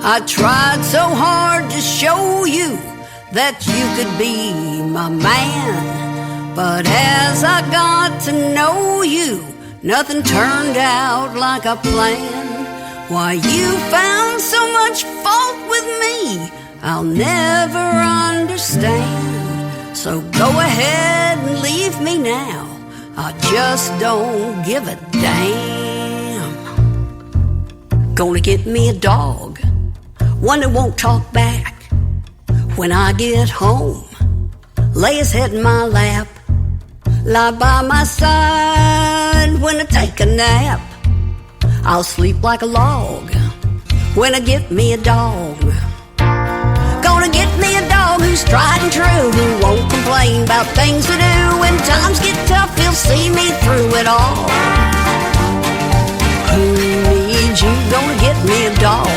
I tried so hard to show you that you could be my man, but as I got to know you, nothing turned out like I planned. Why you found so much fault with me, I'll never understand. So go ahead and leave me now, I just don't give a damn. Gonna get me a dog, one that won't talk back when I get home. Lay his head in my lap, lie by my side when I take a nap. I'll sleep like a log when I get me a dog. Gonna get me a dog who's tried and true, who won't complain about things to do. When times get tough, he'll see me through it all. Who needs you? Gonna get me a dog.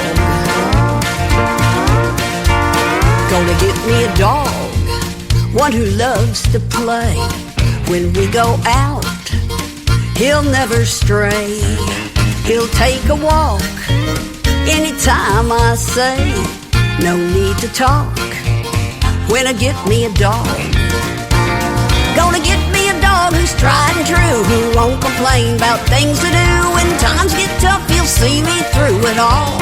Gonna get me a dog, one who loves to play. When we go out, he'll never stray. He'll take a walk anytime I say. No need to talk when I get me a dog. Gonna get me a dog who's tried and true, who won't complain about things to do. When times get tough, he'll see me through it all.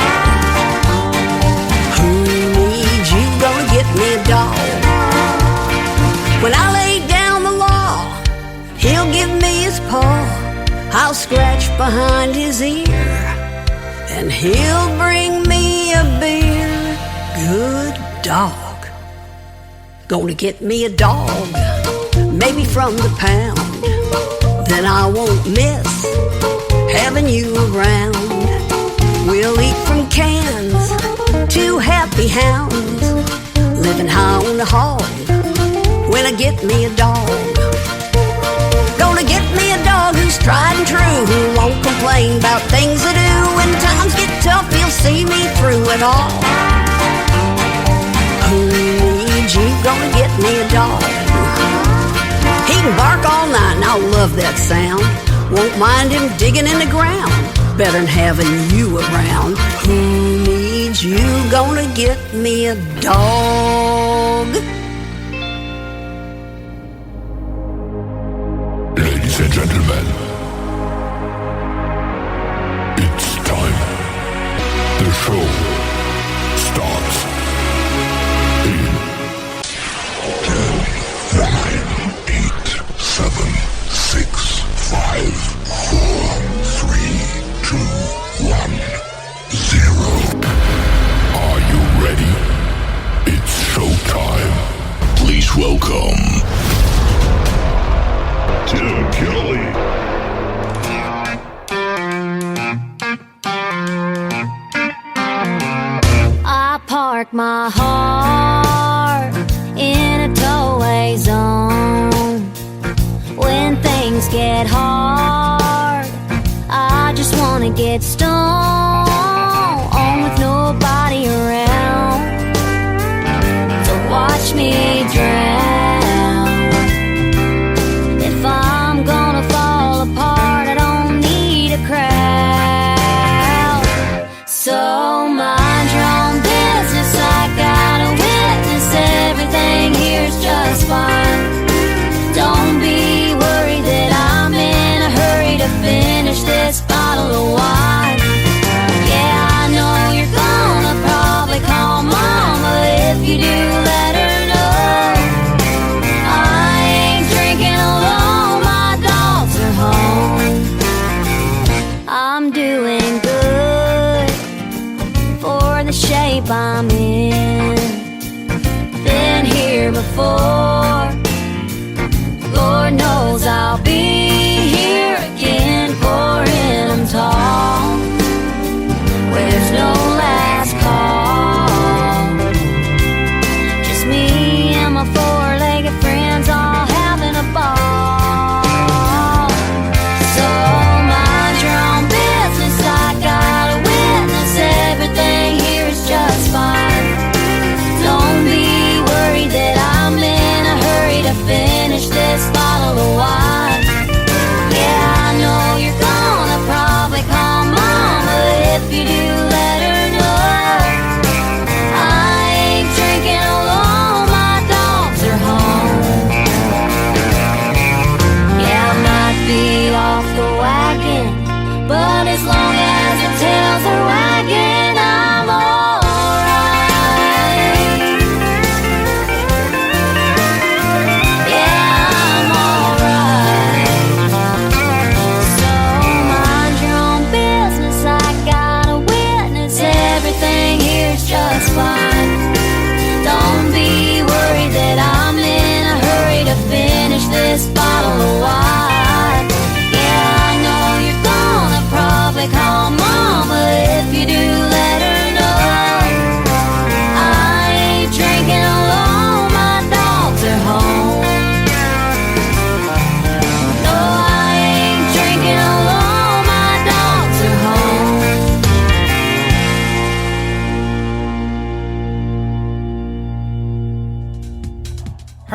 Who needs you? Gonna get me a dog. When I lay down the law, he'll give me his paw. I'll scratch behind his ear, and he'll bring me a beer. Good dog. Gonna get me a dog, maybe from the pound. Then I won't miss having you around. We'll eat from cans, two happy hounds, living high on the hog when I get me a dog. Gonna get me a dog who's tried and true, who won't complain about things to do. When times get tough, he'll see me through it all. Who needs you? Gonna get me a dog. He can bark all night and I'll love that sound. Won't mind him digging in the ground, better than having you around. Who needs you? Gonna get me a dog. Ladies and gentlemen, it's time. The show starts in 10, 9, 8, 7, 6, 5, 4, 3, 2, 1, 0. Are you ready? It's showtime. Please welcome Tim Kelly. I park my heart in a tollway zone. When things get hard, I just wanna get stoned with nobody around. So watch me drown. If I'm gonna fall apart, I don't need a crowd. So mind your own business, I gotta witness everything here's just fine. Don't be worried that I'm in a hurry to finish this bottle of wine. Yeah, I know you're gonna probably call mama. If you do, let her know I ain't drinking alone, my dogs are home. I'm doing good for the shape I'm in. Been here before, Lord knows I'll be here again, pouring them tall, where there's no last call. Just me and my four-legged friends all having a ball. So mind your own business, I gotta witness everything here is just fine. Don't be worried that I'm in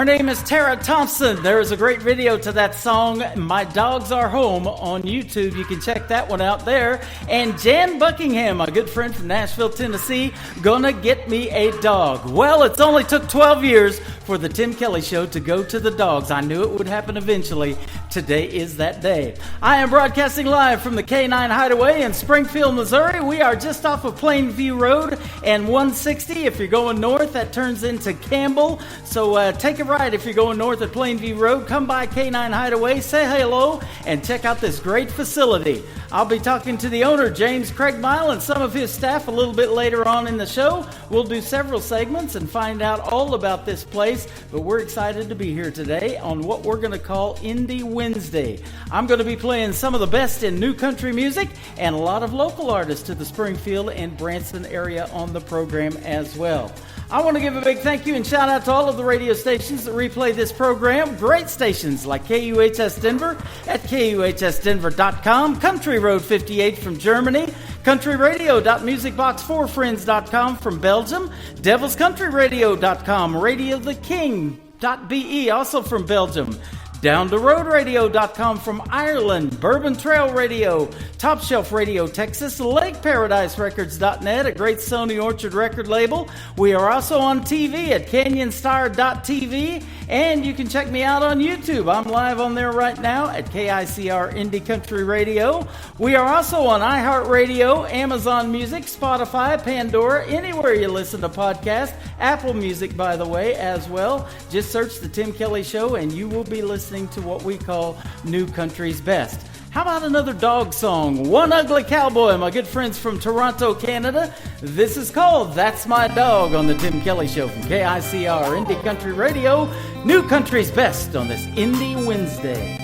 Her name is Tara Thompson. There is a great video to that song, My Dogs Are Home, on YouTube. You can check that one out there. And Jan Buckingham, a good friend from Nashville, Tennessee, Gonna Get Me a Dog. Well, it's only took 12 years for the Tim Kelly Show to go to the dogs. I knew it would happen eventually. Today is that day. I am broadcasting live from the K9 Hideaway in Springfield, Missouri. We are just off of Plainview Road and 160. If you're going north, that turns into Campbell. So take a ride if you're going north at Plainview Road. Come by K9 Hideaway, say hello, and check out this great facility. I'll be talking to the owner, James Craigmile, and some of his staff a little bit later on in the show. We'll do several segments and find out all about this place, but we're excited to be here today on what we're going to call Indie Wednesday. I'm going to be playing some of the best in new country music and a lot of local artists to the Springfield and Branson area on the program as well. I want to give a big thank you and shout out to all of the radio stations that replay this program. Great stations like KUHS Denver at KUHSdenver.com, Country Road 58 from Germany, countryradio.musicbox4friends.com from Belgium, devilscountryradio.com, radiotheking.be also from Belgium, DownTheRoadRadio.com from Ireland, Bourbon Trail Radio, Top Shelf Radio Texas, LakeParadiseRecords.net, a great Sony Orchard record label. We are also on TV at CanyonStar.tv, and you can check me out on YouTube. I'm live on there right now at KICR Indie Country Radio. We are also on iHeartRadio, Amazon Music, Spotify, Pandora, anywhere you listen to podcasts, Apple Music, by the way, as well. Just search The Tim Kelly Show, and you will be listening to what we call New Country's Best. How about another dog song? One Ugly Cowboy, my good friends from Toronto, Canada. This is called That's My Dog on the Tim Kelly Show from KICR Indie Country Radio. New Country's Best on this Indie Wednesday.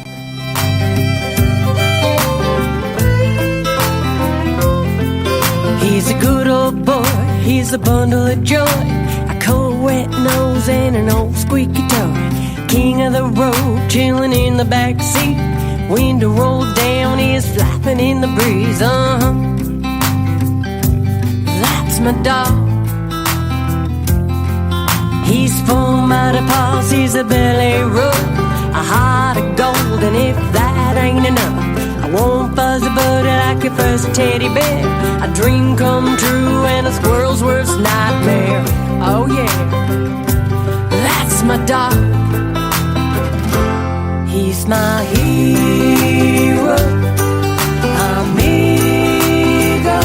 He's a good old boy, he's a bundle of joy, a cold wet nose and an old squeaky toy. King of the road, chilling in the back seat. Window rolled down, he's flapping in the breeze. That's my dog. He's full mighty paws, he's a belly rub, a heart of gold, and if that ain't enough, I won't fuzz a buddy like your first teddy bear. A dream come true and a squirrel's worst nightmare. Oh yeah, that's my dog. He's my hero, amigo,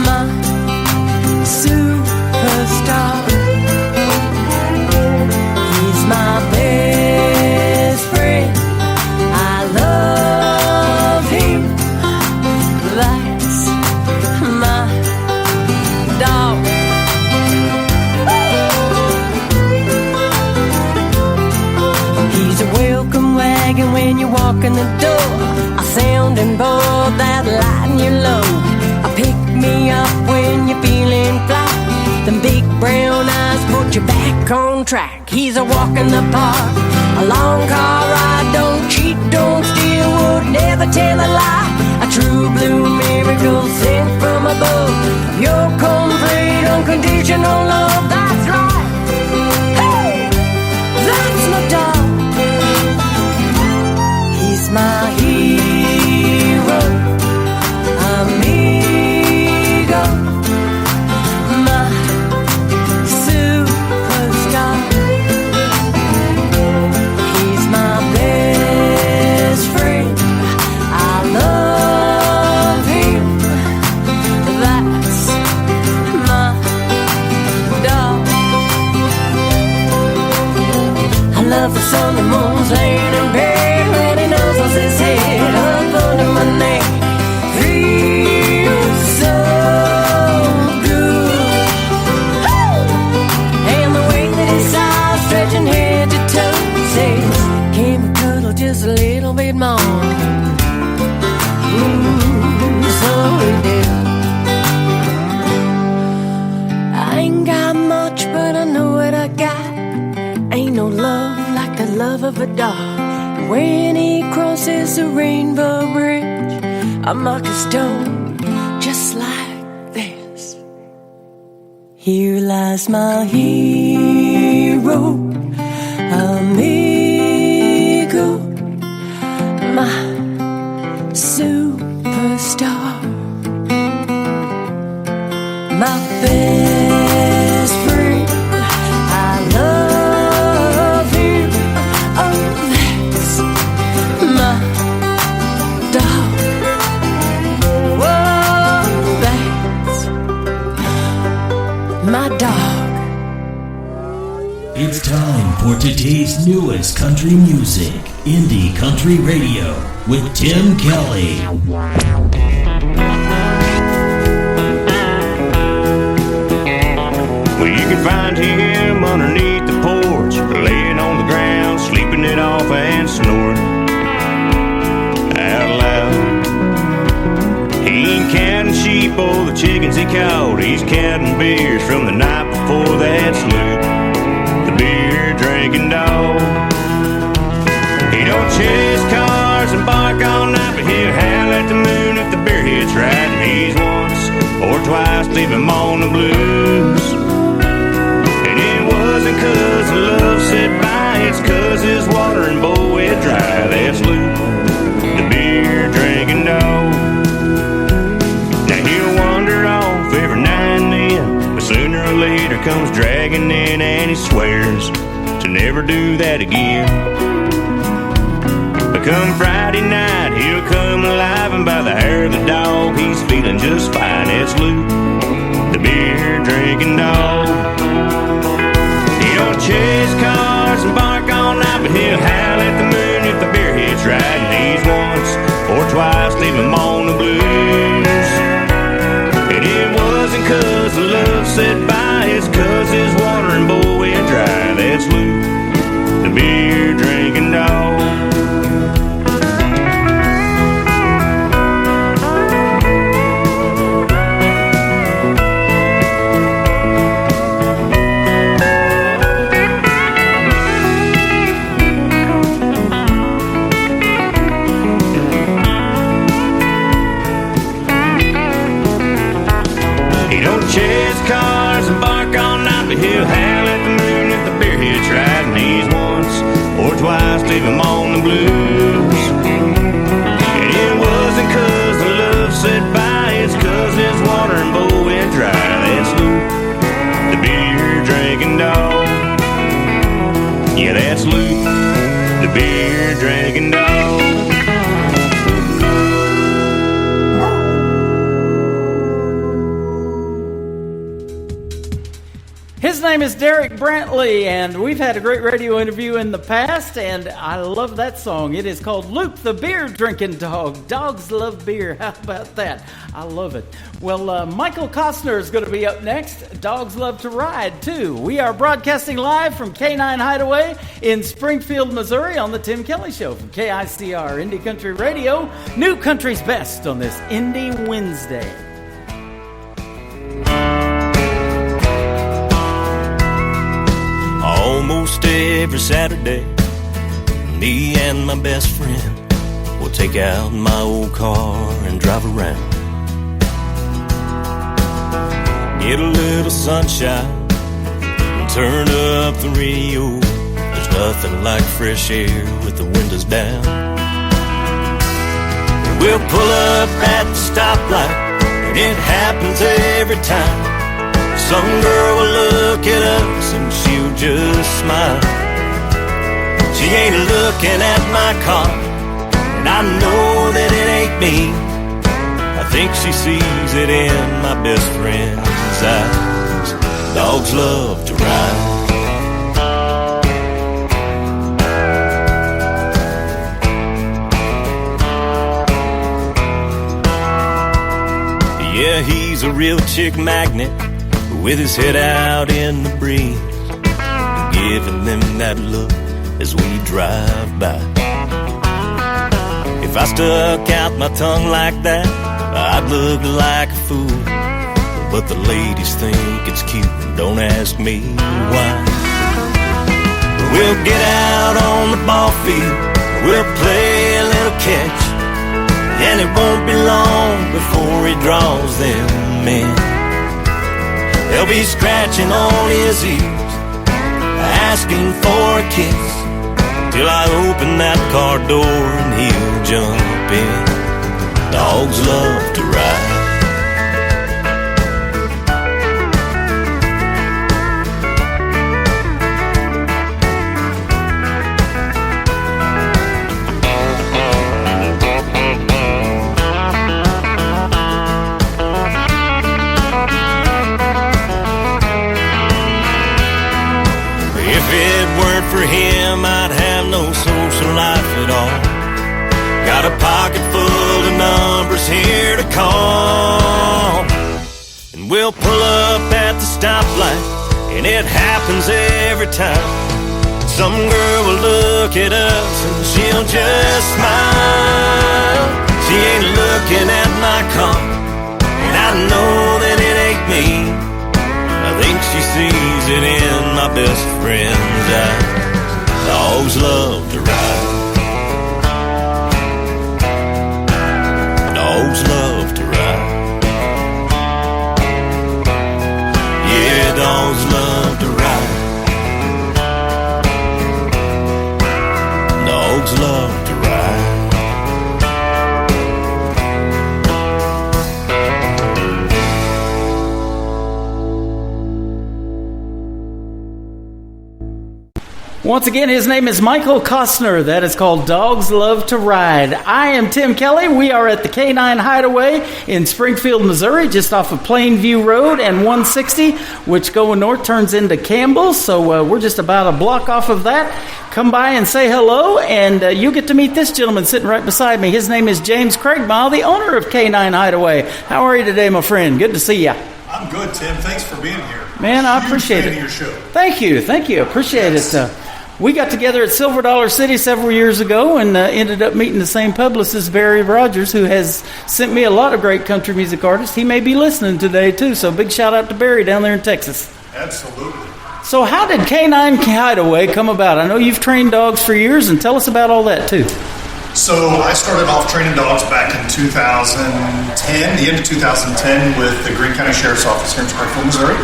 my superstar. He's my best friend, I love him. That's my dog. He's a welcome wagon when you walk in the door, a sounding board that lighten your load, a pick me up when you're feeling flat. Them big brown eyes put you back on track. He's a walk in the park, a long car ride. Don't cheat, don't steal, would never tell a lie. A true blue miracle sent from above. Your complete unconditional love. That's right. Hey, that's my dog. He's my hero, amigo, my superstar. He's my best friend, I love him. That's my dog. I love the sun, the moon's laying in bed. His head up under my neck, feels so good. And the way that his eyes stretching head to toe says, can we cuddle just a little bit more? So we do. I ain't got much, but I know what I got. Ain't no love like the love of a dog. When he crosses the rainbow bridge, I mark a stone just like this. Here lies my hero, amigo, my superstar, my best friend. I love him. Oh, that's my dog. Whoa, that's my dog. It's time for today's newest country music, Indie Country Radio, with Tim Kelly. Well, you can find him underneath the porch, laying on the ground, sleeping it off and snoring out loud. He ain't counting sheep or the chickens he caught. He's counting beers from the night before that sloop, the beer drinking dog. He don't chase cars and bark all night, but he'll howl at the moon if the beer hits right. And he's once or twice leave him on the blues. And it wasn't 'cause the love set by, it's 'cause his watering bowl went dry. That's Luke, the beer drinking dog. Now he'll wander off every now and then, but sooner or later comes dragging in, and he swears to never do that again. But come Friday night, he'll come alive, and by the hair of the dog, he's feeling just fine. It's Luke, the beer drinking dog. He don't chase cars and bark all night, but he'll howl at the moon if the beer hits right. And he's once or twice leave him on the blues. And it wasn't 'cause the love set by, it's 'cause his watering bowl went dry. That's Luke, the beer drinking dog. Chase cars and bark all night, but he'll howl at the moon if the beer hits right. And he's once or twice leave him on the blues. And it wasn't 'cause the love set by, it's 'cause his watering bowl went dry. That's Luke, the beer drinking dog. Yeah, that's Luke, the beer drinking dog. His name is Derek Brantley, and we've had a great radio interview in the past, and I love that song. It is called Luke, the Beer Drinking Dog. Dogs love beer. How about that? I love it. Well, Michael Costner is going to be up next. Dogs love to ride, too. We are broadcasting live from K9 Hideaway in Springfield, Missouri on the Tim Kelly Show from KICR Indie Country Radio. New Country's Best on this Indie Wednesday. Almost every Saturday, me and my best friend will take out my old car and drive around. Get a little sunshine and turn up the radio. There's nothing like fresh air with the windows down. We'll pull up at the stoplight, and it happens every time. Some girl will look at us and she'll just smile. She ain't looking at my car, and I know that it ain't me. I think she sees it in my best friend's eyes. Dogs love to ride. Yeah, he's a real chick magnet, with his head out in the breeze, giving them that look as we drive by. If I stuck out my tongue like that, I'd look like a fool. But the ladies think it's cute, don't ask me why. We'll get out on the ball field, we'll play a little catch, and it won't be long before he draws them in. They'll be scratching on his ears, asking for a kiss till I open that car door and he'll jump in. Dogs love to ride. For him, I'd have no social life at all. Got a pocket full of numbers here to call, and we'll pull up at the stoplight, and it happens every time. Some girl will look at us and she'll just smile. She ain't looking at my car, and I know that it ain't me. I think she sees it in my best friend's eyes. Dogs love to ride. Dogs love to ride. Yeah, dogs love to ride. Dogs love to ride. Once again, his name is Michael Costner. That is called Dogs Love to Ride. I am Tim Kelly. We are at the Canine Hideaway in Springfield, Missouri, just off of Plainview Road and 160, which going north turns into Campbell. So we're just about a block off of that. Come by and say hello, and you'll get to meet this gentleman sitting right beside me. His name is James Craigmile, the owner of Canine Hideaway. How are you today, my friend? Good to see you. I'm good, Tim. Thanks for being here. Man, I appreciate it. Huge fan of your show. Thank you. Appreciate it. We got together at Silver Dollar City several years ago and ended up meeting the same publicist, Barry Rogers, who has sent me a lot of great country music artists. He may be listening today, too, so big shout-out to Barry down there in Texas. Absolutely. So how did Canine Hideaway come about? I know you've trained dogs for years, and tell us about all that, too. So I started off training dogs back in 2010, the end of 2010, with the Greene County Sheriff's Office here in Springfield, Missouri.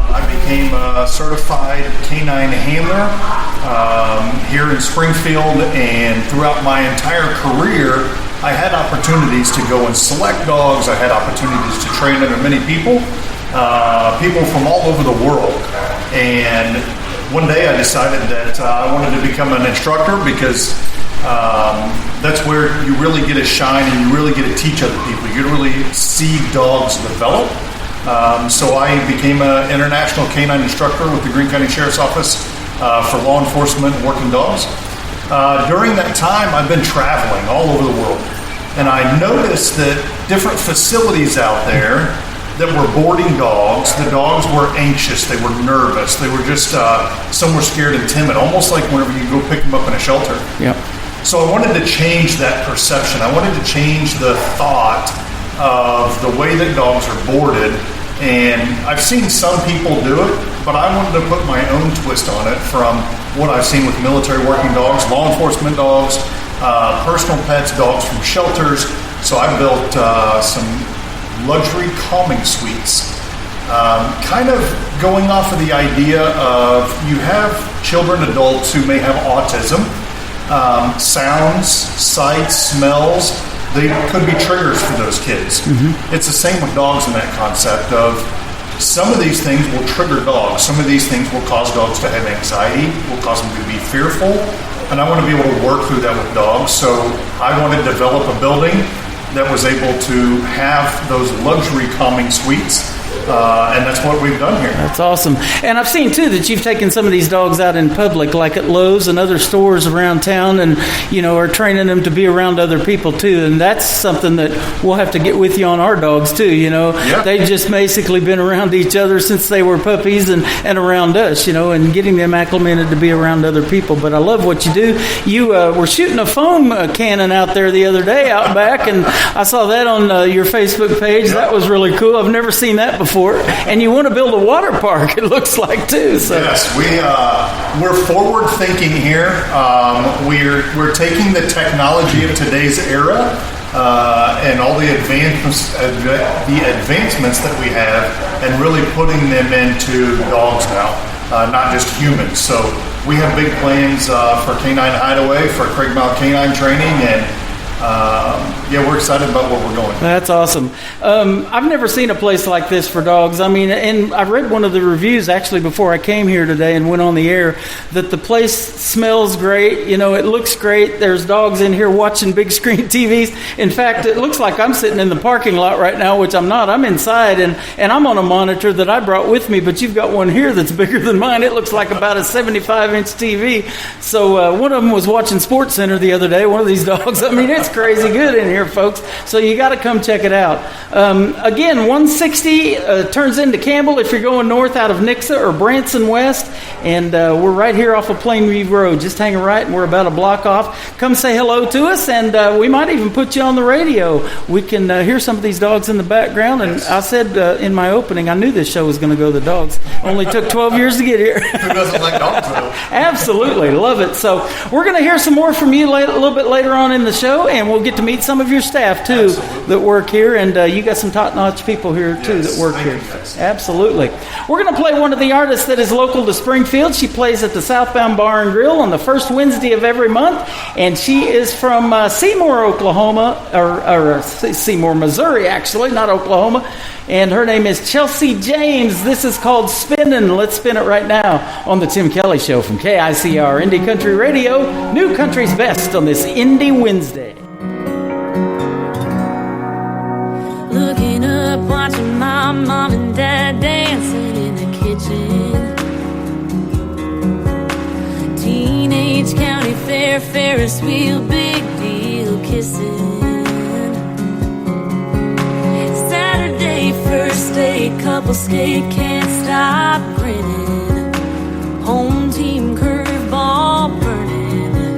I became a certified canine handler here in Springfield, and throughout my entire career, I had opportunities to go and select dogs. I had opportunities to train under many people from all over the world. And one day I decided that I wanted to become an instructor because that's where you really get to shine and you really get to teach other people. You really see dogs develop. So I became an international canine instructor with the Greene County Sheriff's Office for law enforcement and working dogs. During that time, I've been traveling all over the world, and I noticed that different facilities out there that were boarding dogs, the dogs were anxious, they were nervous, they were just, some were scared and timid, almost like whenever you go pick them up in a shelter. Yep. So I wanted to change that perception. I wanted to change the thought of the way that dogs are boarded. And I've seen some people do it, but I wanted to put my own twist on it from what I've seen with military working dogs, law enforcement dogs, personal pets, dogs from shelters. So I built some luxury calming suites, kind of going off of the idea of you have children, adults who may have autism, sounds, sights, smells, they could be triggers for those kids. Mm-hmm. It's the same with dogs in that concept of some of these things will trigger dogs. Some of these things will cause dogs to have anxiety, will cause them to be fearful. And I want to be able to work through that with dogs. So I wanted to develop a building that was able to have those luxury calming suites. And that's what we've done here. That's awesome. And I've seen, too, that you've taken some of these dogs out in public, like at Lowe's and other stores around town, and, you know, are training them to be around other people, too. And that's something that we'll have to get with you on our dogs, too, you know. Yep. They've just basically been around each other since they were puppies and around us, you know, and getting them acclimated to be around other people. But I love what you do. You were shooting a foam cannon out there the other day out back, and I saw that on your Facebook page. Yep. That was really cool. I've never seen that before. And you want to build a water park, it looks like, too. So. Yes, we're forward thinking here. We're taking the technology of today's era and all the advancements that we have and really putting them into dogs now, not just humans. So we have big plans for Canine Hideaway, for Craig Mount Canine Training, and yeah, we're excited about where we're going. That's awesome. I've never seen a place like this for dogs. I mean, and I read one of the reviews actually before I came here today and went on the air that the place smells great. You know, it looks great. There's dogs in here watching big screen TVs. In fact, it looks like I'm sitting in the parking lot right now, which I'm not. I'm inside, and I'm on a monitor that I brought with me, but you've got one here that's bigger than mine. It looks like about a 75-inch TV. So one of them was watching Sports Center the other day, one of these dogs. I mean, it's crazy good in here, folks. So you got to come check it out. Again, 160 turns into Campbell if you're going north out of Nixa or Branson West. And we're right here off of Plainview Road, just hanging right, and we're about a block off. Come say hello to us, and we might even put you on the radio. We can hear some of these dogs in the background. And I said in my opening, I knew this show was going to go to the dogs. Only took 12 years to get here. Who doesn't like dogs, though? Absolutely. Love it. So we're going to hear some more from you a little bit later on in the show, and we'll get to meet some of your staff, too, that work here. And you got some top-notch people here, too, that work here. Absolutely. We're going to play one of the artists that is local to Springfield. She plays at the Southbound Bar and Grill on the first Wednesday of every month, and she is from Seymour, Oklahoma, or Seymour, Missouri, actually, not Oklahoma. And her name is Chelsea James. This is called Spinnin'. Let's spin it right now on the Tim Kelly Show from KICR Indie Country Radio. New Country's Best on this Indie Wednesday. Looking up, watching my mom and dad dancing in the kitchen. Teenage county fair, Ferris wheel, big deal kissing. Saturday, first date, couple skate, can't stop grinning. Home team curveball burning.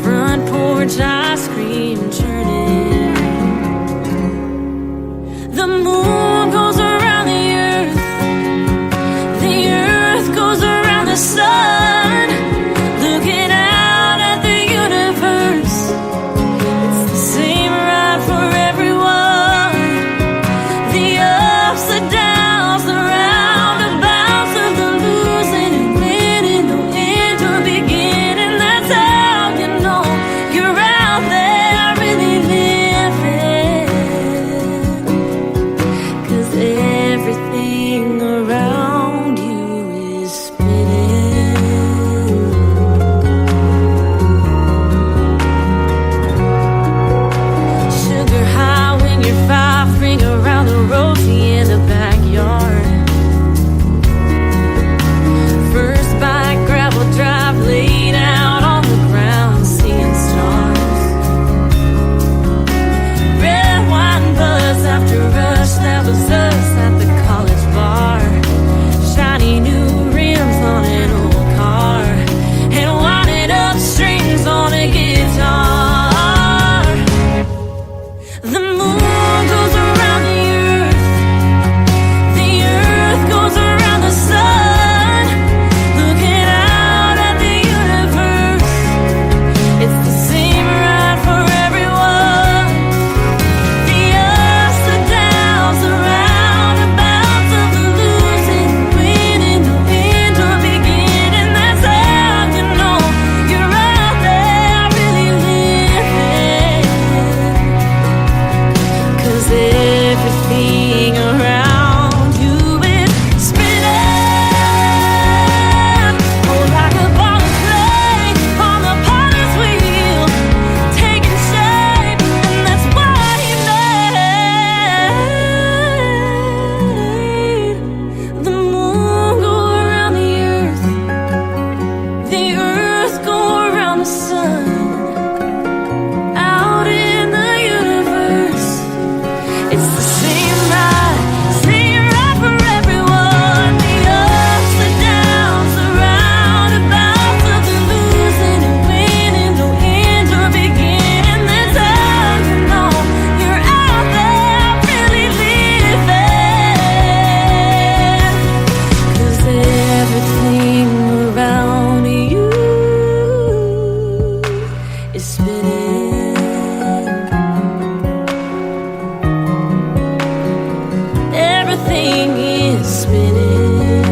Front porch ice cream churning. The moon goes around the earth goes around the sun, looking out at the universe. It's the same ride for everyone. The ups, the downs, the roundabouts of the losing and winning, no end or beginning. That's how you know you're out there really living. 'Cause everything around you is spinning. Sugar high when you're 5, ring around the rosy in the backyard. First bike, gravel drive, laid out on the ground, seeing stars. Red wine buzz after rush, that was us at the college bar. Shiny new rims on an old car, and winding up strings on a guitar. The moon goes around the earth goes around the sun, looking out at the universe. It's the same ride for everyone. The ups, the downs, the roundabouts of the losing, winning, no end or beginning. That's how you know you're out there really living. 'Cause everything around you is spinning. Oh, like a ball of clay on the potter's wheel, taking shape, and that's what he made. The moon go around the earth go around the sun. Out in the universe, it's the same ride for everyone. The ups, the downs, the roundabouts of the losing and winning, no end or beginning. That's how you know you're out there really living. 'Cause everything around you is spinning. Everything is spinning.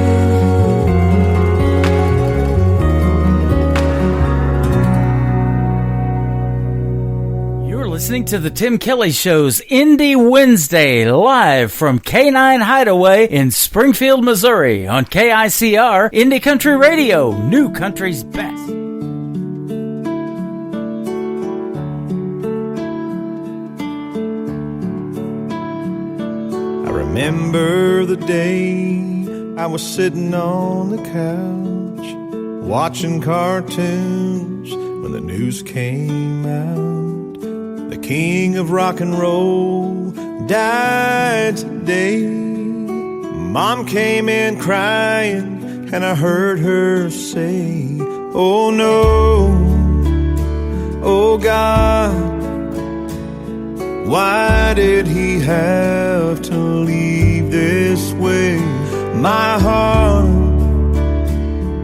listening to the Tim Kelly Show's Indie Wednesday, live from K9 Hideaway in Springfield, Missouri on KICR Indie Country Radio, New Country's Best. I remember the day I was sitting on the couch watching cartoons when the news came out. The king of rock and roll died today. Mom came in crying and I heard her say, oh no, oh God, why did he have to leave this way? My heart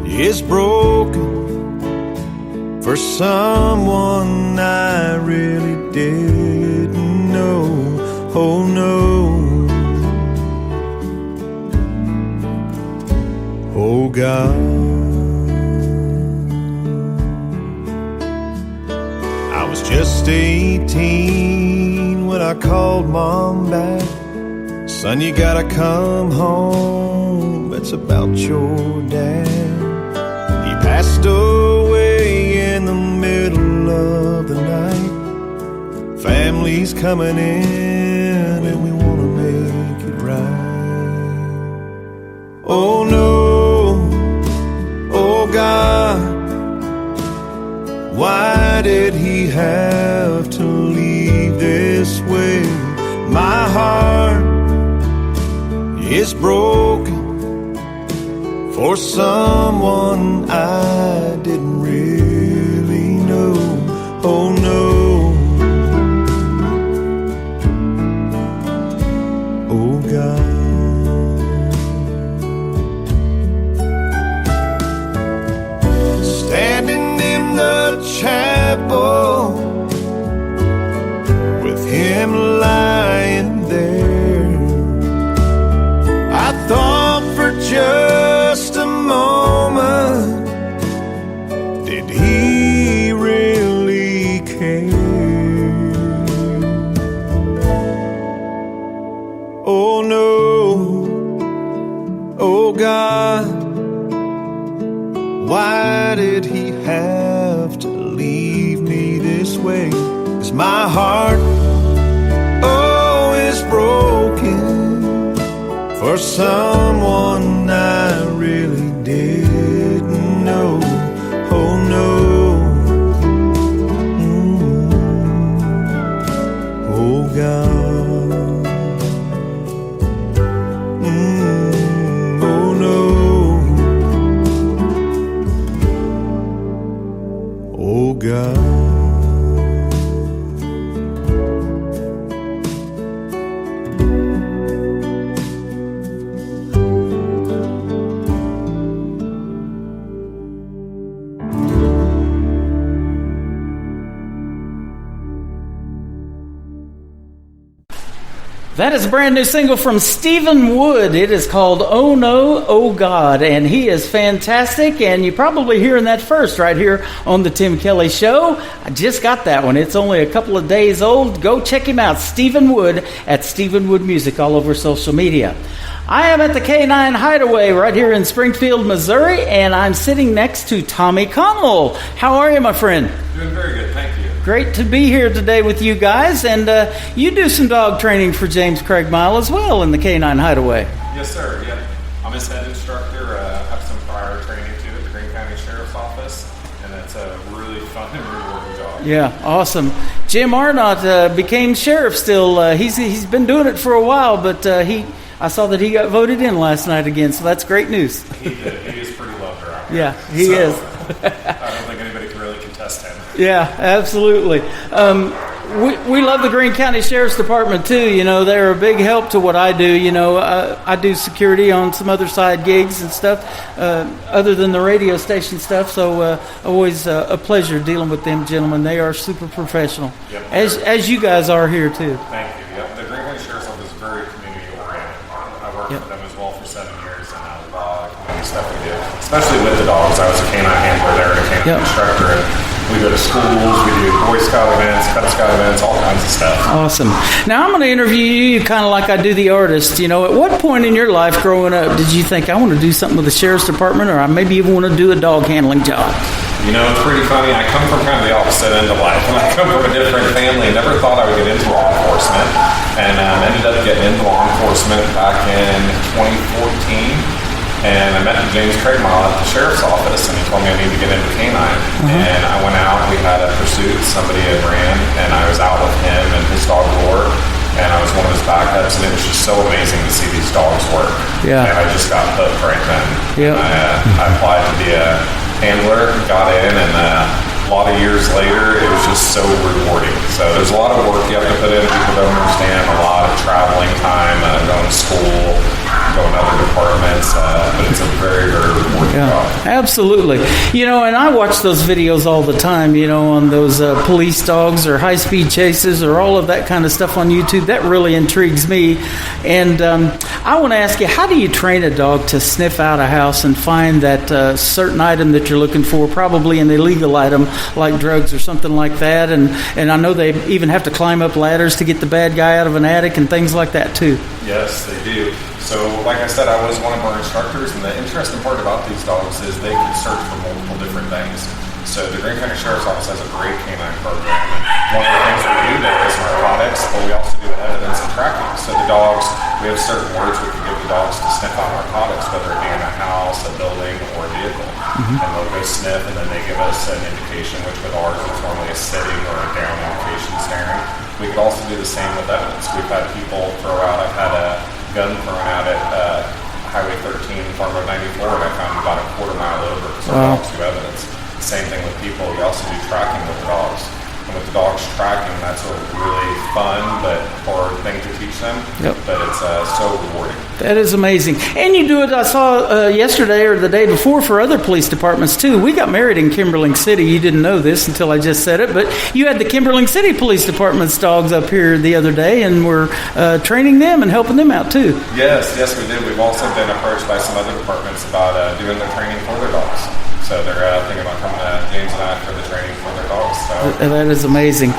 is broken for someone I really didn't know. Oh no, oh God. I was just 18 when I called Mom back. Son, you gotta come home, it's about your dad. He passed away in the middle of the night. Family's coming in and we wanna make it right. Oh no, oh God, why did he have to leave this way? My heart is broken for someone I didn't really know. Oh no, oh God. Standing in the chapel with him lying there, I thought for just a moment, did he really care? Oh no, oh God, why did he have to leave me this way? 'Cause my heart, oh, is broken for someone I really didn't know. Oh no, oh God, oh no, oh God. That is a brand new single from Stephen Wood. It is called Oh No, Oh God, and he is fantastic, and you're probably hearing that first right here on the Tim Kelly Show. I just got that one. It's only a couple of days old. Go check him out, Stephen Wood, at Stephen Wood Music all over social media. I am at the K9 Hideaway right here in Springfield, Missouri, and I'm sitting next to Tommy Connell. How are you, my friend? Doing very good, thank you. Great to be here today with you guys, and you do some dog training for James Craig Mile as well in the K9 Hideaway. Yes, sir. Yep. I'm his head instructor. Have some prior training too at the Greene County Sheriff's Office, and it's a really fun and rewarding job. Yeah, awesome. Jim Arnott became sheriff still. He's been doing it for a while, but I saw that he got voted in last night again, so that's great news. He did. He is pretty loved around here. Yeah, he is. I don't think anybody can really contest him. Yeah, absolutely. We love the Greene County Sheriff's Department too. You know, they're a big help to what I do. You know, I do security on some other side gigs and stuff, other than the radio station stuff. So always a pleasure dealing with them gentlemen. They are super professional, Yep. as you guys are here too. Thank you. Yep. The Greene County Sheriff's Office is very community oriented. I worked Yep. with them as well for 7 years, and I love all the community stuff we do, especially with the dogs. I was a canine handler there and a canine Yep. instructor, and We go to schools, we do Boy Scout events, Cub Scout events, all kinds of stuff. Awesome. Now I'm going to interview you kind of like I do the artist. You know, at what point in your life growing up did you think, I want to do something with the sheriff's department, or I maybe even want to do a dog handling job? You know, it's pretty funny. I come from kind of the opposite end of life. I come from a different family. Never thought I would get into law enforcement, and ended up getting into law enforcement back in 2014. And I met James Craigmile at the sheriff's office, and he told me I need to get into canine. And I went out. We had a pursuit. Somebody had ran, and I was out with him and his dog Roar, and I was one of his backups. And it was just so amazing to see these dogs work. Yeah. And I just got hooked right then. Yeah. I applied to be a handler, got in, and a lot of years later, it was just so rewarding. So there's a lot of work you have to put in. People don't understand. A lot of traveling time, going to school, going to other departments, but it's a very, very rewarding job. Absolutely. You know, and I watch those videos all the time, you know, on those police dogs or high-speed chases or all of that kind of stuff on YouTube. That really intrigues me. And I want to ask you, how do you train a dog to sniff out a house and find that certain item that you're looking for, probably an illegal item like drugs or something like that? And I know they even have to climb up ladders to get the bad guy out of an attic and things like that too. Yes, they do. So, like I said, I was one of our instructors, and the interesting part about these dogs is they can search for multiple different things. So, the Greene County Sheriff's Office has a great canine program, and one of the things that we do there is narcotics, but we also do evidence and tracking. So, the dogs, we have certain words we can give the dogs to sniff out narcotics, whether it be in a house, a building, or a vehicle. And they'll go sniff, and then they give us an indication, which with ours is normally a sitting or a down indication staring. We could also do the same with evidence. We've had people throw out, I've had a gun thrown out at Highway 13, Farm Road 94, and I found about a quarter mile over because our dogs do evidence. Same thing with people. We also do tracking with the dogs. And with the dogs tracking, that's a really fun but hard thing to teach them. But it's so rewarding. That is amazing. And you do it, I saw yesterday or the day before, for other police departments too. We got married in Kimberling City. You didn't know this until I just said it, but you had the Kimberling City Police Department's dogs up here the other day, and we're training them and helping them out too. Yes, we did. We've also been approached by some other departments about doing their training for their dogs. So they're thinking about coming to James and I for the training for their dogs. So. That is amazing.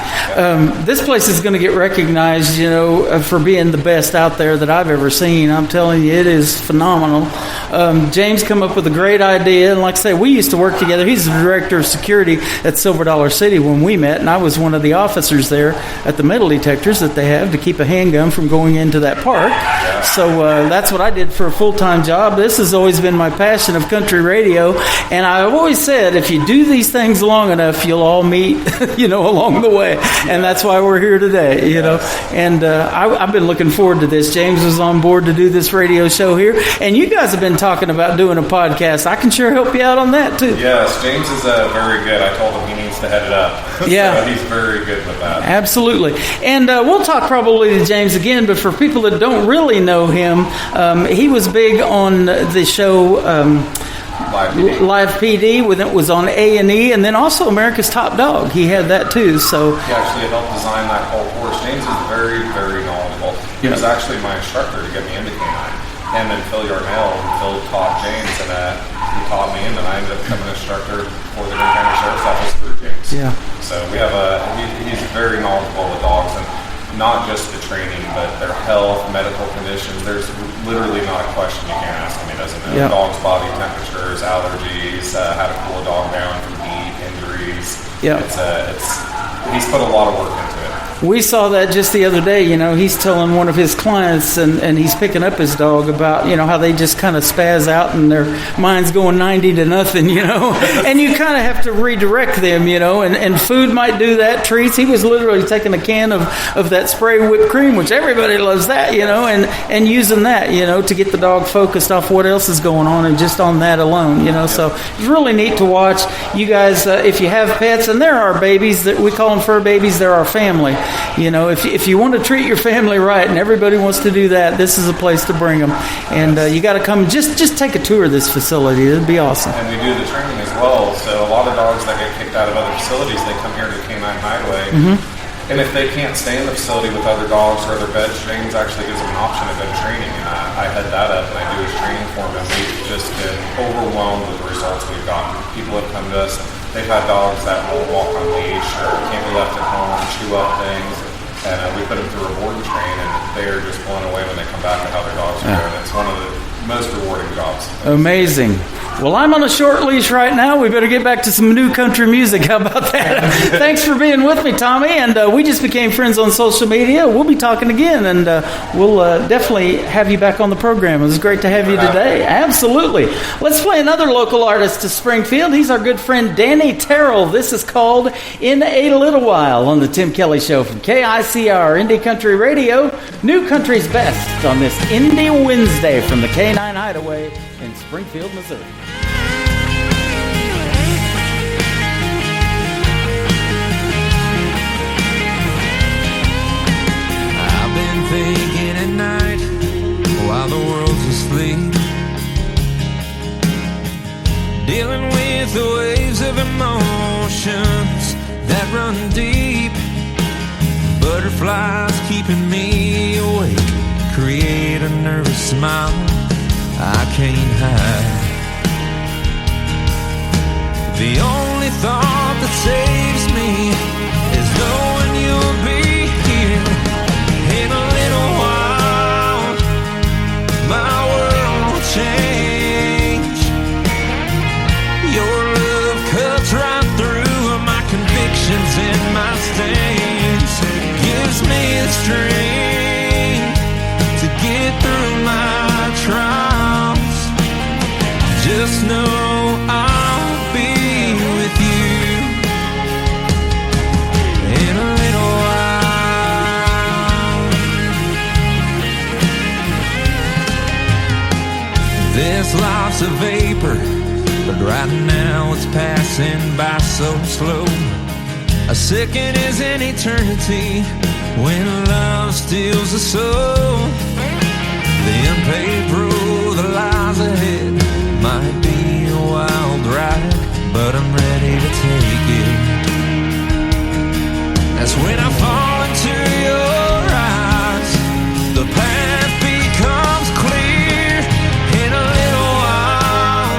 This place is going to get recognized, you know, for being the best out there that I've ever seen. I'm telling you, it is phenomenal. James come up with a great idea, and like I say, we used to work together. He's the director of security at Silver Dollar City when we met, and I was one of the officers there at the metal detectors that they have to keep a handgun from going into that park. So that's what I did for a full-time job. This has always been my passion of country radio, and I've always said if you do these things long enough, you'll all meet, you know, along the way. And that's why we're here today, you know. And I've been looking forward to this. James was on board to do this radio show here, and you guys have been talking about doing a podcast. I can sure help you out on that too. Yes, James is very good. I told him he needs to head it up. Yeah. So he's very good with that. Absolutely. And we'll talk probably to James again, but for people that don't really know him, he was big on the show Live PD when it was on A&E, and then also America's Top Dog. He had that too. So he actually helped design that whole course. James is very, very knowledgeable. He was actually my instructor to get me into canine. Him and Phil Yarnell. Phil taught James, and he taught me, and then I ended up becoming an instructor for the Greene County Sheriff's Office through James. Yeah. So we have he's very knowledgeable with dogs, and not just the training, but their health, medical conditions. There's literally not a question you can't ask him he doesn't know. Yeah. Dog's body temperatures, allergies, how to cool a dog down from heat, injuries. Yeah. He's put a lot of work into it. We saw that just the other day. You know, he's telling one of his clients, and he's picking up his dog about, you know, how they just kind of spaz out and their mind's going 90 to nothing, you know. And you kind of have to redirect them, you know, and food might do that, treats. He was literally taking a can of that spray whipped cream, which everybody loves that, you know, and using that, you know, to get the dog focused off what else is going on and just on that alone, you know. So it's really neat to watch. You guys, if you have pets, and there are babies, that we call them fur babies, they're our family. You know, if you want to treat your family right, and everybody wants to do that, this is a place to bring them. And you got to come, just take a tour of this facility. It'd be awesome. And we do the training as well. So a lot of dogs that get kicked out of other facilities, they come here to Canine Hideaway. Mm-hmm. And if they can't stay in the facility with other dogs or other veg, James actually gives them an option of veg training. And I head that up, and I do his training for them. And we've just been overwhelmed with the results we've gotten. People have come to us. they've had dogs that will walk on leash or can't be left at home, chew up things. And we put them through a board and train, and they are just blown away when they come back at how their dogs are doing. It's one of the most rewarding jobs. Amazing. Well, I'm on a short leash right now. We better get back to some new country music. How about that? Thanks for being with me, Tommy. And we just became friends on social media. We'll be talking again, and we'll definitely have you back on the program. It was great to have you today. Absolutely. Let's play another local artist to Springfield. He's our good friend Danny Terrell. This is called In a Little While on the Tim Kelly Show from KICR Indie Country Radio. New Country's Best on this Indie Wednesday from the K9 Hideaway in Springfield, Missouri. I've been thinking at night while the world's asleep, dealing with the waves of emotions that run deep. Butterflies keeping me awake, create a nervous smile I can't hide. The only thought that saves me is knowing you'll be here in a little while. My world will change. Your love cuts right through my convictions and my stains. Gives me the strength to get through my trials. Just know I'll be with you in a little while. This life's a vapor, but right now it's passing by so slow. A second is an eternity when love steals the soul. The unpaved road that lies ahead might be a wild ride, but I'm ready to take it. That's when I fall into your eyes. The path becomes clear. In a little while,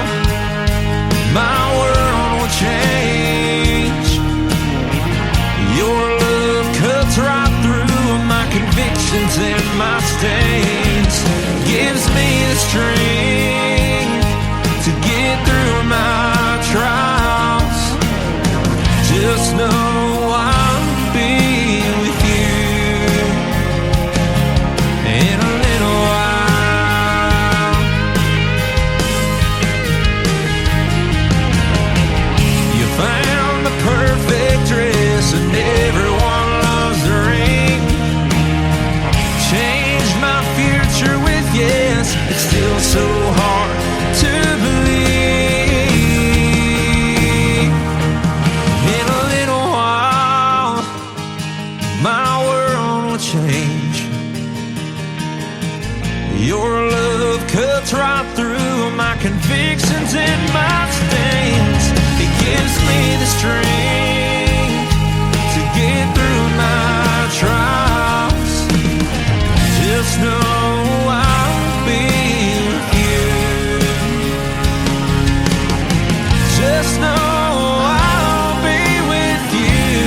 my world will change. Your love cuts right through my convictions and my stains. Gives me the strength to get through my trials. Just know I'll be with you in a little while. You found the perfect dress and everyone loves the ring. Changed my future with yes. It's still so hard to believe. In a little while, my world will change. Your love cuts right through my convictions and my stains. It gives me the strength to get through my trials. Just know I'll be with you. Just know I'll be with you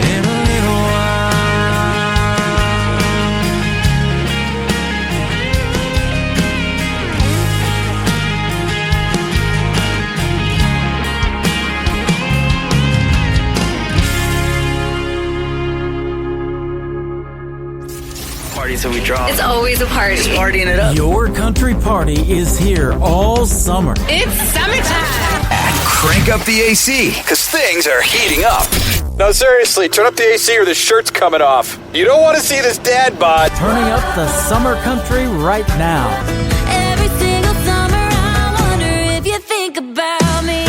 in a little while. Party so we draw. It's always a party. Just partying it up. Your country party is here all summer. It's summertime. Crank up the AC, because things are heating up. No, seriously, turn up the AC or the shirt's coming off. You don't want to see this dad bod. Turning up the summer country right now. Every single summer I wonder if you think about me.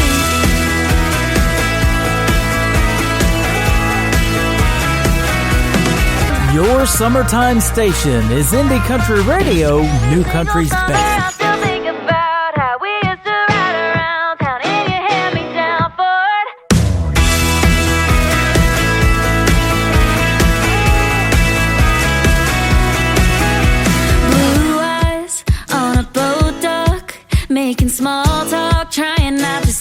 Your summertime station is Indie Country Radio, New Country's Best. I still think about how we used to ride around town in your hand-me-down Ford. Blue eyes on a boat dock, making small talk, trying not to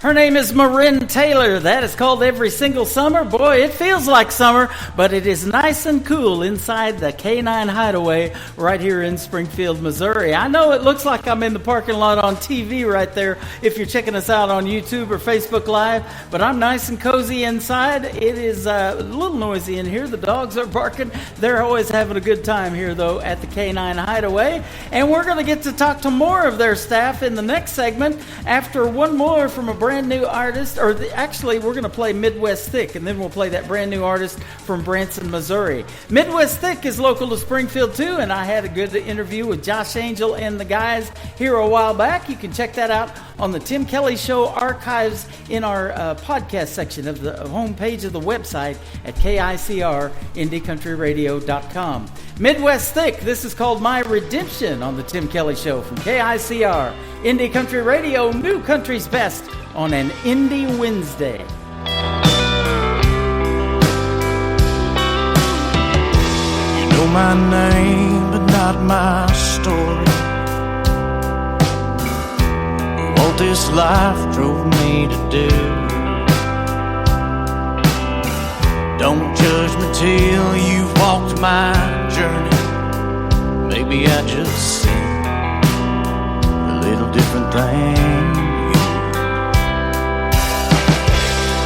Her name is Marin Taylor. That is called Every Single Summer. Boy, it feels like summer, but it is nice and cool inside the K9 Hideaway right here in Springfield, Missouri. I know it looks like I'm in the parking lot on TV right there if you're checking us out on YouTube or Facebook Live, but I'm nice and cozy inside. It is a little noisy in here. The dogs are barking. They're always having a good time here, though, at the K9 Hideaway. And we're going to get to talk to more of their staff in the next segment after one more from a brand new artist, actually we're going to play Midwest Thick, and then we'll play that brand new artist from Branson, Missouri. Midwest Thick is local to Springfield too, and I had a good interview with Josh Angel and the guys here a while back. You can check that out on the Tim Kelly Show archives in our podcast section of the homepage of the website at KICRIndieCountryRadio.com. Midwest Thick, this is called My Redemption on the Tim Kelly Show from KICR Indie Country Radio, New Country's Best on an Indie Wednesday. You know my name, but not my story. What this life drove me to do. Don't judge me till you've walked my journey. Maybe I just see a little different thing.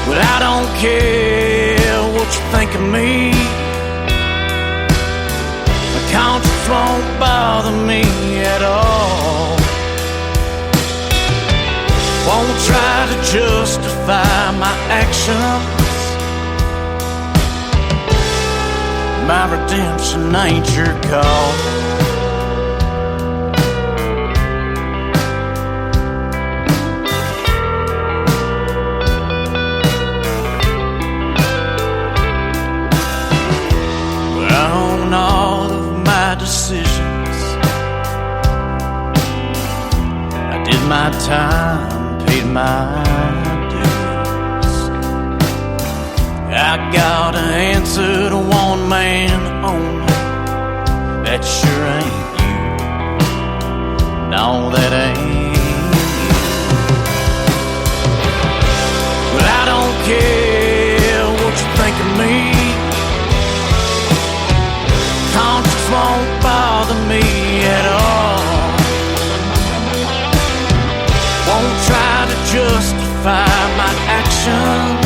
But I don't care what you think of me. My conscience won't bother me at all. Won't try to justify my actions. My redemption ain't your call. All of my decisions, I did my time, paid my dues. I got an answer to one man only. That sure ain't you. No, that ain't you. But I don't care what you think of me. Conscience won't bother me at all. Won't try to justify my actions.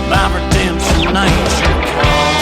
My redemption ain't your call.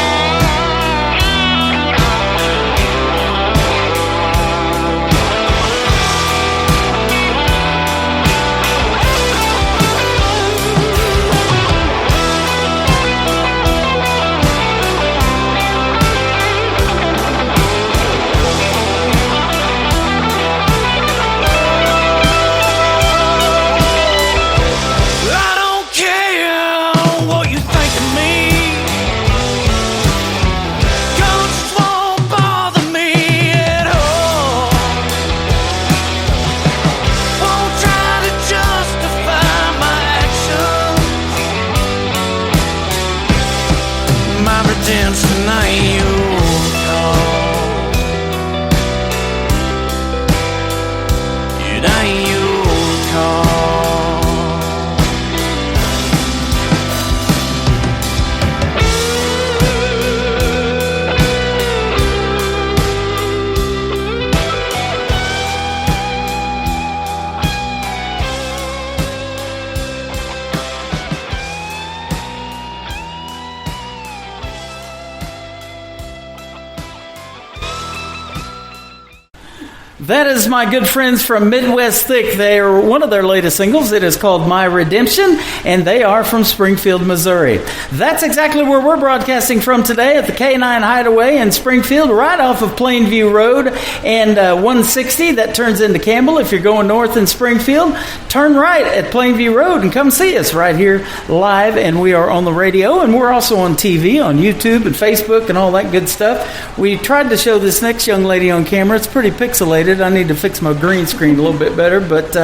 That is my good friends from Midwest Thick. They are one of their latest singles. It is called My Redemption, and they are from Springfield, Missouri. That's exactly where we're broadcasting from today at the K9 Hideaway in Springfield, right off of Plainview Road and 160. That turns into Campbell. If you're going north in Springfield, turn right at Plainview Road and come see us right here live. And we are on the radio, and we're also on TV, on YouTube and Facebook and all that good stuff. We tried to show this next young lady on camera. It's pretty pixelated. excited. I need to fix my green screen a little bit better, but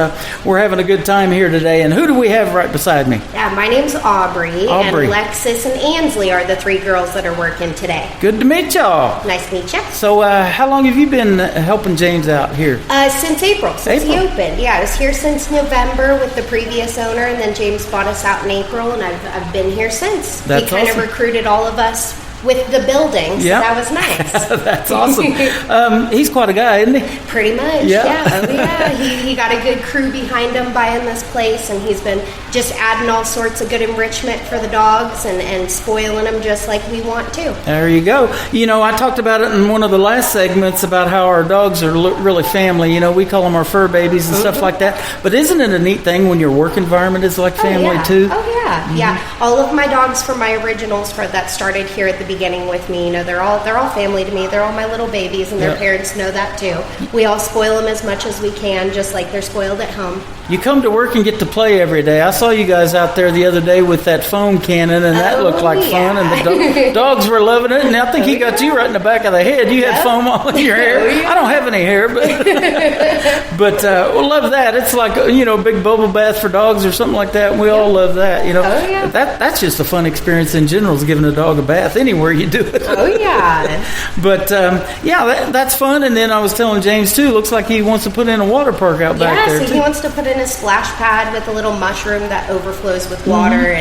we're having a good time here today. And who do we have right beside me? Yeah, my name's Aubrey, Aubrey. and Lexus and Ansley are the 3 girls that are working today. Good to meet y'all. Nice to meet you. So how long have you been helping James out here? Since April, since he opened. Yeah, I was here since November with the previous owner, and then James bought us out in April, and I've been here since. That's he kind awesome. of recruited all of us with the building, so Yep. that was nice. That's awesome. He's quite a guy, isn't he? Pretty much, Yeah. yeah. Oh, yeah. He got a good crew behind him buying this place, and he's been just adding all sorts of good enrichment for the dogs and spoiling them just like we want to. There you go. You know, I talked about it in one of the last segments about how our dogs are really family. You know, we call them our fur babies and stuff like that. But isn't it a neat thing when your work environment is like family too? Oh yeah, yeah. All of my dogs from my originals that started here at the beginning with me, you know, they're all family to me. They're all my little babies, and their Yep. parents know that too. We all spoil them as much as we can, just like they're spoiled at home. You come to work and get to play every day. I saw you guys out there the other day with that foam cannon, and that looked like fun. And the dogs were loving it. And I think he got you right in the back of the head. You had foam all in your hair. Oh, yeah. I don't have any hair, but we love that. It's like a big bubble bath for dogs or something like that. And we all love that. You know, Oh, yeah. that's just a fun experience in general. Is giving a dog a bath anywhere you do it. Oh yeah. But that's fun. And then I was telling James too. Looks like he wants to put in a water park out back there So too. he wants to put in a splash pad with a little mushroom that overflows with water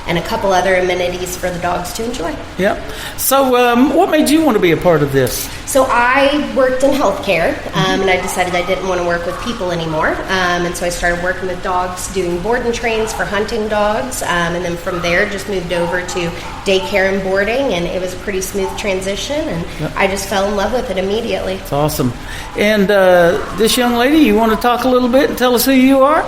and a couple other amenities for the dogs to enjoy. Yep. So what made you want to be a part of this? So I worked in healthcare, and I decided I didn't want to work with people anymore. And so I started working with dogs, doing board and trains for hunting dogs. And then from there, just moved over to daycare and boarding, and it was a pretty smooth transition. And I just fell in love with it immediately. It's awesome. And this young lady, you want to talk a little bit and tell us who you are?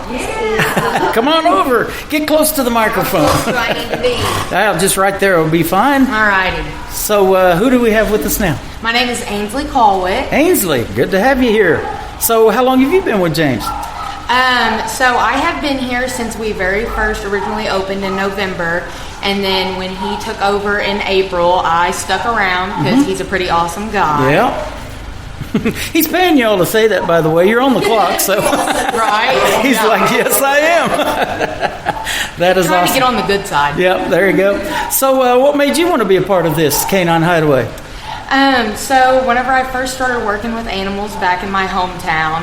Come on over. Get close to the microphone. Who do I need to be? Just right there will be fine. All righty. So who do we have with us now? My name is Ainsley Colwick. Ainsley, good to have you here. So how long have you been with James? So I have been here since we very first originally opened in November, and then when he took over in April, I stuck around because he's a pretty awesome guy. Yeah. He's paying you all to say that, by the way. You're on the clock, so Right? he's Yeah. like, yes, I am. That is Trying awesome. to get on the good side. Yep, there you go. So what made you want to be a part of this Canine Hideaway? So whenever I first started working with animals back in my hometown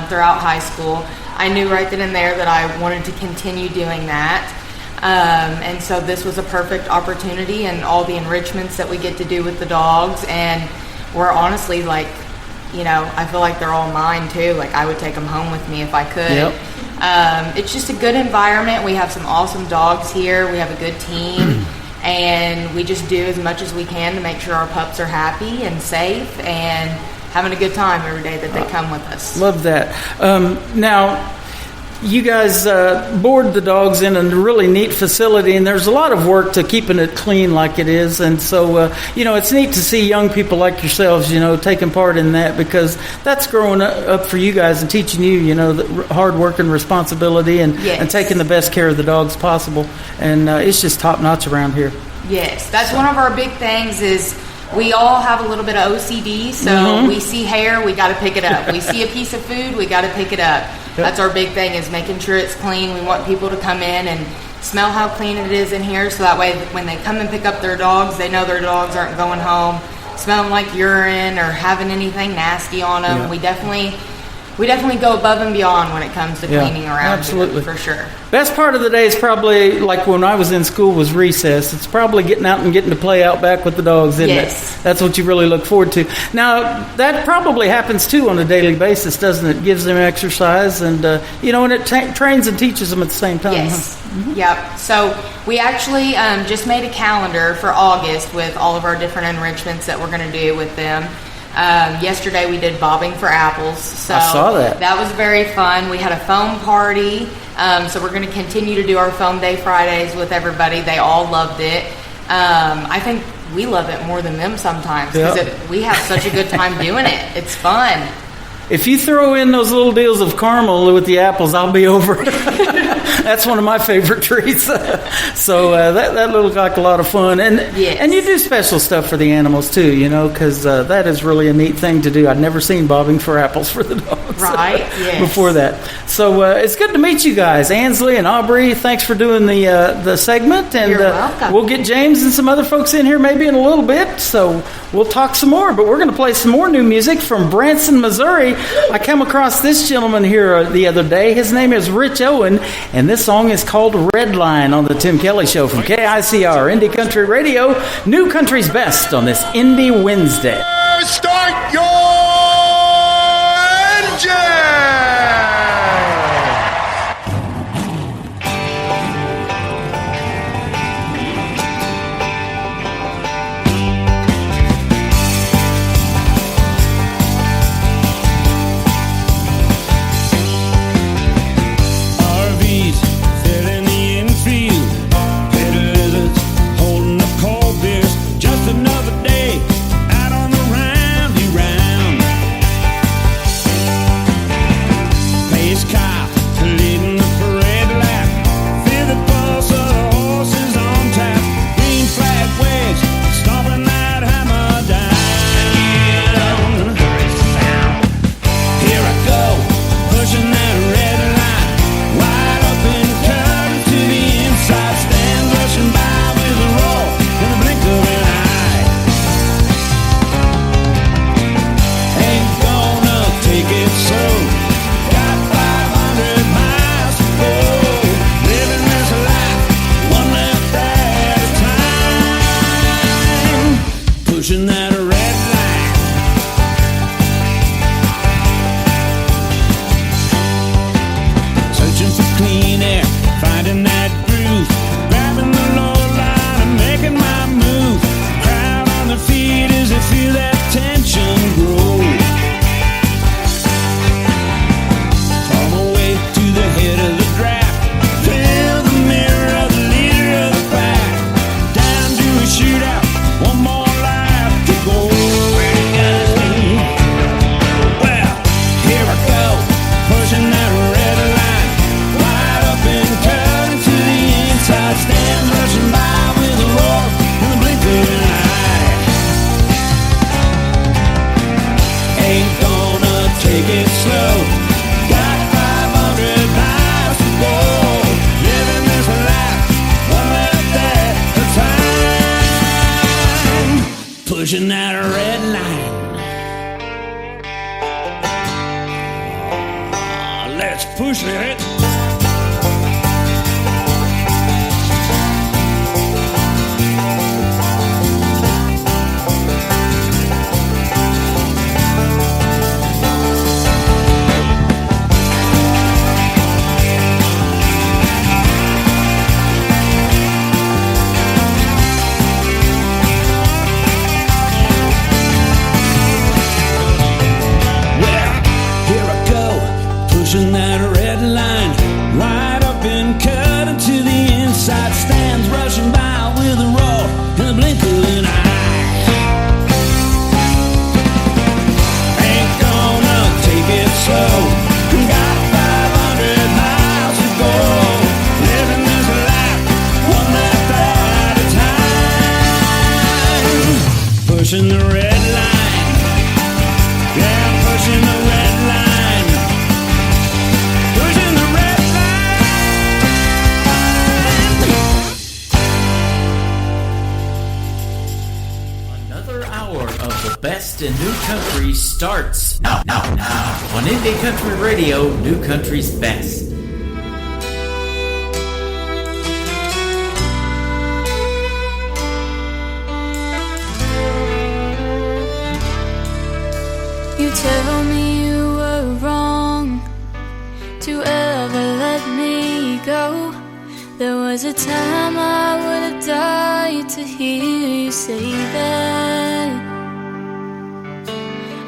throughout high school, I knew right then and there that I wanted to continue doing that. And so this was a perfect opportunity, and all the enrichments that we get to do with the dogs, and we're honestly like, I feel like they're all mine too. Like I would take them home with me if I could. Yep. It's just a good environment. We have some awesome dogs here. We have a good team. And we just do as much as we can to make sure our pups are happy and safe and having a good time every day that they come with us. Love that. Now, you guys board the dogs in a really neat facility, and there's a lot of work to keeping it clean like it is. And so, it's neat to see young people like yourselves, taking part in that, because that's growing up for you guys and teaching you, the hard work and responsibility and taking the best care of the dogs possible. And it's just top notch around here. Yes, that's one of our big things is we all have a little bit of OCD, so we see hair, we got to pick it up. We see a piece of food, we got to pick it up. That's our big thing, is making sure it's clean. We want people to come in and smell how clean it is in here, so that way when they come and pick up their dogs, they know their dogs aren't going home smelling like urine or having anything nasty on them. Yeah. We definitely go above and beyond when it comes to cleaning around absolutely. here, for sure. Best part of the day is probably, like when I was in school, was recess. It's probably getting out and getting to play out back with the dogs, isn't it? That's what you really look forward to. Now, that probably happens too on a daily basis, doesn't it? Gives them exercise and, and it trains and teaches them at the same time. Yes. Yep. So we actually just made a calendar for August with all of our different enrichments that we're going to do with them. Yesterday we did bobbing for apples. So I saw that. That was very fun. We had a foam party. So we're going to continue to do our foam day Fridays with everybody. They all loved it. I think we love it more than them sometimes because we have such a good time doing it. It's fun. If you throw in those little deals of caramel with the apples, I'll be over. That's one of my favorite trees. So that looked like a lot of fun. And you do special stuff for the animals too, you know, because that is really a neat thing to do. I'd never seen bobbing for apples for the dogs before that. So it's good to meet you guys. Ansley and Aubrey, thanks for doing the segment. And You're welcome. We'll get James and some other folks in here maybe in a little bit. So we'll talk some more. But we're going to play some more new music from Branson, Missouri. I came across this gentleman here the other day. His name is Rich Owen, and this song is called Red Line on the Tim Kelly Show from KICR, Indie Country Radio, New Country's Best on this Indie Wednesday. Start your engine! RVs filling the infield, peddlers holding up cold beers. Just another day out on the roundy-round. Pace car leading the parade lap. Feel the pulse of the horses on tap. Green flag waves stomping that hammer down. Here I go, pushing that red line, wide open, cut to the inside. Stand rushing by with a roar in the blink of an eye. Ain't gonna take it slow. Got 500 miles to go. Living this life one left at a time. Pushing that red line. Searching for clean air, finding that groove, grabbing the low line and making my move. Crowd on their feet as they feel that tension grow. From away to the head of the draft, fill the mirror of the leader of the pack. Down to a shootout, one more lap to go. Well, here I go, pushing that red line, wide open, cutting to the inside. Stand rushing by with a roar in the blink of an eye. Ain't gonna take it slow. Got 500 miles to go. Living this life one left at a time. Pushing that red line. Let's push it. Well, here I go, pushing that red line, wide open, cutting to the inside. Stands rushing by with a roar in the blink of an eye. Ain't gonna take it slow. Got 500 miles to go. Living this life one lap at a time. Pushing the red line. Yeah, pushing the red line. Pushing the red line. Another hour of the best in new country starts now on Indie Country Radio, New Country's Best. You tell me you were wrong to ever let me go. There was a time I would have died to hear you say that.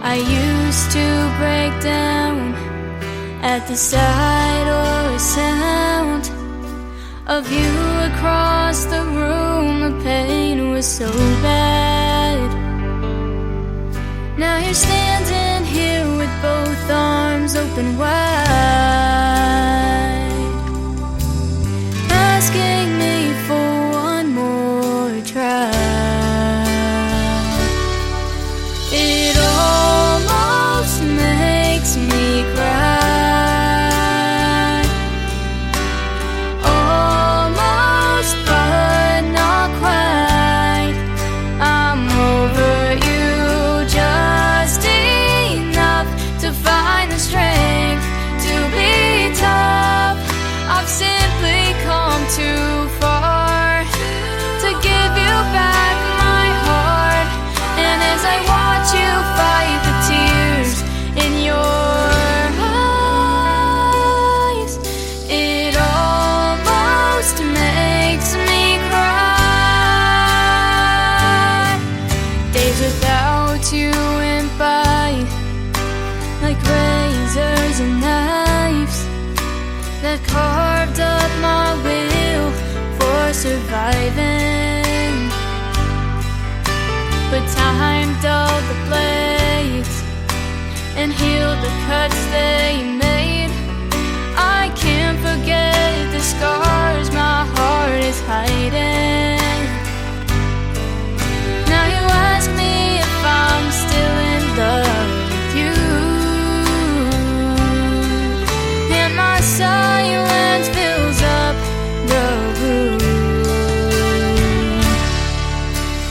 I used to break down at the sight or a sound of you across the room. The pain was so bad. Now you're standing here with both arms open wide. that carved up my will for surviving. But time dulled the blades and healed the cuts they made. I can't forget the scars my heart is hiding. Now you ask me if I'm still in love with you, and my silence fills up the room.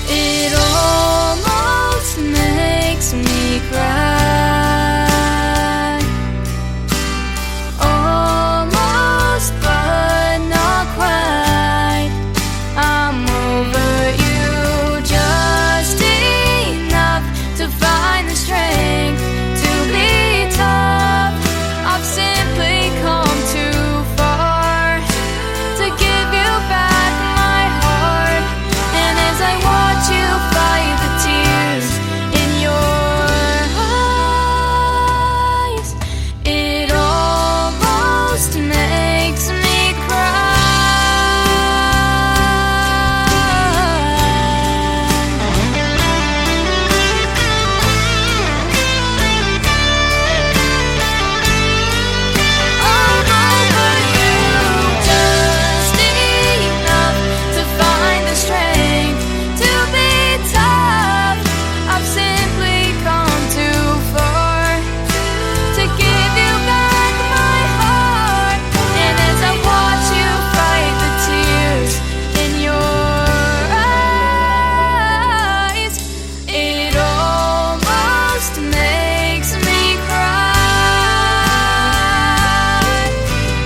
It almost makes me cry, almost but not quite. I'm over you just enough to find the strength to be tough. I've simply come too far to give you back my heart, and as I watch you fight the tears in your eyes, it almost makes me cry. I'm over you just enough to find the strength to be tough. I've simply come too far to give you back my heart, and as I watch you fight the tears in your eyes, it almost makes me cry.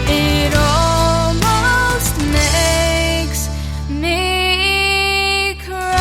It almost makes me cry.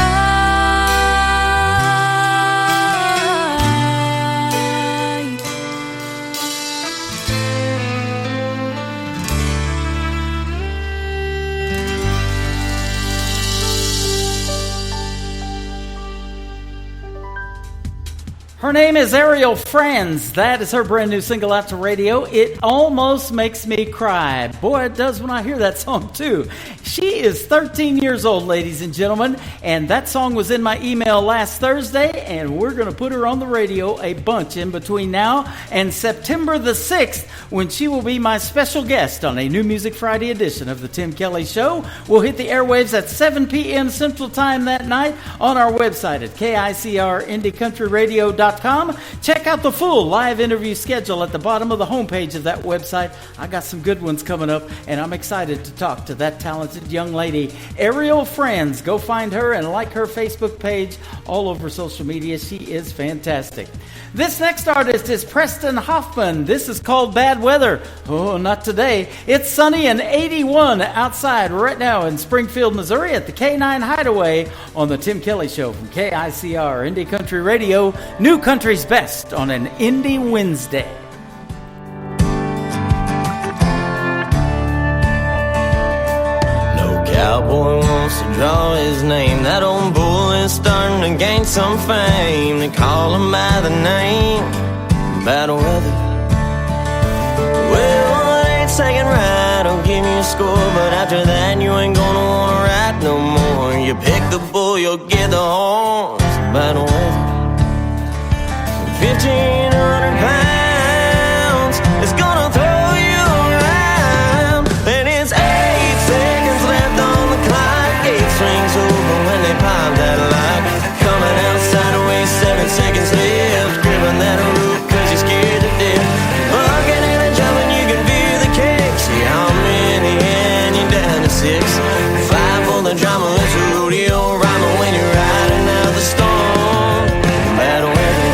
Her name is Ariel Franz. That is her brand new single out to radio. It almost makes me cry. Boy, it does when I hear that song too. She is 13 years old, ladies and gentlemen, and that song was in my email last Thursday, and we're going to put her on the radio a bunch in between now and September the 6th, when she will be my special guest on a New Music Friday edition of The Tim Kelly Show. We'll hit the airwaves at 7 p.m. Central Time that night on our website at KICRIndieCountryRadio.com. Check out the full live interview schedule at the bottom of the homepage of that website. I got some good ones coming up, and I'm excited to talk to that talented young lady, Ariel Franz. Go find her and like her Facebook page all over social media. She is fantastic. This next artist is Preston Hoffman. This is called Bad Weather. Oh, not today. It's sunny and 81 outside right now in Springfield, Missouri at the K9 Hideaway on the Tim Kelly Show from KICR Indie Country Radio, New Country's Best on an Indie Wednesday. No cowboy wants to draw his name. That old bull is starting to gain some fame. They call him by the name Bad Weather. Well, it ain't second right, I'll give you a score, but after that you ain't gonna wanna ride no more. You pick the bull, you'll get the horns. Bad Weather. 1,500 pounds, it's gonna throw you around. And it's 8 seconds left on the clock. 8 swings over when they pop that lock. Coming out sideways, 7 seconds left. Gripping that rope cause you're scared to death. Looking at it jumping, you can feel the kick. See how many and you're down to 6. 5 for the drama, it's a rodeo rhyme when you're riding out the storm. Bad weather.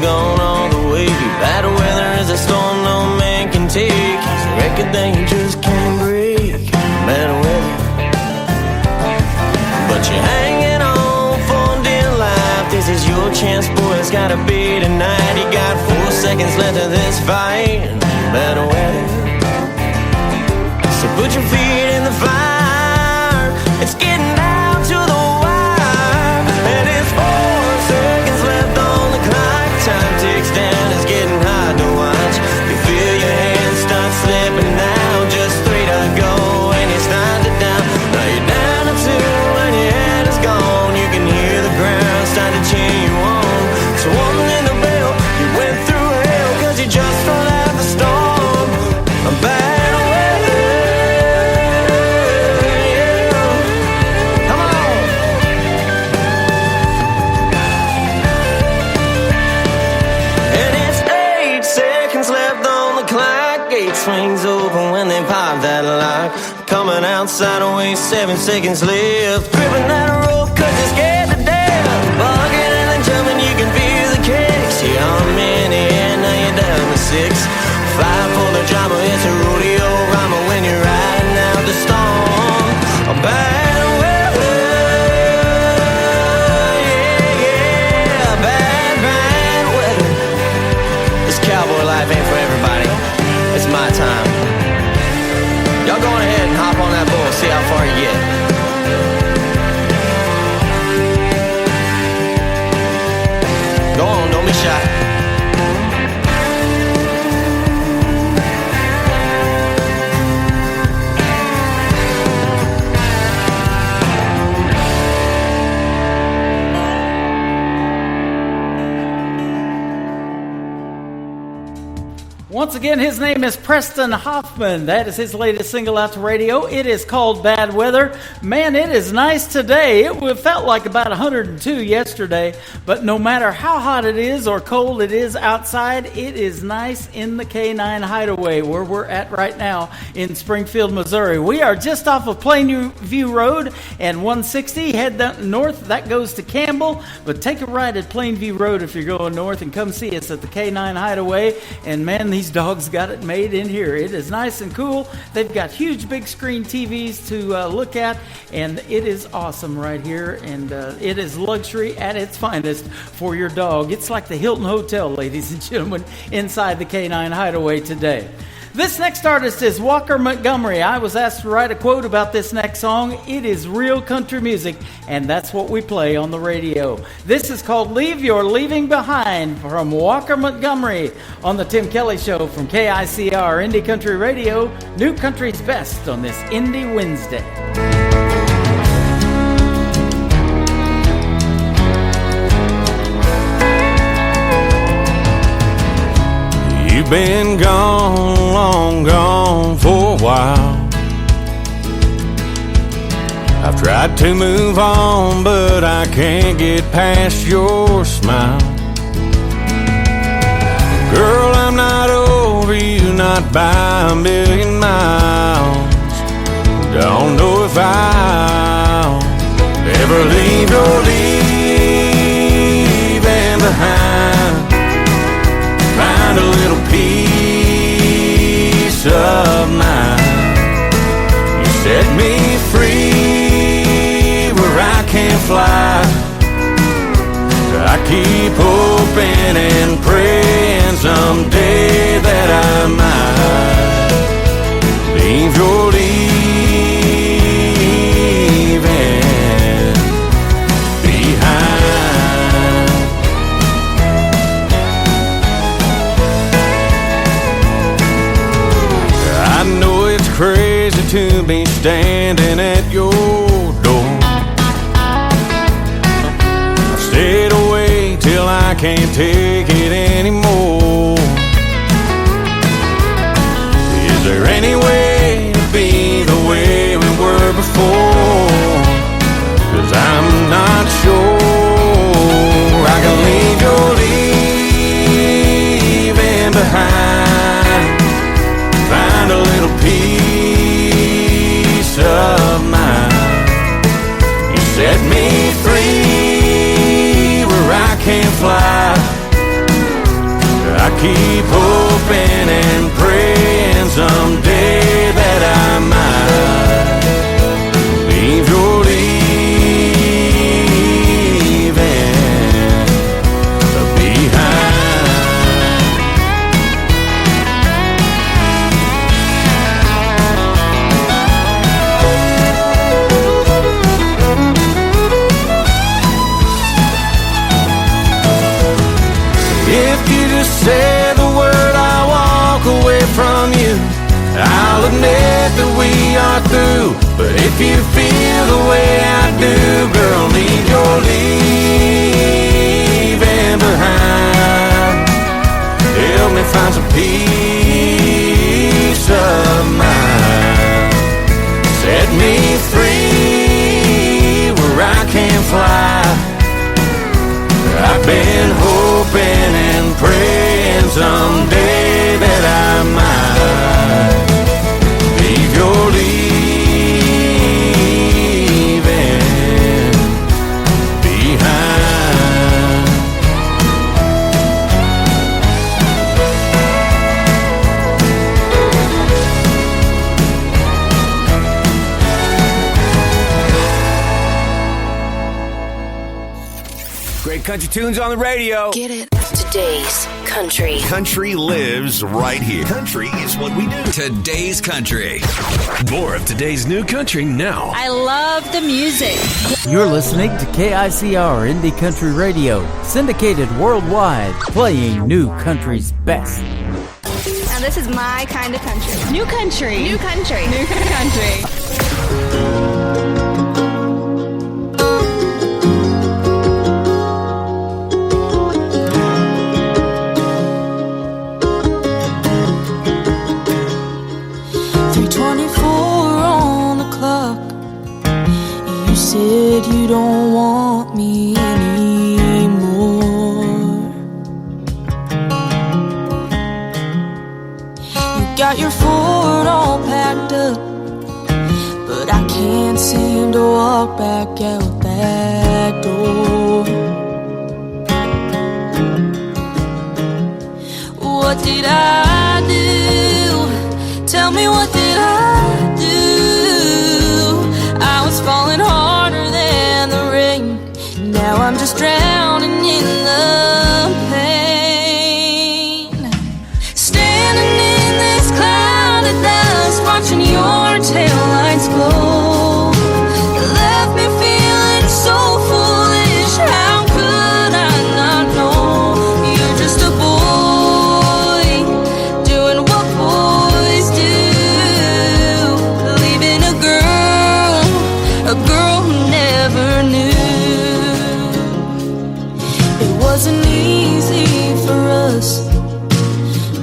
Gone all the way. Bad weather is a storm no man can take. It's a record that you just can't break. Bad weather, but you're hanging on for dear life. This is your chance, boy, it's gotta be tonight. You got 4 seconds left of this fight. Bad weather, so put your feet in the fire. It's outside, away 7 seconds left. Gripping that rope cause you're scared to death. Bugging and then jumping, you can feel the kicks. You're on many and now you're down to 6. 5 for the drama, it's a rodeo rhyme when you're riding out the storm. Bad weather, yeah, bad weather. This cowboy life ain't for everybody. It's my time. Y'all go on ahead and hop on that bull, see how far you get. Go on, don't be shy. Once again, his name is Preston Hoffman. That is his latest single out to radio. It is called Bad Weather. Man, it is nice today. It felt like about 102 yesterday, but no matter how hot it is or cold it is outside, it is nice in the K9 Hideaway where we're at right now in Springfield, Missouri. We are just off of Plainview Road and 160. Head north, that goes to Campbell, but take a ride at Plainview Road if you're going north and come see us at the K9 Hideaway. And man, these dogs got it made in here. It is nice and cool. They've got huge big screen TVs to look at, and it is awesome right here, and it is luxury at its finest for your dog. It's like the Hilton Hotel, ladies and gentlemen, inside the K9 Hideaway today. This next artist is Walker Montgomery. I was asked to write a quote about this next song. It is real country music, and that's what we play on the radio. This is called Leave Your Leaving Behind from Walker Montgomery on the Tim Kelly Show from KICR Indie Country Radio, New Country's Best on this Indie Wednesday. You've been gone, long gone for a while. I've tried to move on, but I can't get past your smile. Girl, I'm not over you, not by a million miles. Don't know if I'll ever leave your leaving behind. Find a little peace of mind. You set me free where I can't fly. I keep hoping and praying someday that I might leave your leaving behind. I know it's crazy to be standing at your door. I've stayed away till I can't take it anymore. Is there any way to be the way we were before? 'Cause I'm not sure I can leave your leaving behind. Find a little peace of mind. You set me free where I can't fly. I keep hoping and praying someday that I might leave your leaving behind. If you just say the word, I'll walk away from you. I'll admit that we are through. But if you feel the way I do, girl, leave your leaving behind. Help me find some peace of mind. Set me free where I can't fly. I've been hoping and praying someday that I might leave your leaving Great country tunes on the radio. Get it? Today's country. Country lives right here. Country is what we do. Today's country. More of today's new country now. I love the music. You're listening to KICR Indie Country Radio, syndicated worldwide, playing new country's best. Now this is my kind of country. New country. New country. New country. Said you don't want me anymore. You got your Ford all packed up, but I can't seem to walk back out that door. What did I do? Tell me, what did I do? I was falling harder than the rain. Now I'm just drowning in the pain. Standing in this cloud of dust, watching your taillights glow. You left me feeling so foolish. How could I not know? You're just a boy, doing what boys do, leaving a girl who never knew. It wasn't easy for us,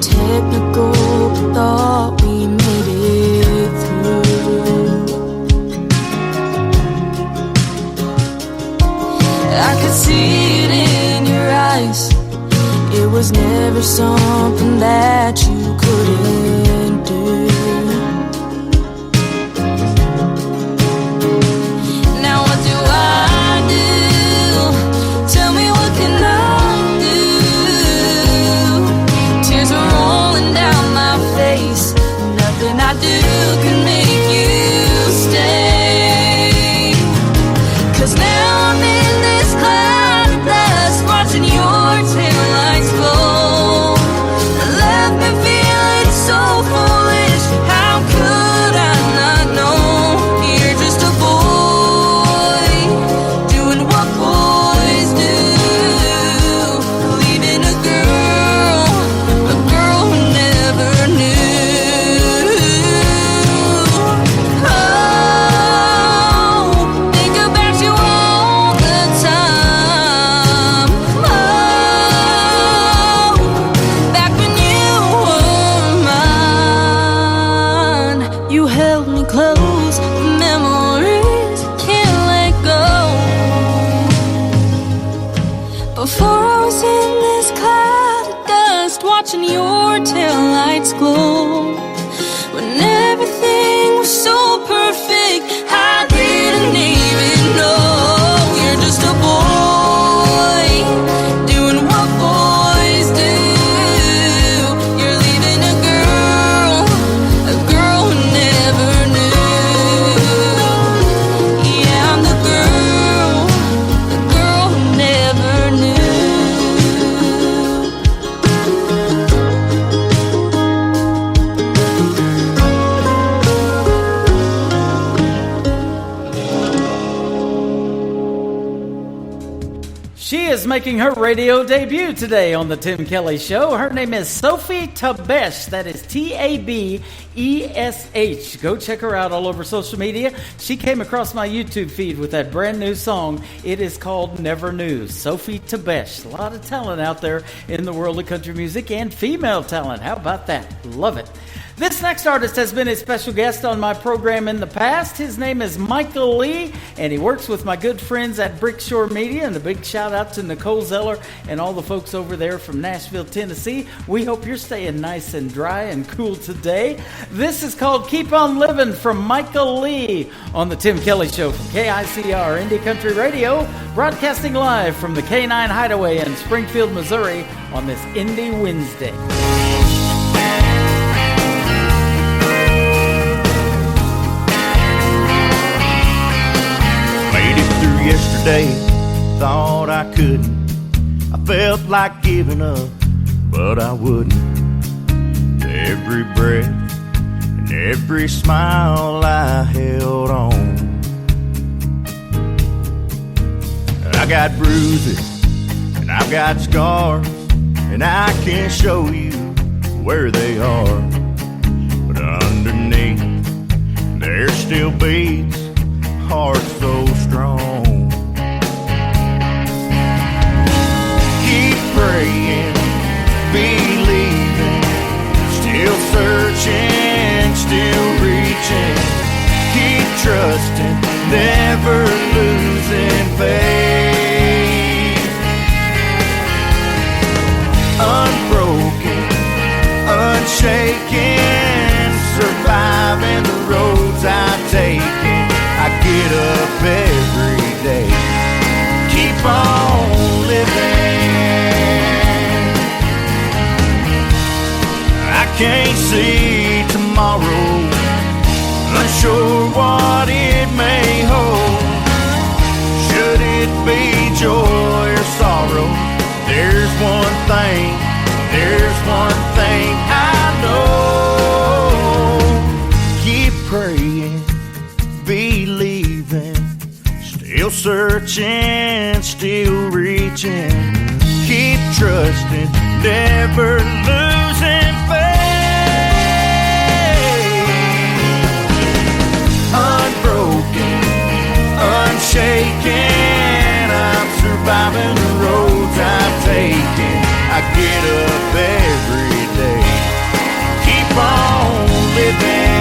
technical, but thought we made it through. I could see it in your eyes. It was never something that you couldn't do. Now what do I do? Tell me, what can I do? Tears are rolling down my face. Nothing I do can make you stay. 'Cause now I'm in this cloud of dust, watching your taillights glow. Left me feeling so foolish. How could I not know? You're just a boy, doing what boys do, leaving a girl who never knew. Oh, think about you all the time. Oh, back when you were mine. You held me close, memories can't let go. Before I was in this cloud of dust, watching your taillights glow. When everything was so perfect, I didn't even know. You're just a boy, doing what boys do. You're leaving a girl who never knew. Yeah, I'm the girl who never knew. She is making her radio debut today on the Tim Kelly Show. Her name is Sophie Tabesh. That is Tabesh. Go check her out all over social media. She came across my YouTube feed with that brand new song. It is called Never Knew. Sophie Tabesh. A lot of talent out there in the world of country music and female talent. How about that? Love it. This next artist has been a special guest on my program in the past. His name is Michael Lee, and he works with my good friends at Brickshore Media. And a big shout out to Nicole Zeller and all the folks over there from Nashville, Tennessee. We hope you're staying nice and dry and cool today. This is called Keep On Living from Michael Lee on the Tim Kelly Show from KICR Indie Country Radio, broadcasting live from the K9 Hideaway in Springfield, Missouri on this Indie Wednesday. Made it through yesterday, thought I couldn't. I felt like giving up, but I wouldn't. Every breath and every smile I held on. I got bruises and I've got scars, and I can't show you where they are. But underneath, there still beats a heart so strong. Keep praying, believing, still searching, still reaching. Keep trusting, never losing faith. Unbroken, unshaken, surviving the roads I've taken. I get up every day, keep on living. I can't see tomorrow, unsure what it may hold. Should it be joy or sorrow? There's one thing I know. Keep praying, believing, still searching, still reaching. Keep trusting, never losing faith. Unbroken, unshaken, I'm surviving the roads I've taken. I get up every day, keep on living.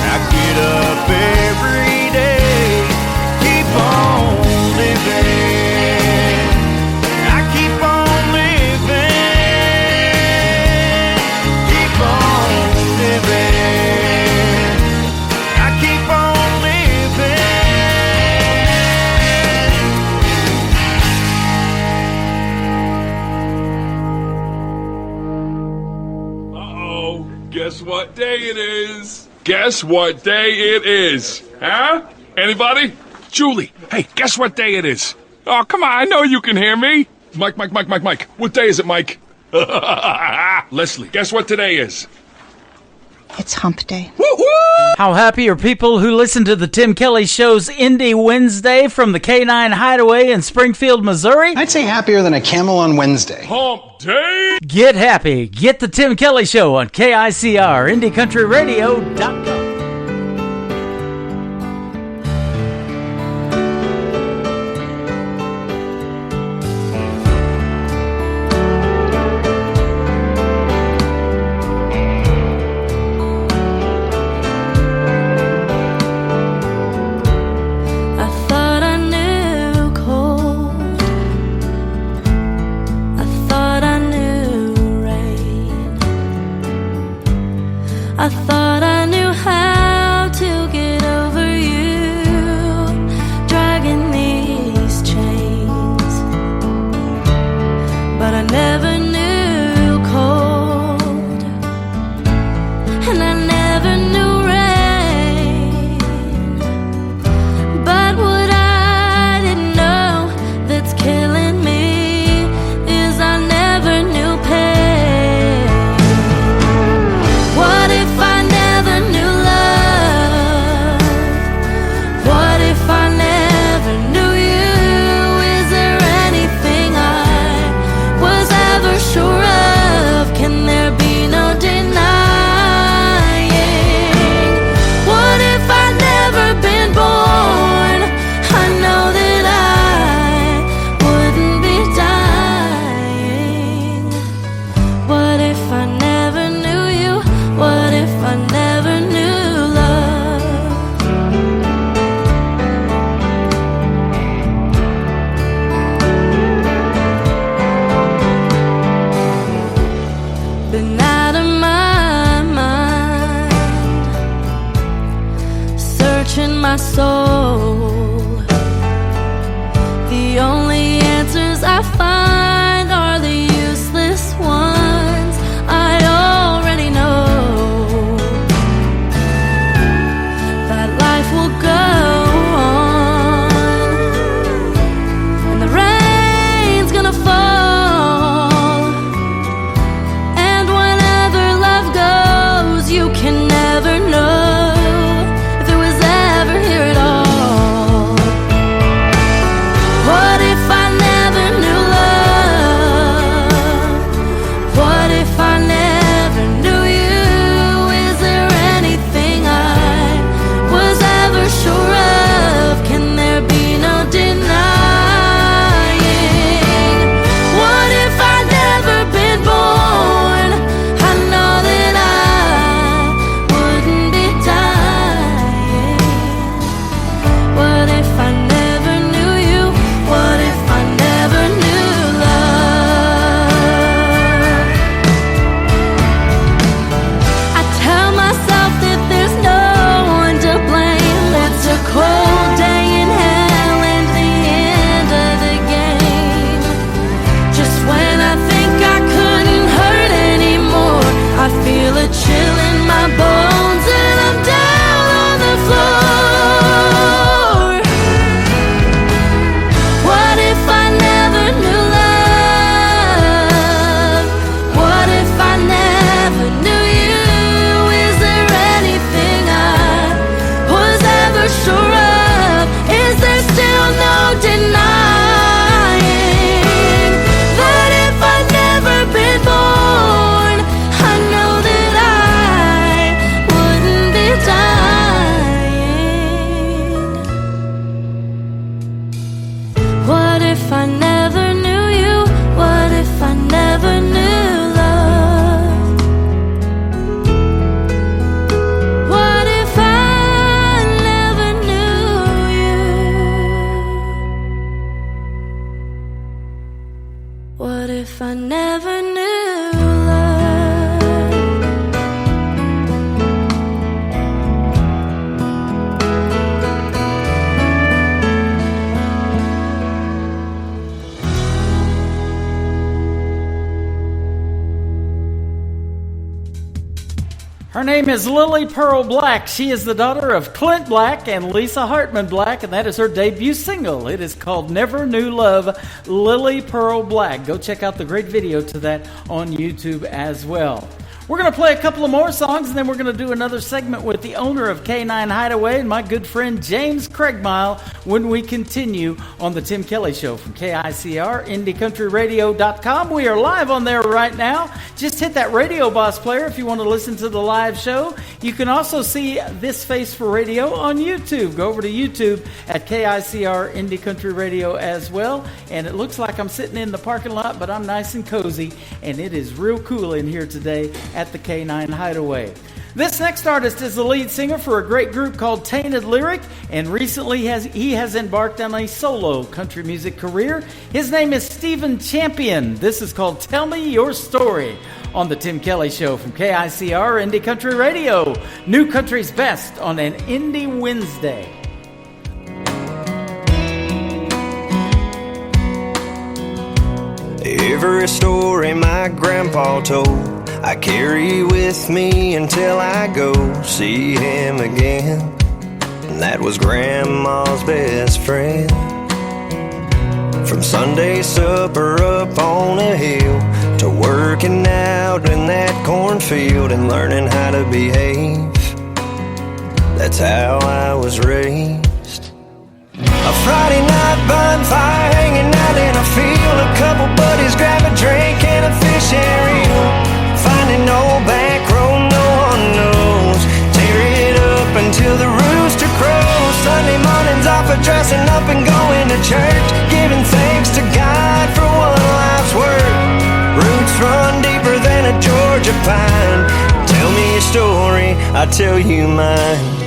I get up every day, keep on living. I keep on living, keep on living. I keep on Guess what day it is? Guess what day it is? Huh? Anybody? Julie, hey, guess what day it is? Oh, come on, I know you can hear me. Mike. What day is it, Mike? Leslie, guess what today is? It's hump day. How happy are people who listen to the Tim Kelly Show's Indie Wednesday from the K9 Hideaway in Springfield, Missouri? I'd say happier than a camel on Wednesday. Hump day? Get happy. Get the Tim Kelly Show on KICR, IndieCountryRadio.com. I thought I knew how to get over you, dragging these chains, but I never knew cold, and I never knew rain. But what I didn't know that's killing me is I never knew pain. What if I never knew love? What if I never knew you? Is there anything I was ever sure of? Can there be no denying? What if I'd never been born? I know that I wouldn't be dying. What if I never knew you? What if I never knew love? Been out of my mind, searching my soul. The only answers I find are the useless ones I already know. That life will go on, Her name is Lily Pearl Black. She is the daughter of Clint Black and Lisa Hartman Black, and that is her debut single. It is called Never Knew Love, Lily Pearl Black. Go check out the great video to that on YouTube as well. We're going to play a couple of more songs, and then we're going to do another segment with the owner of K9 Hideaway and my good friend James Craigmile when we continue on the Tim Kelly Show from KICR, IndieCountryRadio.com. We are live on there right now. Just hit that Radio Boss player if you want to listen to the live show. You can also see this face for radio on YouTube. Go over to YouTube at KICR, Indie Country Radio as well. And it looks like I'm sitting in the parking lot, but I'm nice and cozy, and it is real cool in here today at the K9 Hideaway. This next artist is the lead singer for a great group called Tainted Lyric, and recently he has embarked on a solo country music career. His name is Stephen Champion. This is called Tell Me Your Story on the Tim Kelly Show from KICR Indie Country Radio. New Country's Best on an Indie Wednesday. Every story my grandpa told, I carry with me until I go see him again. And that was Grandma's best friend. From Sunday supper up on a hill to working out in that cornfield and learning how to behave, that's how I was raised. A Friday night bonfire hanging out in a field, a couple buddies grab a drink and a fish and reel. Finding no back road, no one knows. Tear it up until the rooster crows. Sunday mornings off of dressing up and going to church, giving thanks to God for one life's work. Roots run deeper than a Georgia pine. Tell me your story, I'll tell you mine.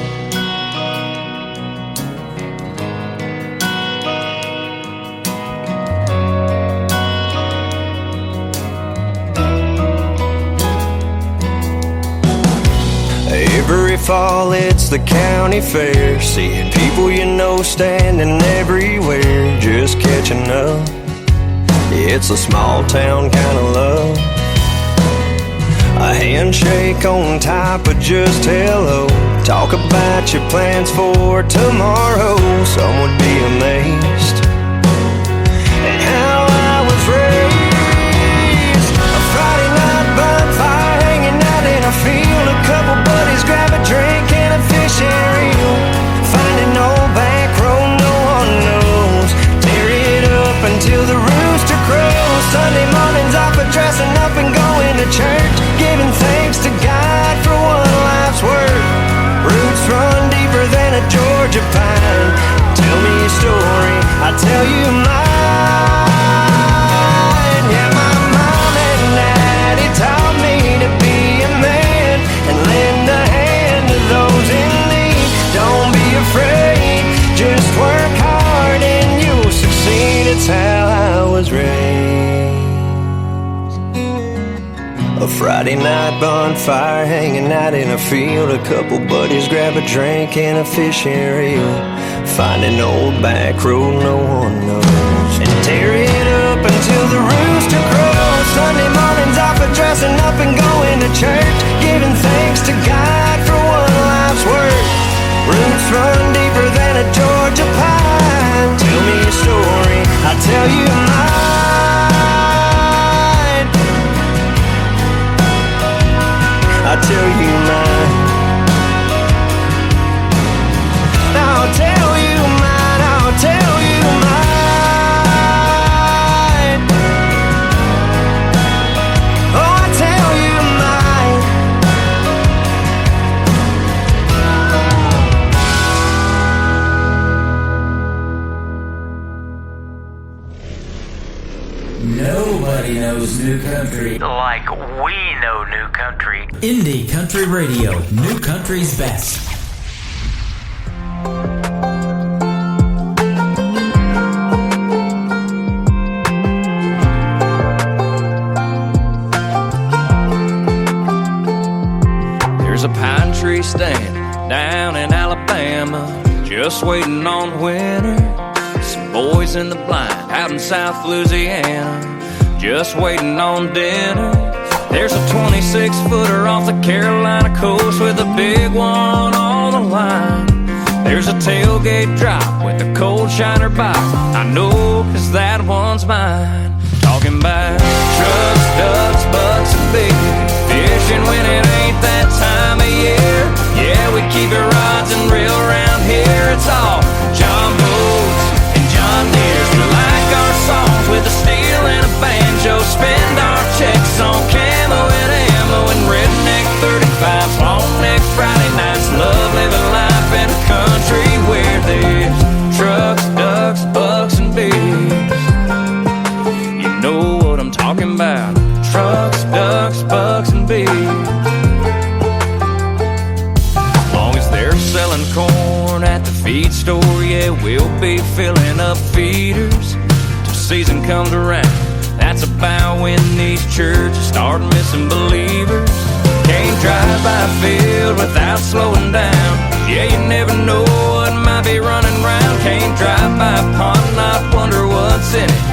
Every fall it's the county fair, seeing people you know standing everywhere, just catching up. It's a small town kind of love. A handshake on top of just hello. Talk about your plans for tomorrow. Some would be amazed at how I was raised. A Friday night bonfire hanging out in a field, a couple buddies grab a drink and a fish and reel. Finding no back road, no one knows. Tear it up until the rooster crows. Sunday mornings off of dressing up and going to church, giving thanks to God for one life's work. Roots run deeper than a Georgia pine. Tell me your story, I'll tell you mine. Yeah, my mom and daddy taught me to be a man and lend a hand to those in need. Don't be afraid, just work hard and you'll succeed. It's how I was raised. A Friday night bonfire hanging out in a field, a couple buddies grab a drink and a fish and reel. Find an old back road no one knows, and tear it up until the rooster crows. Sunday mornings off of dressing up and going to church, giving thanks to God for one life's work. Roots run deeper than a Georgia pine. Tell me your story, I'll tell you mine. I'll tell you mine. I'll tell you mine. I'll tell you mine. Oh, I'll tell you mine. Nobody knows new country like we know new country. Indie Country Radio, New Country's Best. There's a pine tree stand down in Alabama, just waiting on winter. Some boys in the blind out in South Louisiana, just waiting on dinner. There's a 26-footer off the Carolina coast with a big one on the line. There's a tailgate drop with a cold shiner box. I know, 'cause that one's mine. Talking about trucks, ducks, bucks, and big fishing when it ain't that time of year. Yeah, we keep it rods and reel around here. It's all John boats and John Deere's. We like our songs with a steel and a banjo. Spend our checks on camo and ammo and redneck 35s, long neck Friday nights. Love living life in a country where there's trucks, ducks, bucks, and bigs. You know what I'm talking about. Trucks, ducks, bucks, and bigs. As long as they're selling corn at the feed store, yeah, we'll be filling up feeders till season comes around. That's about when these churches start missing believers. Can't drive by a field without slowing down. Yeah, you never know what might be running round. Can't drive by a pond and not wonder what's in it.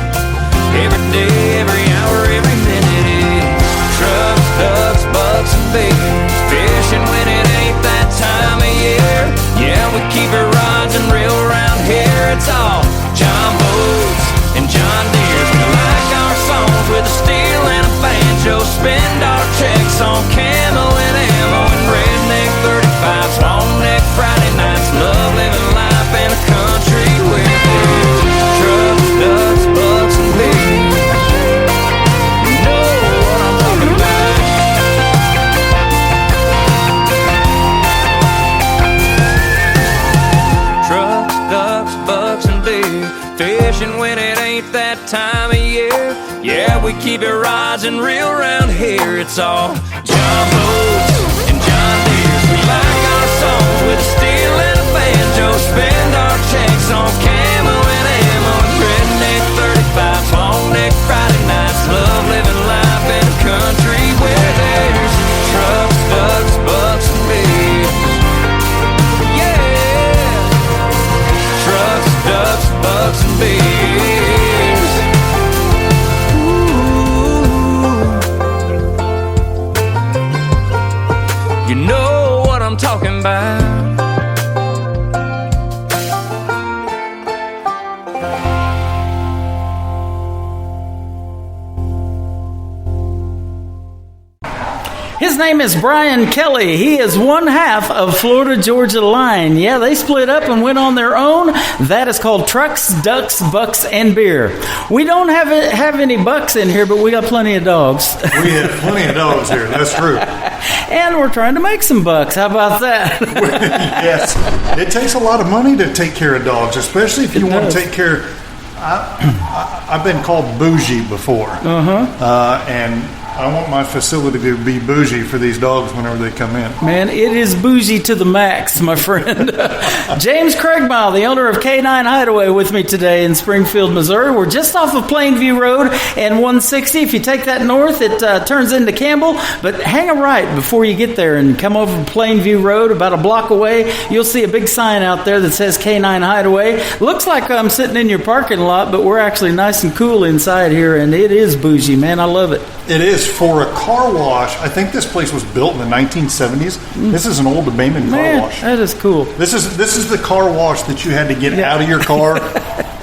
Every day, every hour, every minute is trucks, ducks, bucks, and bigs. Fishing when it ain't that time of year. Yeah, we keep our rods and reel around here. It's all John boats and John Deere's. We like our songs with a steel and a banjo. Spend our checks on camo and ammo and redneck 35s, long neck Friday nights. Love living life in a country where there's trucks, ducks, bucks, and bigs. You know what I'm talking about. Trucks, ducks, bucks, and bigs. Fishing when it ain't that time of year. Yeah, we keep it rods and reel around here. It's all John boats and John Deere's. We like our songs with a steel and a banjo. Spend our checks on camo and ammo and redneck 35s, long neck Friday nights. Love living life in a country where there's trucks, ducks, bucks, and bigs. Yeah, trucks, ducks, bucks, and bigs. You know what I'm talking about. His name is Brian Kelly. He is one half of Florida Georgia Line. Yeah, they split up and went on their own. That is called Trucks, Ducks, Bucks, and Beer. We don't have any bucks in here, but we got plenty of dogs. We have plenty of dogs here. That's true. And we're trying to make some bucks. How about that? Yes. It takes a lot of money to take care of dogs, especially if you want to take care. I've been called bougie before. And I want my facility to be bougie for these dogs whenever they come in. Man, it is bougie to the max, my friend. James Craigmile, the owner of K9 Hideaway, with me today in Springfield, Missouri. We're just off of Plainview Road and 160. If you take that north, it turns into Campbell. But hang a right before you get there and come over Plainview Road about a block away. You'll see a big sign out there that says K9 Hideaway. Looks like I'm sitting in your parking lot, but we're actually nice and cool inside here, and it is bougie, man. I love it. It is. For a car wash, I think this place was built in the 1970s. This is an old abandoned car wash. That is cool. This is the car wash that you had to get out of your car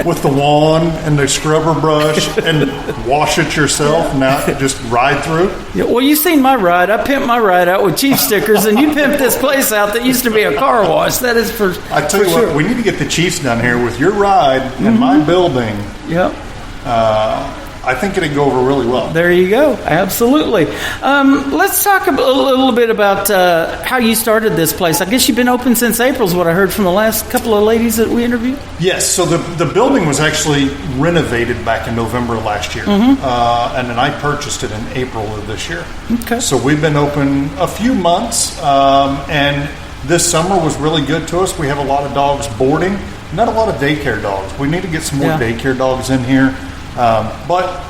with the wand and the scrubber brush and wash it yourself, not just ride through. Yeah, well, you've seen my ride. I pimped my ride out with Chief stickers, and you pimped this place out that used to be a car wash. That is for I tell you sure. what, we need to get the Chiefs down here with your ride and my building. Yep. I think it'd go over really well. There you go. Absolutely. Let's talk a little bit about how you started this place. I guess you've been open since April is what I heard from the last couple of ladies that we interviewed. Yes. So the building was actually renovated back in November of last year. And then I purchased it in April of this year. Okay. So we've been open a few months. And this summer was really good to us. We have a lot of dogs boarding. Not a lot of daycare dogs. We need to get some more daycare dogs in here. But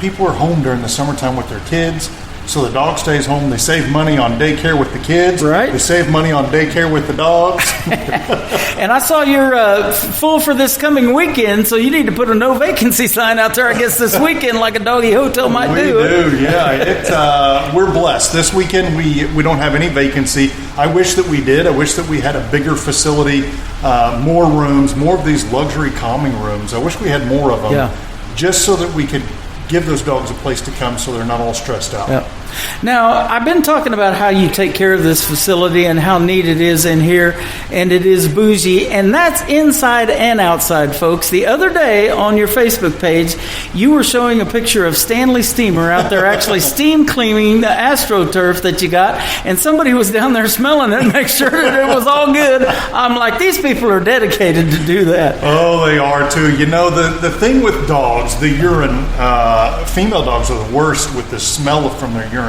people are home during the summertime with their kids, So the dog stays home. They save money on daycare with the kids. Right. They save money on daycare with the dogs. And I saw you're full for this coming weekend, so you need to put a no vacancy sign out there, I guess, this weekend, like a doggy hotel might do. We do, yeah. We're blessed. This weekend, we don't have any vacancy. I wish that we did. I wish that we had a bigger facility, more rooms, more of these luxury calming rooms. I wish we had more of them, just so that we could give those dogs a place to come so they're not all stressed out. Yeah. Now, I've been talking about how you take care of this facility and how neat it is in here, and it is bougie, and that's inside and outside, folks. The other day on your Facebook page, you were showing a picture of Stanley Steamer out there actually steam cleaning the AstroTurf that you got, and somebody was down there smelling it and make sure that it was all good. I'm like, these people are dedicated to do that. Oh, they are too. You know, the thing with dogs, the urine, female dogs are the worst with the smell from their urine.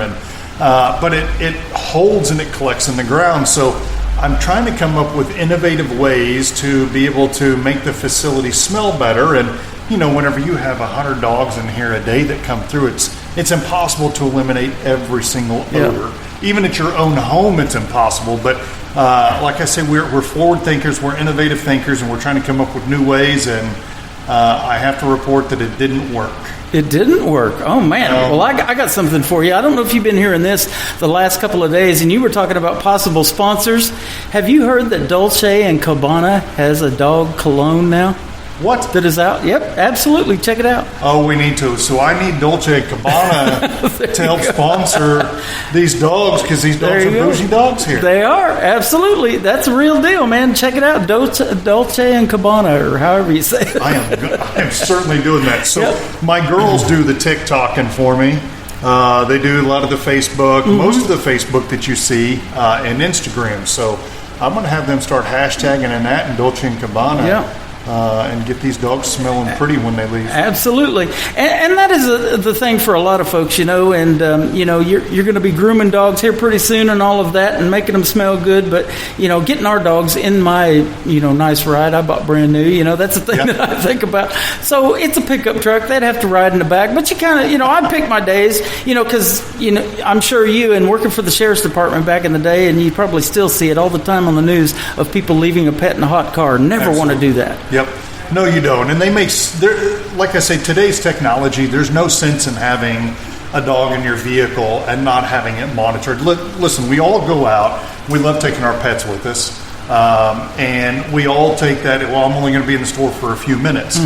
But it holds and it collects in the ground. So I'm trying to come up with innovative ways to be able to make the facility smell better. And, you know, whenever you have 100 dogs in here a day that come through, it's impossible to eliminate every single odor. Even at your own home, it's impossible. But like I say, we're forward thinkers, we're innovative thinkers, and we're trying to come up with new ways. And I have to report that it didn't work. It didn't work. Oh, man. Well, I got something for you. I don't know if you've been hearing this the last couple of days, and you were talking about possible sponsors. Have you heard that Dolce & Gabbana has a dog cologne now? What? That is out? Yep, absolutely. Check it out. Oh, we need to. So I need Dolce & Gabbana to help sponsor these dogs, because these dogs are bougie dogs here. They are, absolutely. That's a real deal, man. Check it out. Dolce & Gabbana, or however you say it. I am certainly doing that. So my girls do the TikToking for me. They do a lot of the Facebook, most of the Facebook that you see, and Instagram. So I'm going to have them start hashtagging in that and Dolce & Gabbana. Yeah. And get these dogs smelling pretty when they leave. Absolutely. And that is the thing for a lot of folks, you know, and, you know, you're going to be grooming dogs here pretty soon and all of that and making them smell good. But, you know, getting our dogs in my, you know, nice ride, I bought brand new, you know, that's the thing that I think about. So it's a pickup truck. They'd have to ride in the back. But you kind of, you know, I pick my days, you know, because, you know, I'm sure you, and working for the sheriff's department back in the day, and you probably still see it all the time on the news of people leaving a pet in a hot car. Never want to do that. Yep. No, you don't. And they make, like I say, today's technology, there's no sense in having a dog in your vehicle and not having it monitored. Listen, we all go out. We love taking our pets with us. And we all take that, well, I'm only going to be in the store for a few minutes.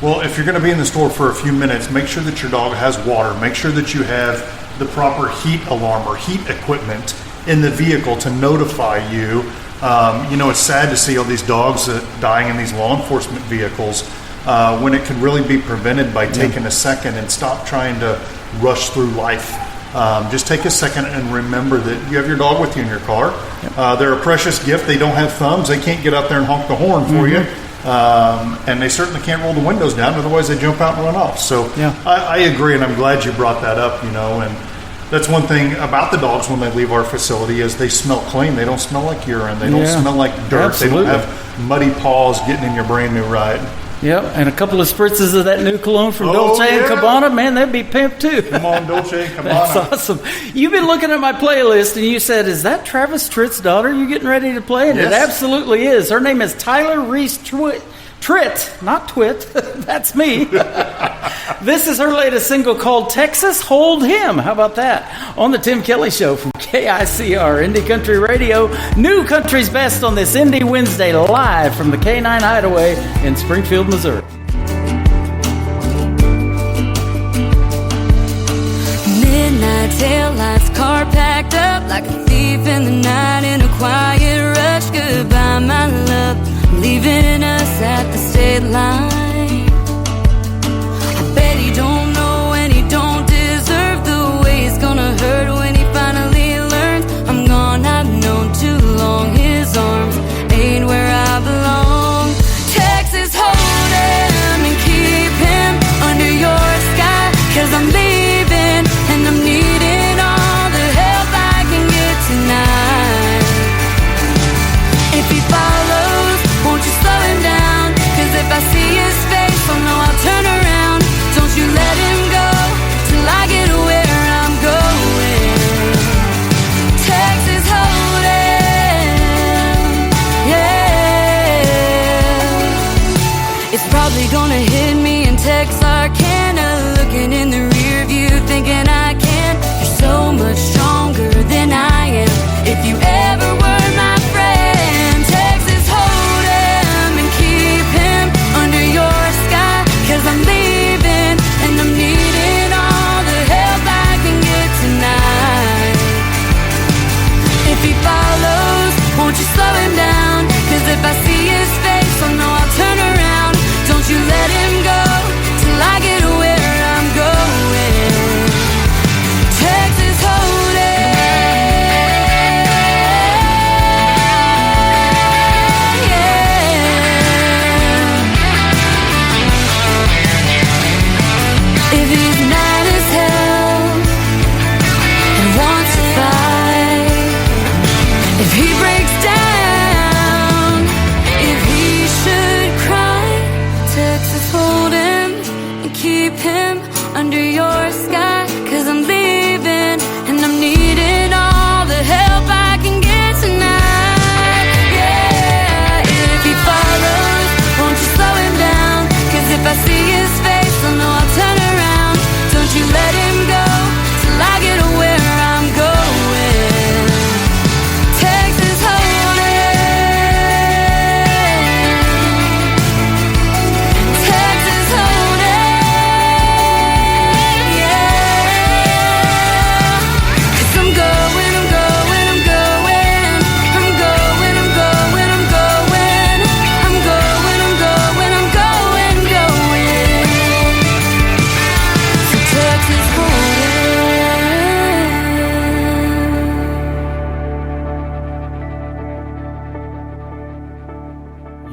Well, if you're going to be in the store for a few minutes, make sure that your dog has water. Make sure that you have the proper heat alarm or heat equipment in the vehicle to notify you. You know, it's sad to see all these dogs dying in these law enforcement vehicles when it could really be prevented by taking a second and stop trying to rush through life. Just take a second and remember that you have your dog with you in your car. They're a precious gift. They don't have thumbs. They can't get up there and honk the horn for you. And they certainly can't roll the windows down. Otherwise, they jump out and run off. So I agree, and I'm glad you brought that up, you know, and that's one thing about the dogs when they leave our facility is they smell clean. They don't smell like urine. They don't smell like dirt. Absolutely. They don't have muddy paws getting in your brand new ride. Yep, and a couple of spritzes of that new cologne from Dolce & Gabbana, man, that'd be pimp too. Come on, Dolce & Gabbana. That's awesome. You've been looking at my playlist and you said, is that Travis Tritt's daughter you getting ready to play? And it absolutely is. Her name is Tyler Reese Tritt, not Twit. That's me. This is her latest single called Texas Hold Him. How about that? On the Tim Kelly Show from KICR, Indie Country Radio. New Country's Best on this Indie Wednesday, live from the K9 Hideaway in Springfield, Missouri. Midnight taillights, car packed up like a thief in the night in a quiet rush. Goodbye, my love, leaving us at the state line. I bet he don't know and he don't deserve the way it's gonna hurt when he finally learns I'm gone. I've known too long his arms ain't where I belong. Texas, hold him and keep him under your sky, 'cause I'm leaving and I'm needing all the help I can get tonight. If he follows, won't you slow him down? 'Cause if I see you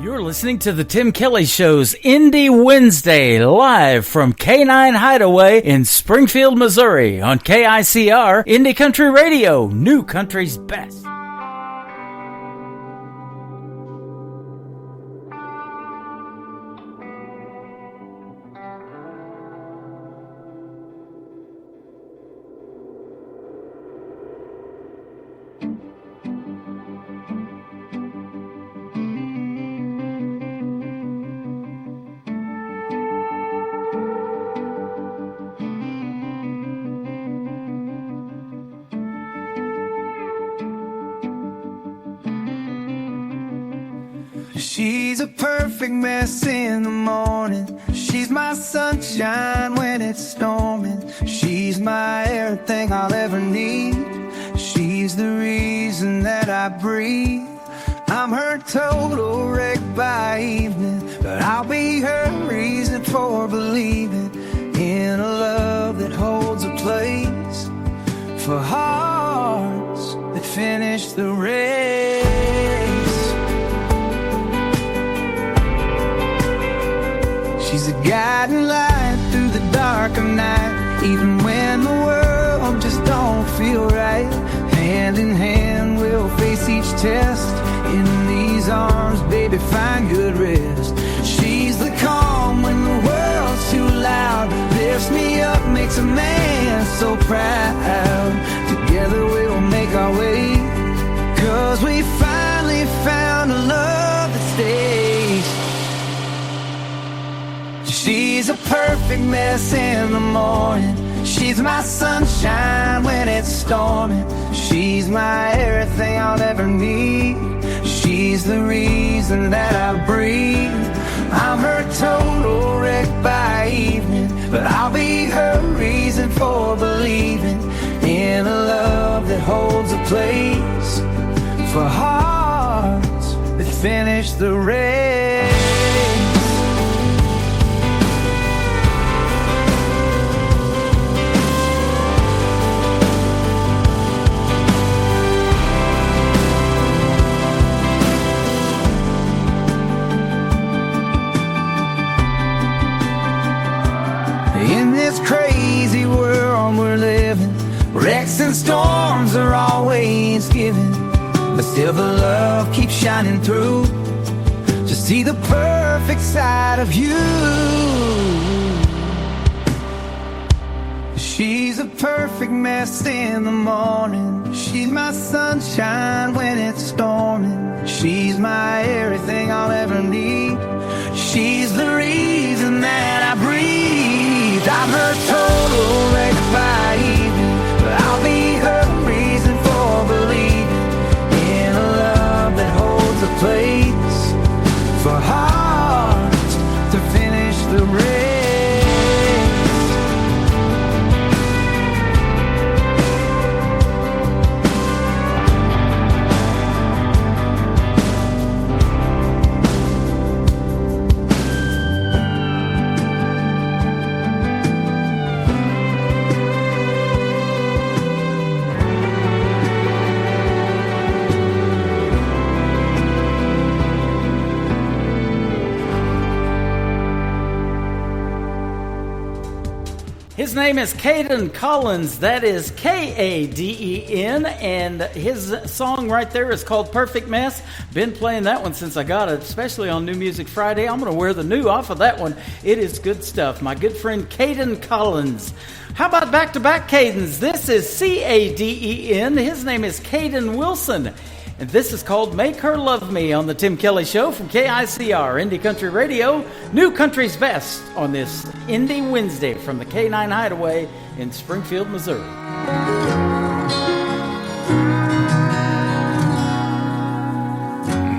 You're listening to the Tim Kelly Show's Indie Wednesday, live from K9 Hideaway in Springfield, Missouri on KICR Indie Country Radio, New Country's Best. She's a perfect mess in the morning. She's my sunshine when it's storming. She's my everything I'll ever need. She's the reason that I breathe. I'm her total wreck by evening, but I'll be her reason for believing in a love that holds a place for hearts that finish the race. She's a guiding light through the dark of night, even when the world just don't feel right. Hand in hand we'll face each test. In these arms, baby, find good rest. She's the calm when the world's too loud, lifts me up, makes a man so proud. Together we'll make our way, 'cause we finally found a love that stays. She's a perfect mess in the morning. She's my sunshine when it's storming. She's my everything I'll ever need. She's the reason that I breathe. I'm her total wreck by evening, but I'll be her reason for believing in a love that holds a place for hearts that finish the race. In this crazy world we're living, wrecks and storms are always given, but still the love keeps shining through to see the perfect side of you. She's a perfect mess in the morning. She's my sunshine when it's storming. She's my everything I'll ever need. She's the reason that I breathe. I'm her total wreck by evening, but I'll be her reason for believing in a love that holds a place for hearts to finish the race. His name is Caden Collins. That is Kaden, and his song right there is called Perfect Mess. Been playing that one since I got it, especially on New Music Friday. I'm going to wear the new off of that one. It is good stuff. My good friend Caden Collins. How about back-to-back Cadens? This is Caden. His name is Caden Wilson. And this is called Make Her Love Me on the Tim Kelly Show from KICR, Indie Country Radio, New Country's Best on this Indie Wednesday from the K9 Hideaway in Springfield, Missouri.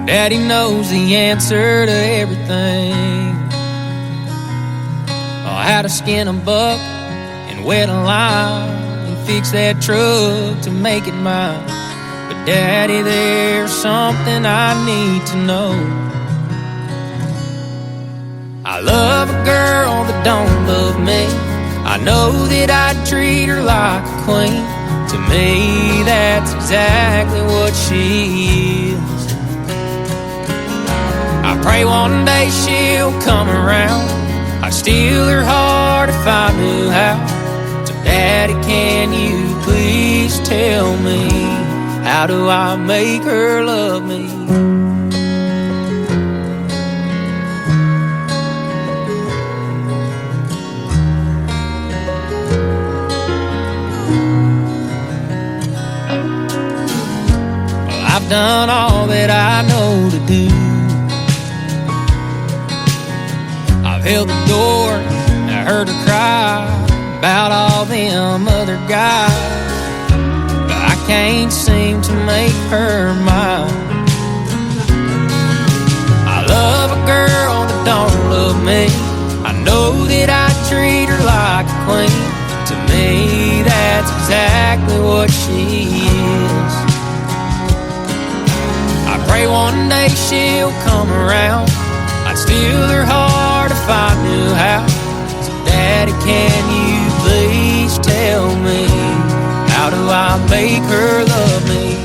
Daddy knows the answer to everything. Oh, how to skin a buck and wet a lime and fix that truck to make it mine. But Daddy, there's something I need to know. I love a girl that don't love me. I know that I'd treat her like a queen. To me, that's exactly what she is. I pray pray one day she'll come around. I'd steal her heart if I knew how. So Daddy, can you please tell me, how do I make her love me? Well, I've done all that I know to do. I've held the door, I heard her cry about all them other guys, but I can't seem to make her mine. I love a girl that don't love me. I know that I treat her like a queen. To me, that's exactly what she is. I pray one day she'll come around. I'd steal her heart if I knew how. So Daddy, can you please tell me, how do I make her love me?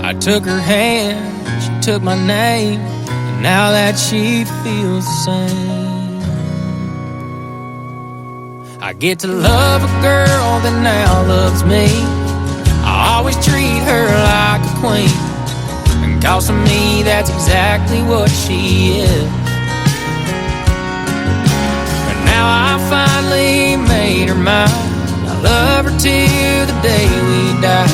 I took her hand, she took my name, and now that she feels the same. I get to love a girl that now loves me. I always treat her like a queen, and cause to me that's exactly what she is. But now I finally made her mine. I love her till the day we die.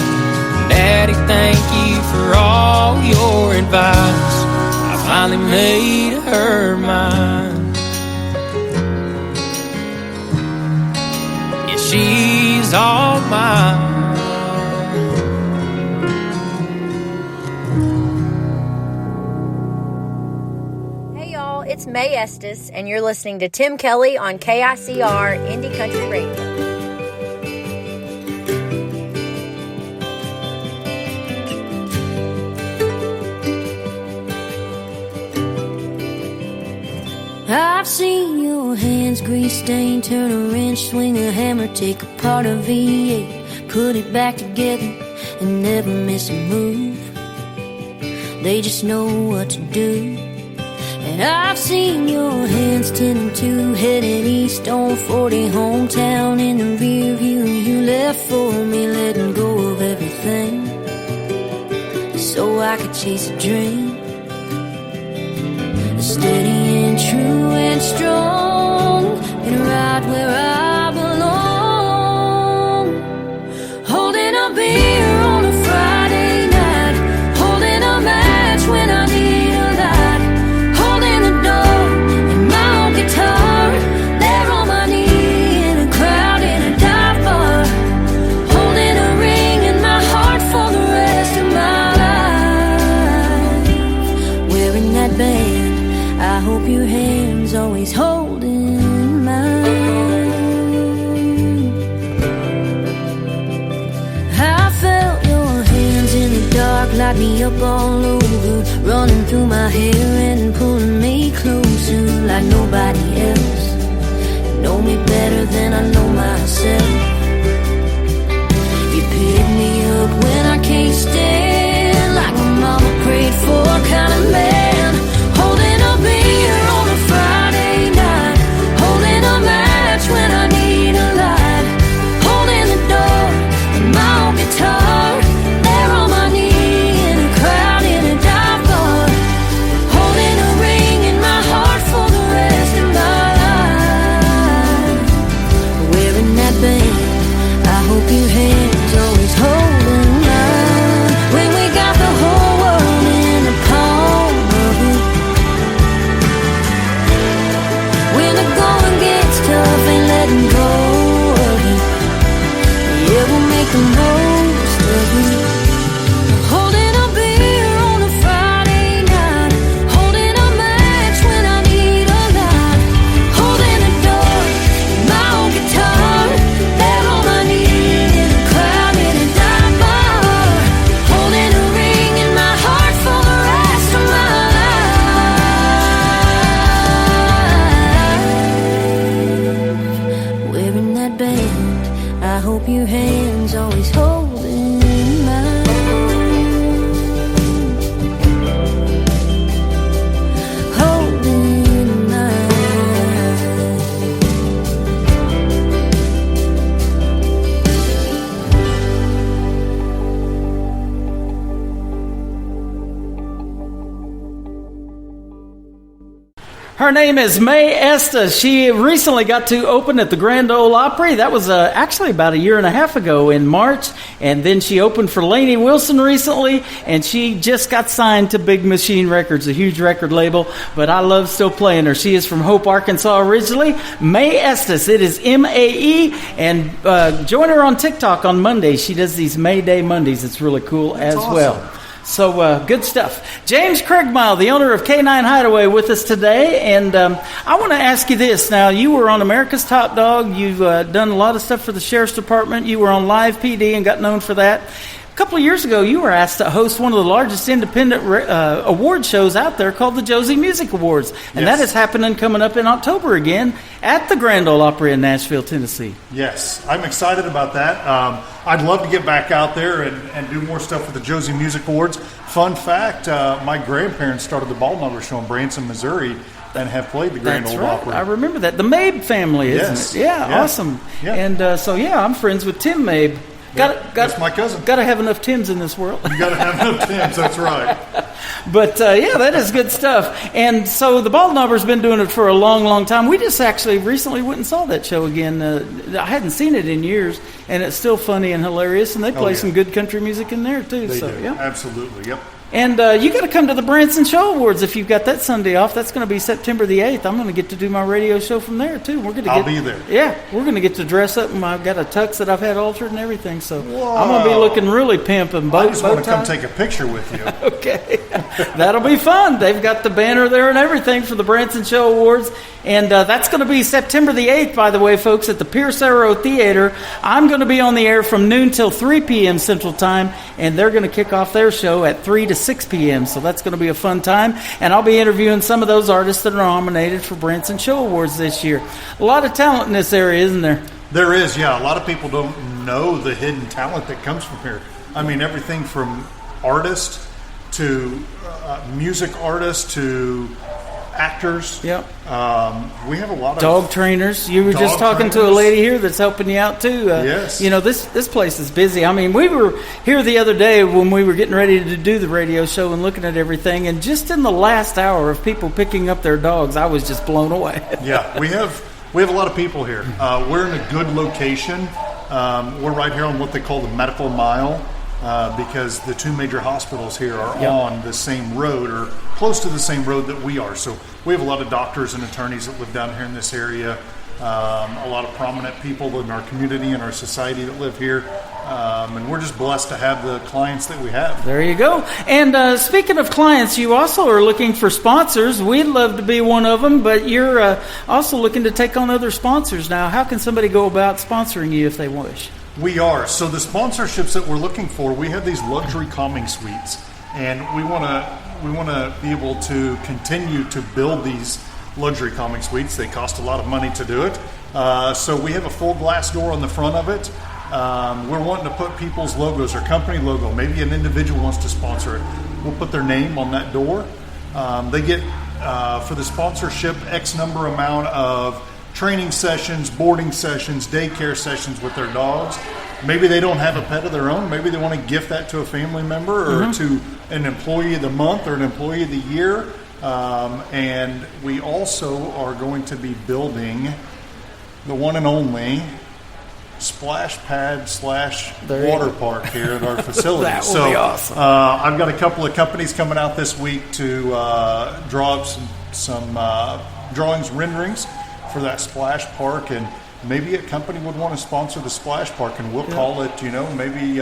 Daddy, thank you for all your advice. I finally made her mine. Yeah, she's all mine. Hey y'all, it's May Estes, and you're listening to Tim Kelly on KICR Indie Country Radio. I've seen your hands grease stained, turn a wrench, swing a hammer, take apart a V8, put it back together and never miss a move. They just know what to do. And I've seen your hands 10 and 2, headed east on 40, hometown in the rear view. You left for me, letting go of everything so I could chase a dream. Steady and true and strong, and right where I belong. Holding a beer on a Friday night, holding a match when I need a light, holding the door and my own guitar, there on my knee in a crowd in a dive bar, holding a ring in my heart for the rest of my life, wearing that band. I hope your hand's always holding mine. I felt your hands in the dark, light me up all over, running through my hair and pulling me closer like nobody else. You know me better than I know myself. You pick me up when I can't stand, like my mama prayed for, kind of man. Holding a beer on a Friday night, holding a match when I need a light, holding the door and my own guitar, there on my knee in a crowd in a dive bar, holding a ring in my heart for the rest of my Keep your hands always holding mine. Holding mine. Her name is Mae Estes. She recently got to open at the Grand Ole Opry. That was actually about a year and a half ago in March. And then she opened for Lainey Wilson recently. And she just got signed to Big Machine Records, a huge record label. But I love still playing her. She is from Hope, Arkansas originally. Mae Estes. It is M-A-E. And join her on TikTok on Monday. She does these May Day Mondays. It's really cool. That's as awesome. Well. So, good stuff. James Craigmile, the owner of K9 Hideaway, with us today. And I want to ask you this. Now, you were on America's Top Dog. You've done a lot of stuff for the Sheriff's Department. You were on Live PD and got known for that. A couple of years ago, you were asked to host one of the largest independent award shows out there called the Josie Music Awards. And that is happening coming up in October again at the Grand Ole Opry in Nashville, Tennessee. Yes, I'm excited about that. I'd love to get back out there and do more stuff with the Josie Music Awards. Fun fact, my grandparents started the Ball Number Show in Branson, Missouri, and have played the Grand Ole Opry. I remember that. The Mabe family, isn't it? Yeah, awesome. Yeah. And I'm friends with Tim Mabe. That's my cousin. Got to have enough Tims in this world. You got to have enough Tims, that's right. But, that is good stuff. And so the Ball Number's been doing it for a long, long time. We just actually recently went and saw that show again. I hadn't seen it in years, and it's still funny and hilarious, and they play some good country music in there, too. They do. Yeah. Absolutely, yep. And you got to come to the Branson Show Awards if you've got that Sunday off. That's going to be September the 8th. I'm going to get to do my radio show from there, too. I'll be there. Yeah, we're going to get to dress up, and I've got a tux that I've had altered and everything. So I'm going to be looking really pimp and bow tie. I just want to come take a picture with you. Okay. That'll be fun. They've got the banner there and everything for the Branson Show Awards. And that's going to be September the 8th, by the way, folks, at the Pierce Arrow Theater. I'm going to be on the air from noon till 3 p.m. Central Time, and they're going to kick off their show at 3 to 6 p.m., so that's going to be a fun time. And I'll be interviewing some of those artists that are nominated for Branson Show Awards this year. A lot of talent in this area, isn't there? There is, yeah. A lot of people don't know the hidden talent that comes from here. I mean, everything from artists to music artists to actors. Yep. We have a lot of dog trainers. You were just talking to a lady here that's helping you out too. Yes. You know, this place is busy. I mean, we were here the other day when we were getting ready to do the radio show and looking at everything, and just in the last hour of people picking up their dogs, I was just blown away. Yeah, we have a lot of people here. We're in a good location. We're right here on what they call the medical mile. Because the two major hospitals here are on the same road or close to the same road that we are. So we have a lot of doctors and attorneys that live down here in this area, a lot of prominent people in our community and our society that live here. And we're just blessed to have the clients that we have. There you go. And speaking of clients, you also are looking for sponsors. We'd love to be one of them, but you're also looking to take on other sponsors now. How can somebody go about sponsoring you if they wish? We are. So the sponsorships that we're looking for, we have these luxury calming suites, and we want to be able to continue to build these luxury calming suites. They cost a lot of money to do it. So we have a full glass door on the front of it. We're wanting to put people's logos, or company logo. Maybe an individual wants to sponsor it. We'll put their name on that door. They get, for the sponsorship, X number amount of training sessions, boarding sessions, daycare sessions with their dogs. Maybe they don't have a pet of their own. Maybe they want to gift that to a family member or to an employee of the month or an employee of the year. And we also are going to be building the one and only splash pad / water park here at our facility. That will be awesome. I've got a couple of companies coming out this week to draw up some drawings, renderings for that splash park, and maybe a company would want to sponsor the splash park, and we'll call it, maybe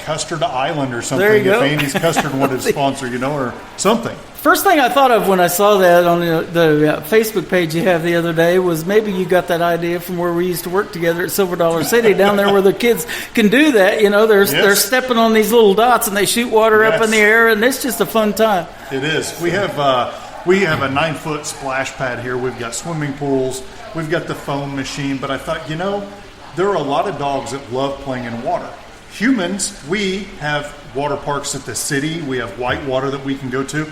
Custard Island or something. There you go. If Andy's Custard wanted to sponsor, or something. First thing I thought of when I saw that on the Facebook page you have the other day was maybe you got that idea from where we used to work together at Silver Dollar City down there where the kids can do that. They're stepping on these little dots and they shoot water up in the air, and it's just a fun time. It is. We have a 9-foot splash pad here. We've got swimming pools. We've got the foam machine. But I thought, there are a lot of dogs that love playing in water. Humans, we have water parks at the city. We have whitewater that we can go to.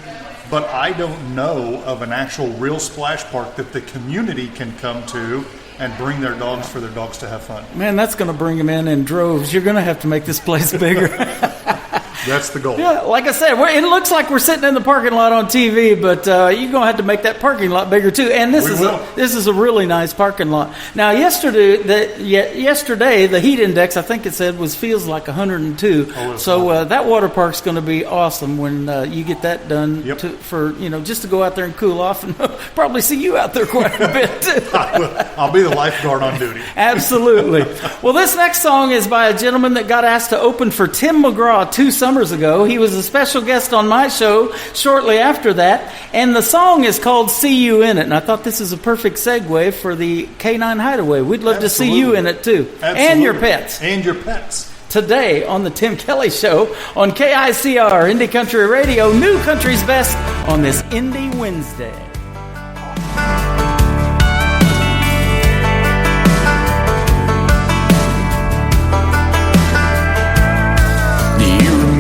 But I don't know of an actual real splash park that the community can come to and bring their dogs for their dogs to have fun. Man, that's going to bring them in droves. You're going to have to make this place bigger. That's the goal. Yeah, like I said, it looks like we're sitting in the parking lot on TV, but you're going to have to make that parking lot bigger too. And this is a really nice parking lot. Now, yesterday the heat index, I think it said, feels like 102. So that water park's going to be awesome when you get that done. Yep. Just to go out there and cool off, and probably see you out there quite a bit too. I'll be the lifeguard on duty. Absolutely. Well, this next song is by a gentleman that got asked to open for Tim McGraw 2 summers ago. He was a special guest on my show shortly after that, and the song is called See You In It, and I thought this is a perfect segue for the K9 Hideaway. We'd love to see you in it too. Absolutely. And your pets. And your pets. Today on the Tim Kelly Show on KICR Indie Country Radio, New Country's Best on this Indie Wednesday.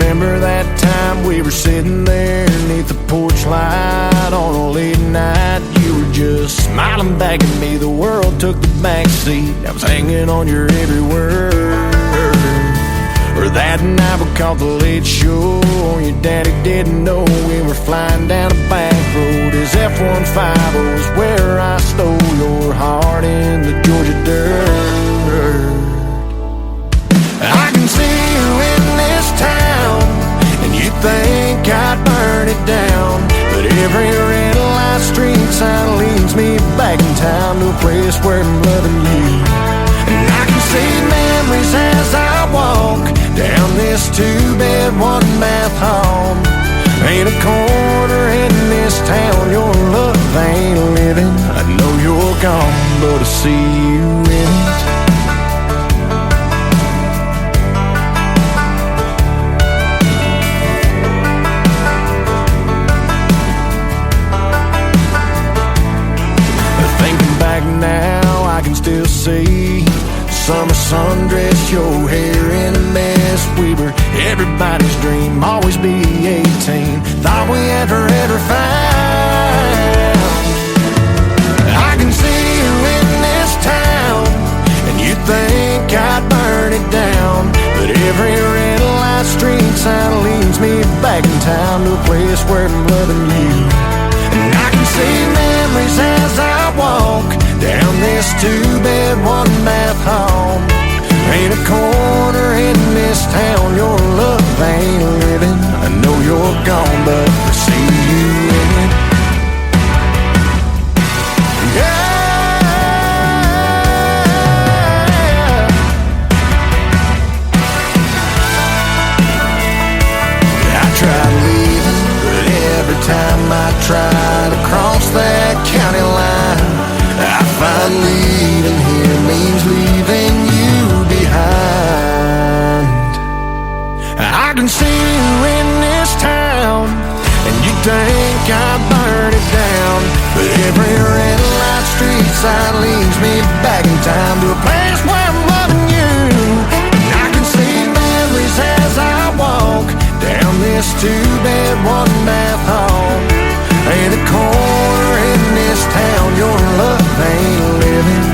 Remember that time we were sitting there beneath the porch light on a late night? You were just smiling back at me. The world took the back seat. I was hanging on your every word. Or that night we caught the late show. Your daddy didn't know we were flying down a back road. His F-150 was where I stole your heart in the Georgia dirt. I can see you in this town, and you think I'd burn it down, but every red light street sign leads me back in town to a place where I'm loving you. And I can see memories as I walk down this 2-bed, 1-bath home. Ain't a corner in this town your love ain't living. I know you're gone, but I see you in it. Now I can still see summer sundress, your hair in a mess. We were everybody's dream, always be 18. Thought we had forever found. I can see you in this town, and you think I'd burn it down, but every red light street sign leads me back in town to a place where I'm loving you. And I can see memories as I walk down this 2-bed, 1-bath home. Ain't a corner in this town your love ain't living. I know you're gone, but I see you in it. I tried leaving, but every time I try to cross that county line, I find leaving here means leaving you behind. I can see you in this town, and you think I burn it down, but every red light street sign leads me back in time to a place where I'm loving you. And I can see memories as I walk down this 2-bed, 1-bath home. Ain't a corner in this town your love ain't living.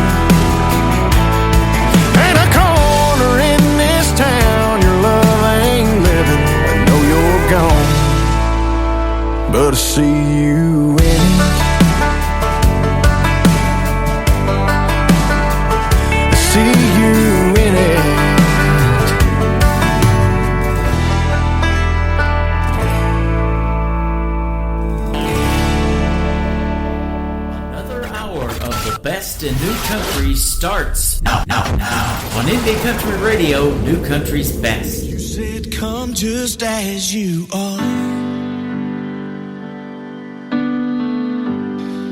Ain't a corner in this town your love ain't living. I know you're gone, but I see you in it. I see you in it. Best in New Country starts now on Indie Country Radio, New Country's Best. You said come just as you are,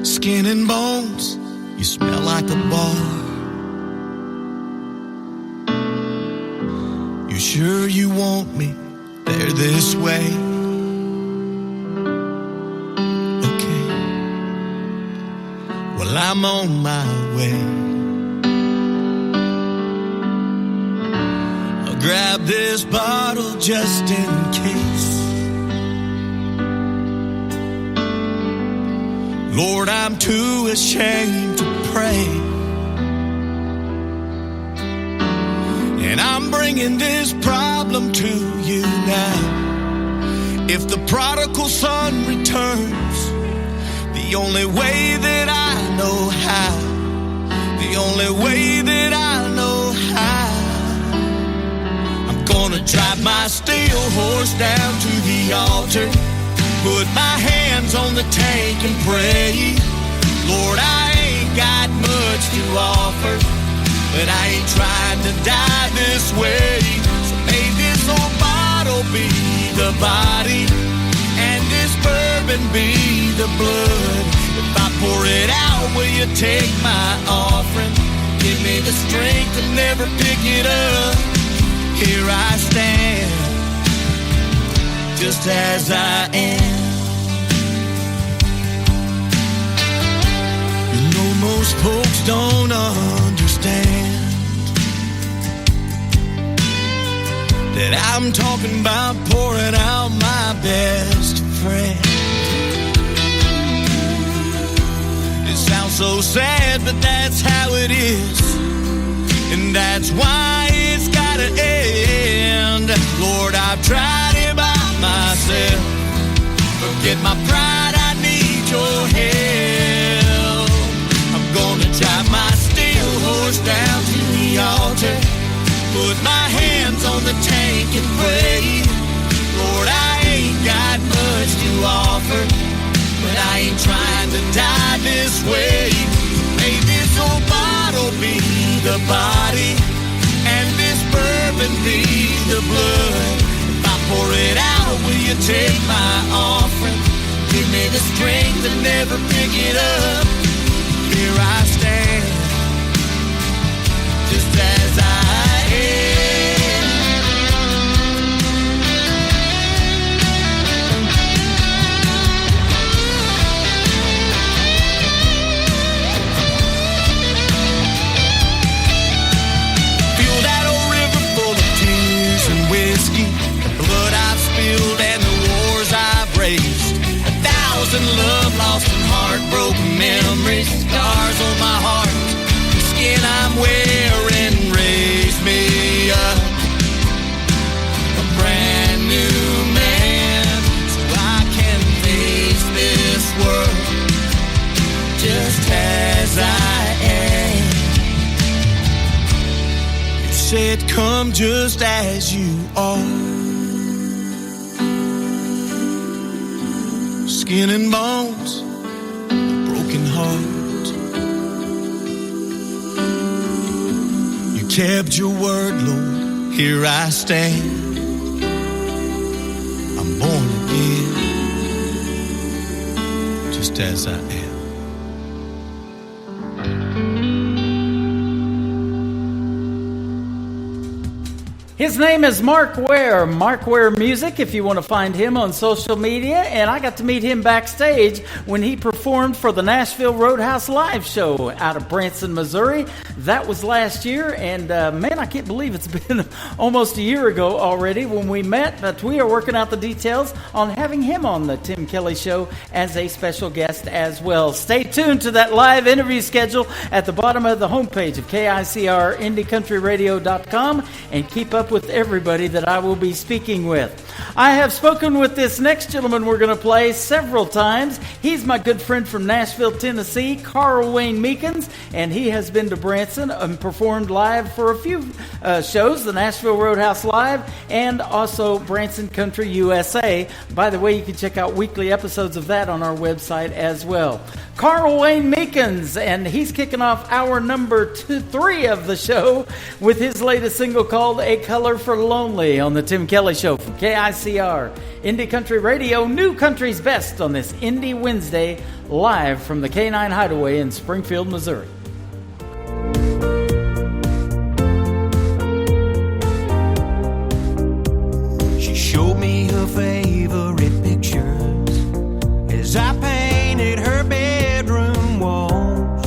skin and bones, you smell like a bar. You sure you want me there this way? Well, I'm on my way. grab this bottle just in case. Lord, I'm too ashamed to pray, and I'm bringing this problem to you now. If the prodigal son returns, the only way that I know how, the only way that I know how, I'm gonna drive my steel horse down to the altar, put my hands on the tank and pray. Lord, I ain't got much to offer, but I ain't trying to die this way. So may this old bottle be the body, and this bourbon be the blood. If I pour it out, will you take my offering? Give me the strength to never pick it up. Here I stand, just as I am. You know most folks don't understand that I'm talking about pouring out my best friend. It sounds so sad, but that's how it is, and that's why it's gotta end. Lord, I've tried it by myself. Forget my pride, I need your help. I'm gonna drive my steel horse down to the altar, put my hands on the tank and pray. Lord, I ain't got much to offer, but I ain't trying to die this way. May this old bottle be the body, and this bourbon be the blood. If I pour it out, will you take my offering? Give me the strength to never pick it up. Here I stand, just as I am. Feel that old river full of tears and whiskey, the blood I've spilled and the wars I've raised, 1,000 love lost and heartbroken memories, scars on my heart, the skin I'm wearing raised me up, a brand new man, so I can face this world just as I am. You said come just as you are, skin and bones, a broken heart. You kept your word, Lord, here I stand. I'm born again, just as I am. His name is Mark Ware, Mark Ware Music, if you want to find him on social media. And I got to meet him backstage when he performed for the Nashville Roadhouse Live Show out of Branson, Missouri. That was last year, and man, I can't believe it's been almost a year ago already when we met, but we are working out the details on having him on the Tim Kelly Show as a special guest as well. Stay tuned to that live interview schedule at the bottom of the homepage of KICR IndieCountryRadio.com, and keep up with everybody that I will be speaking with. I have spoken with this next gentleman we're going to play several times. He's my good friend from Nashville, Tennessee, Carl Wayne Meekins, and he has been to Branson and performed live for a few shows, the Nashville Roadhouse Live and also Branson Country USA. By the way, you can check out weekly episodes of that on our website as well. Carl Wayne Meekins, and he's kicking off hour number 3 of the show with his latest single called A Color for Lonely on the Tim Kelly Show from KICR Indie Country Radio, New Country's Best on this Indie Wednesday, live from the K9 Hideaway in Springfield, Missouri. She showed me her favorite pictures as I painted her bedroom walls.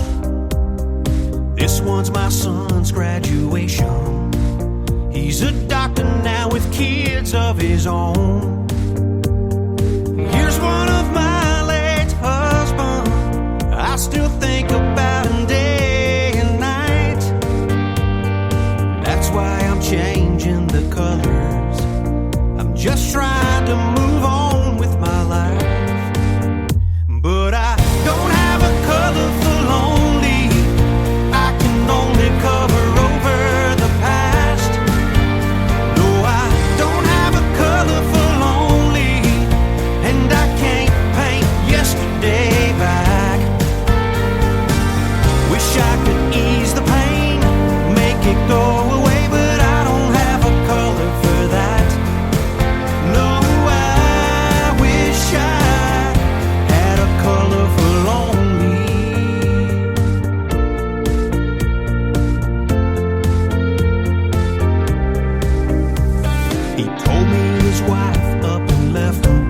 This one's my son's graduation. He He's a doctor now with kids of his own. Here's one of my late husbands. I still think about him day and night. That's why I'm changing the colors. I'm just trying to move on with my life. But I don't have a color for lonely. I can only cover over the past. No, I don't have a color for lonely, and I can't paint yesterday back. Wish I could ease the pain, make it go away, but I don't have a color for that. No, I wish I had a color for lonely. He told me his wife up and left him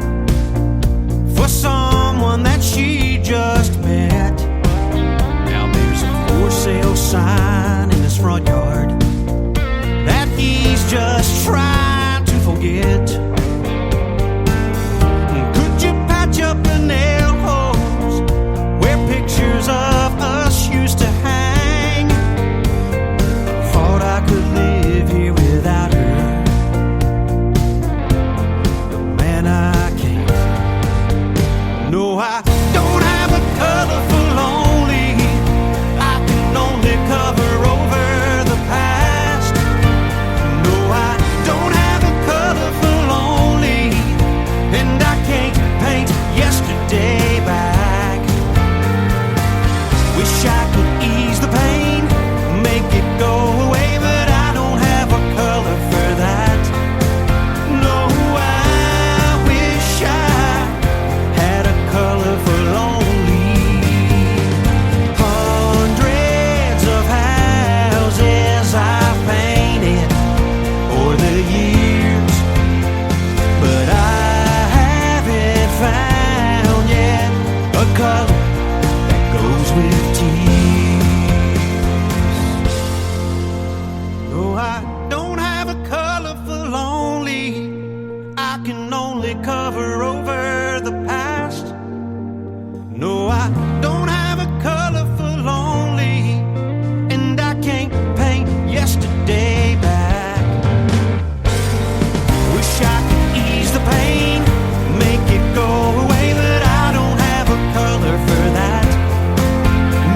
for someone that she just met. Now there's a for sale sign in his front yard that he's just trying to forget. Could you patch up the nail holes where pictures of us used to hang? Thought I could live here without her, but man, I can't. No, I don't have a color for lonely. I can only cover over the past. No, I don't have a color for lonely, and I can't paint yesterday back. Wish I could ease the pain, make it go away, but I don't have a color for that. No, I wish I had a color for lonely. Hundreds of houses I've painted o'er the years, but I haven't found yet a color that goes with tears. No, I don't have a color for lonely. I can only cover over the past. No, I don't have a color for lonely, and I can't paint yesterday back. Wish I could ease the pain, make it go away, but I don't have a color for that.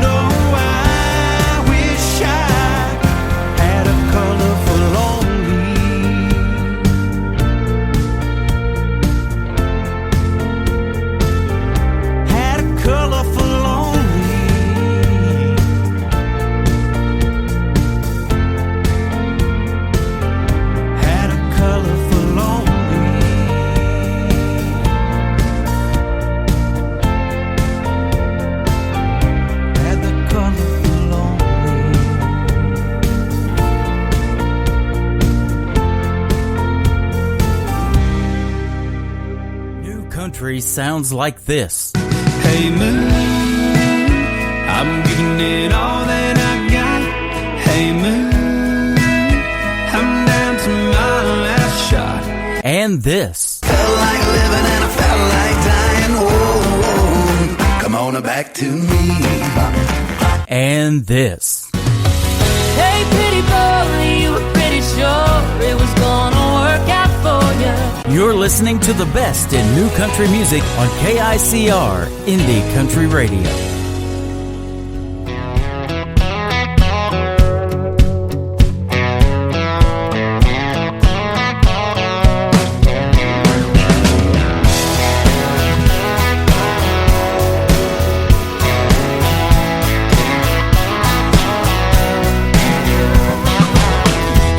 No, I wish I had a color for lonely. Had a color for lonely. Had a color for lonely. Had the color for lonely. New country sounds like this. Hey moon, I'm giving it all that I got. Hey moon, I'm down to my last shot. And this. Felt like living and I felt like dying. Oh, come on back to me. And this. Hey, pretty boy, you were pretty sure it was gonna work out for you. You're listening to the best in new country music on KICR Indie Country Radio.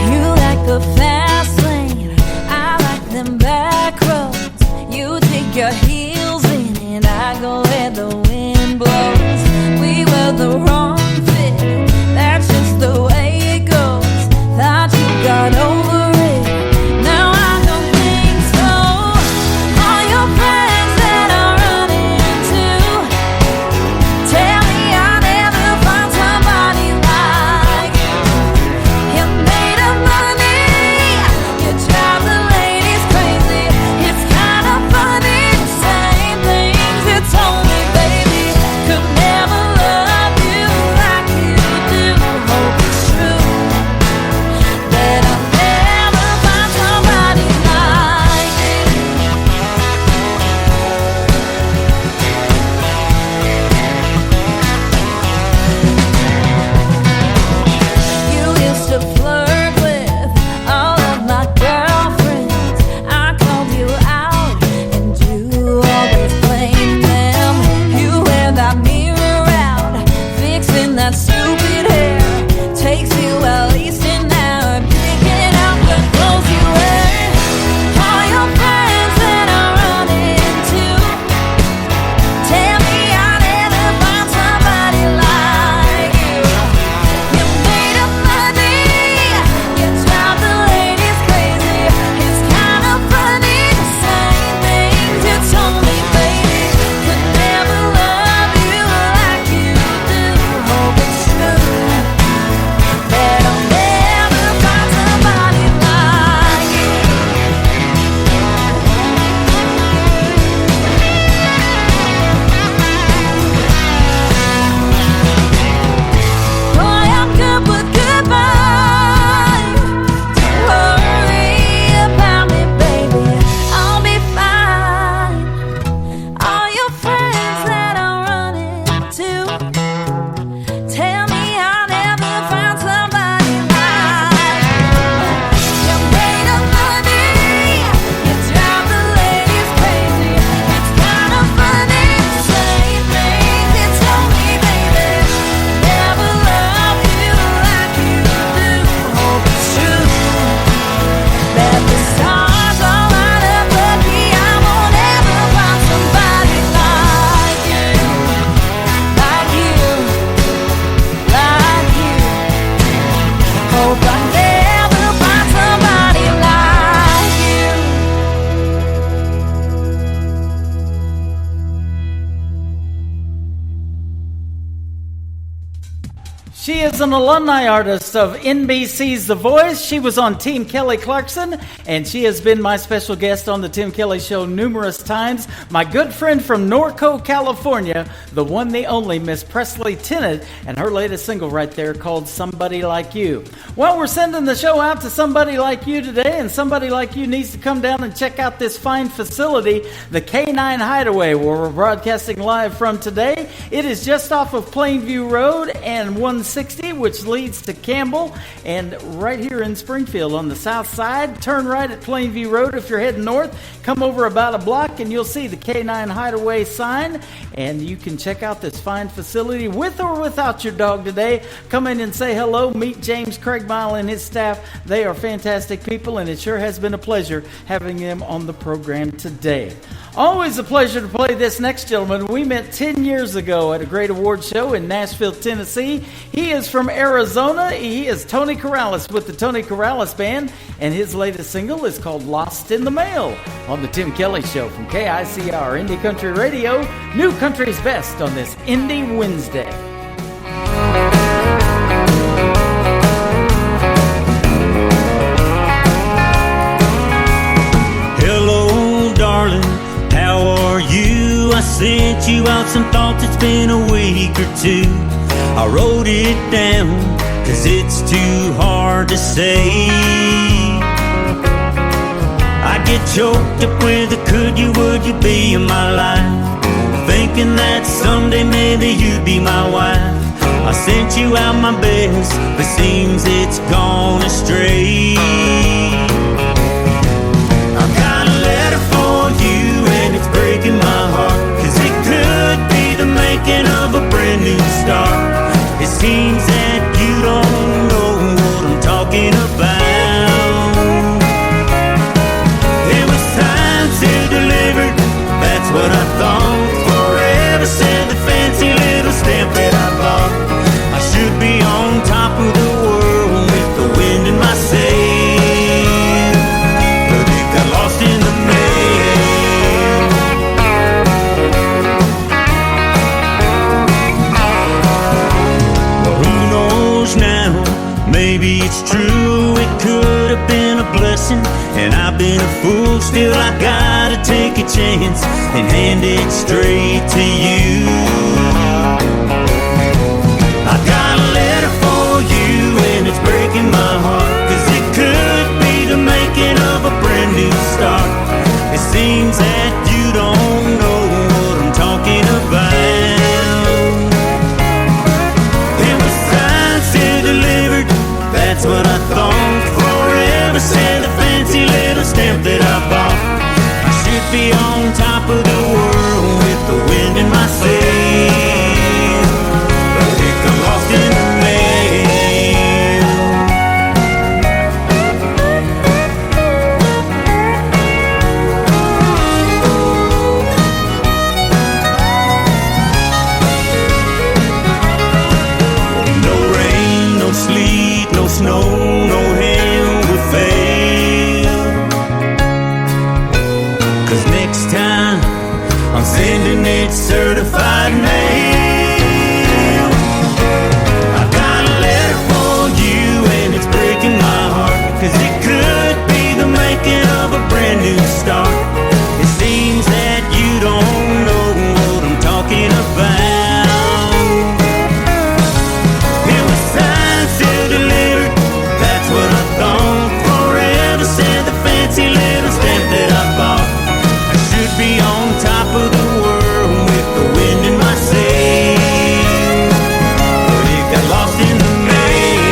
You like the fast lane, I like them back roads. You dig your heels in and I go where the wind blows. She is an alumni artist of NBC's The Voice. She was on Team Kelly Clarkson, and she has been my special guest on the Tim Kelly Show numerous times. My good friend from Norco, California, the one, the only Miss Presley Tennant, and her latest single right there called Somebody Like You. Well, we're sending the show out to somebody like you today, and somebody like you needs to come down and check out this fine facility, the K9 Hideaway, where we're broadcasting live from today. It is just off of Plainview Road and 160, which leads to Campbell, and right here in Springfield on the south side. Turn right at Plainview Road if you're heading north. Come over about a block and you'll see the K9 Hideaway sign, and you can check out this fine facility with or without your dog today. Come in and say hello. Meet James Craigmile and his staff. They are fantastic people, and it sure has been a pleasure having them on the program today. Always a pleasure to play this next gentleman. We met 10 years ago at a great award show in Nashville, Tennessee. He is from Arizona. He is Tony Corrales with the Tony Corrales Band, and his latest single is called Lost in the Mail on the Tim Kelly Show from KICR Indie Country Radio, New Country's Best on this Indie Wednesday. Hello, darling. How are you? I sent you out some thoughts, it's been a week or two. I wrote it down, cause it's too hard to say. I get choked up with a could you, would you be in my life? Thinking that someday maybe you'd be my wife. I sent you out my best, but seems it's gone astray. I've got a letter for you and it's breaking my heart, cause it could be the making of a brand new start. It seems that you don't know what I'm talking about. It was time to deliver, that's what I thought. Forever said the fancy little stamp that I bought. I should be on top of the world with the wind in my sail, but it got lost in the mail. Well, who knows now? Maybe it's true, it could have been a blessing, and I've been a fool. Still I gotta take a chance and hand it straight to you. I got a letter for you and it's breaking my heart, cause it could be the making of a brand new start. It seems that you don't know what I'm talking about. It was signed, still delivered, that's what I thought. Forever said the fancy little stamp that I bought. I should be on top of the world with the wind in my sail, but it got lost in the mail. No rain, no sleet, no snow, no hail will fail, cause next time I'm sending it certified mail. I got a letter for you and it's breaking my heart, cause it could be the making of a brand new start. It seems that you don't know what I'm talking about. It was signed, still delivered, that's what I thought. Forever said the fancy little stamp that I bought. I should be on top of the world with the wind in my sail, but it got lost in the mail.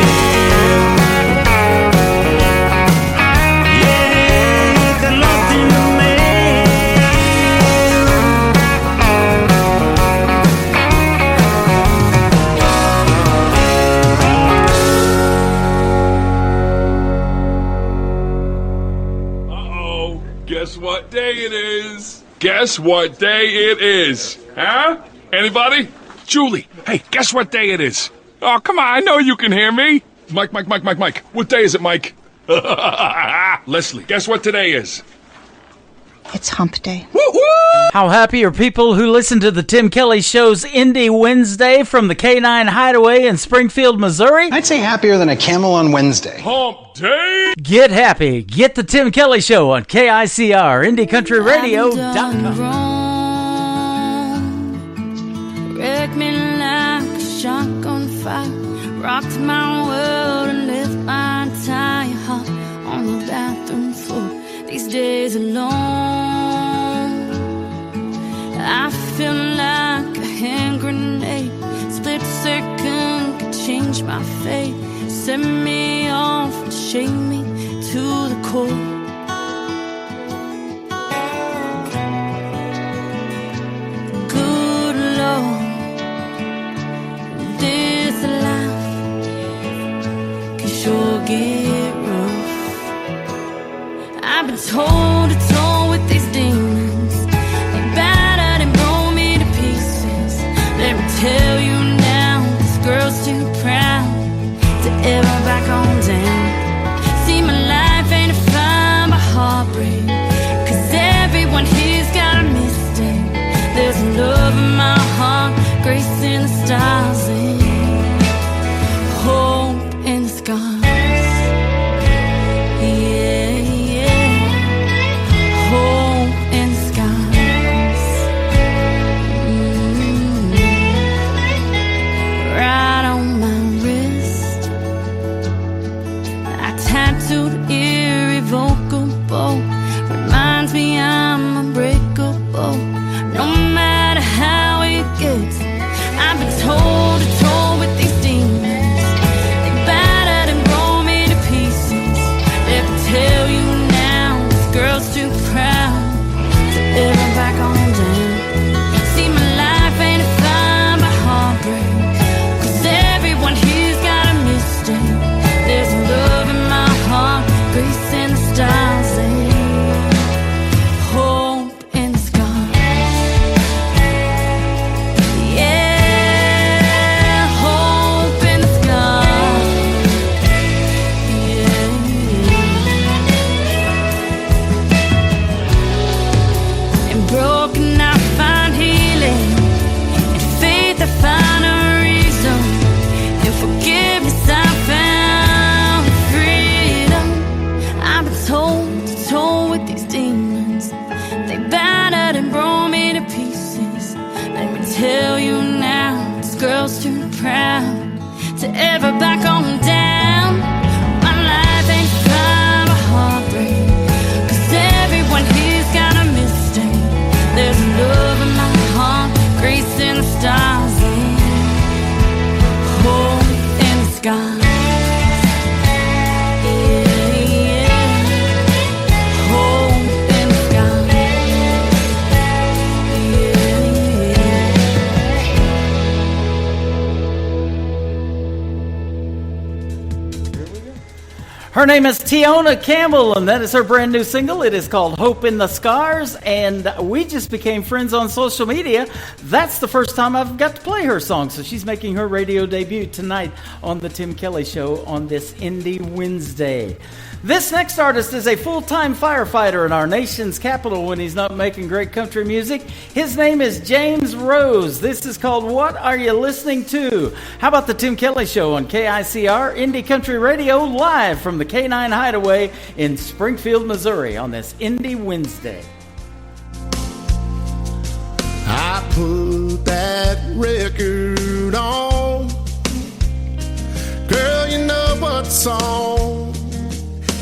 Yeah, it got lost in the Uh-oh. Guess what day it is? Guess what day it is? Huh? Anybody? Julie, hey, guess what day it is? Oh, come on, I know you can hear me. Mike. What day is it, Mike? Leslie, guess what today is? It's hump day. How happy are people who listen to the Tim Kelly Show's Indie Wednesday from the K9 Hideaway in Springfield, Missouri? I'd say happier than a camel on Wednesday. Hump day! Get happy. Get the Tim Kelly Show on KICR, IndieCountryRadio.com. Wrecked me like a shotgun fire, rocked my world and left my entire heart on the bathroom floor. These days alone, I feel like a hand grenade. Split second could change my fate, set me off and shake me to the core. Good Lord, this life can sure get rough. I've been toe to toe with these demons. They battered and broke me to pieces. Let me tell you now, this girl's too proud to ever back on down. See, my life ain't defined by heartbreak, 'cause everyone here's got a mistake. There's love in my heart, grace in the stars, and hope in the skies. Irrevocable, reminds me I'm unbreakable. No matter how it gets, I've been toe to toe with these demons. They battered and broke me to pieces. Let me tell you now, this girl's too proud to ever back on down. See, my life ain't defined by heartbreak, 'cause everyone here's got a mistake. There's love in my heart, grace in the stars, and hope in the skies. Yeah, hope in the skies. Yeah, yeah. And broken I find healing, in faith I find a reason, in forgiveness I found freedom. I've been toe to toe with these demons. They battered and broke me to pieces. Let me tell you now, this girl's too proud to ever back on down. My life ain't defined by heartbreak, 'cause everyone here's got a mistake. There's love in my heart, grace in the stars, and hope in the skies. Her name is Tiona Campbell, and that is her brand new single. It is called Hope in the Scars, and we just became friends on social media. That's the first time I've got to play her song, so she's making her radio debut tonight on the Tim Kelly Show on this Indie Wednesday. This next artist is a full-time firefighter in our nation's capital when he's not making great country music. His name is James Rose. This is called What Are You Listening To? How about the Tim Kelly Show on KICR, Indie Country Radio, live from the K9 Hideaway in Springfield, Missouri on this Indie Wednesday. I put that record on, girl, you know what song,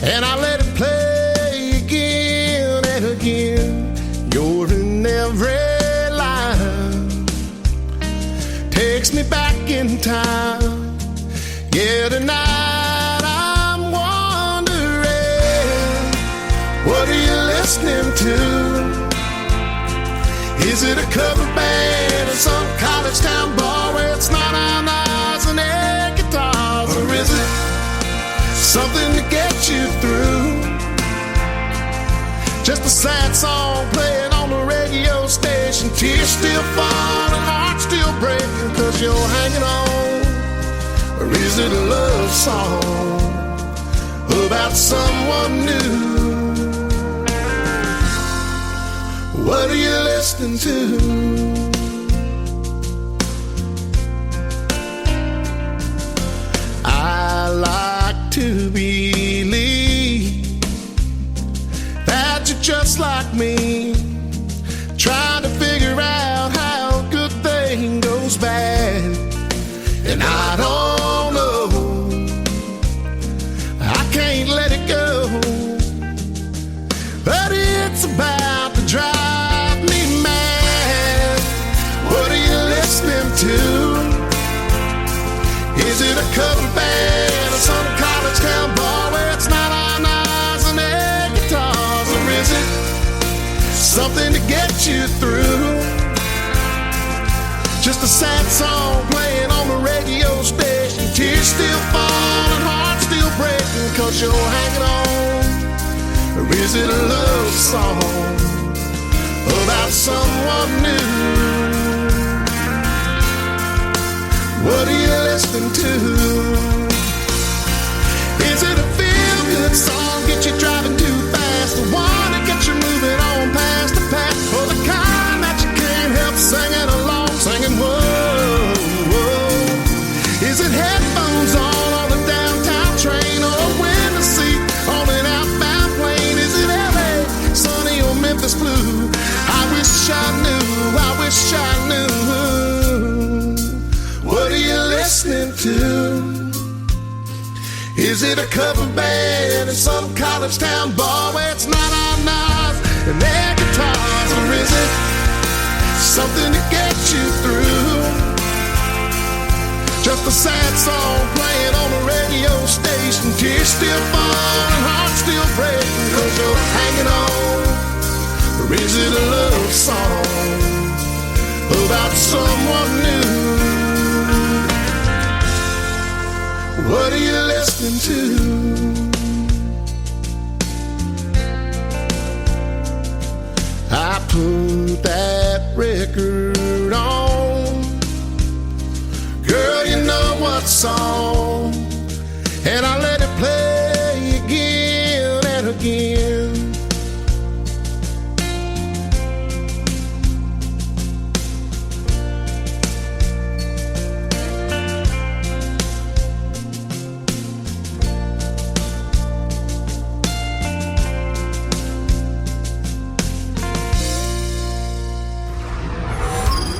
and I let it play again and again. You're in every line, takes me back in time. Yeah, tonight I'm wondering, what are you listening to? Is it a cover band in some college town bar where it's not on ours and air guitars? Or is it something to get you through? Just a sad song playing on the radio station, tears still falling, heart still breaking 'cause you're hanging on. Or is it a love song about someone new? What are you listening to? I like to believe that you're just like me, trying to figure out how a good thing goes bad. And I don't know, I can't let it go, but it's about to drive me mad. What are you listening to? Is it a cover band or some college town bar where it's not on eyes and air guitars? Or is it something to get you through? Just a sad song playing on the radio station, tears still falling, heart still breaking, 'cause you're hanging on. Or is it a love song about someone new? What are you listening to? Is it a feel-good song, get you driving too fast, the one that gets you moving on past the past, or the kind that you can't help singing along, singing whoa, whoa? Is it headphones on the downtown train, or a window seat on an outbound plane? Is it LA, sunny or Memphis blue? I wish I knew, I wish I knew. What are you listening to? Is it a cover band in some college town bar where it's not on knives and their guitars? Or is it something to get you through? Just a sad song playing on the radio station, tears still falling, heart still breaking, 'cause you're hanging on. Or is it a love song about someone new? What are you listening to? I put that record on, girl, you know what song, and I let it play again and again.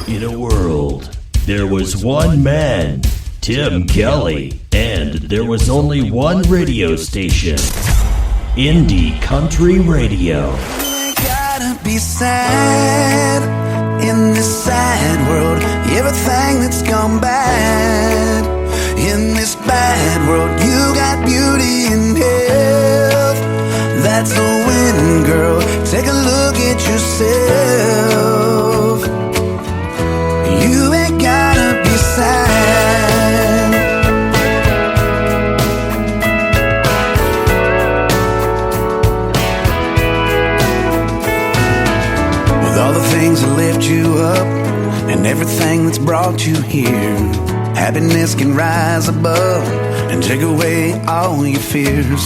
In a world, there was one man, Tim Kelly, and there was only one radio station, Indie Country Radio. You ain't gotta be sad in this sad world. Everything that's gone bad in this bad world, you got beauty and health. That's a win, girl. Take a look at yourself. You ain't gotta be sad. With all the things that lift you up and everything that's brought you here, happiness can rise above and take away all your fears.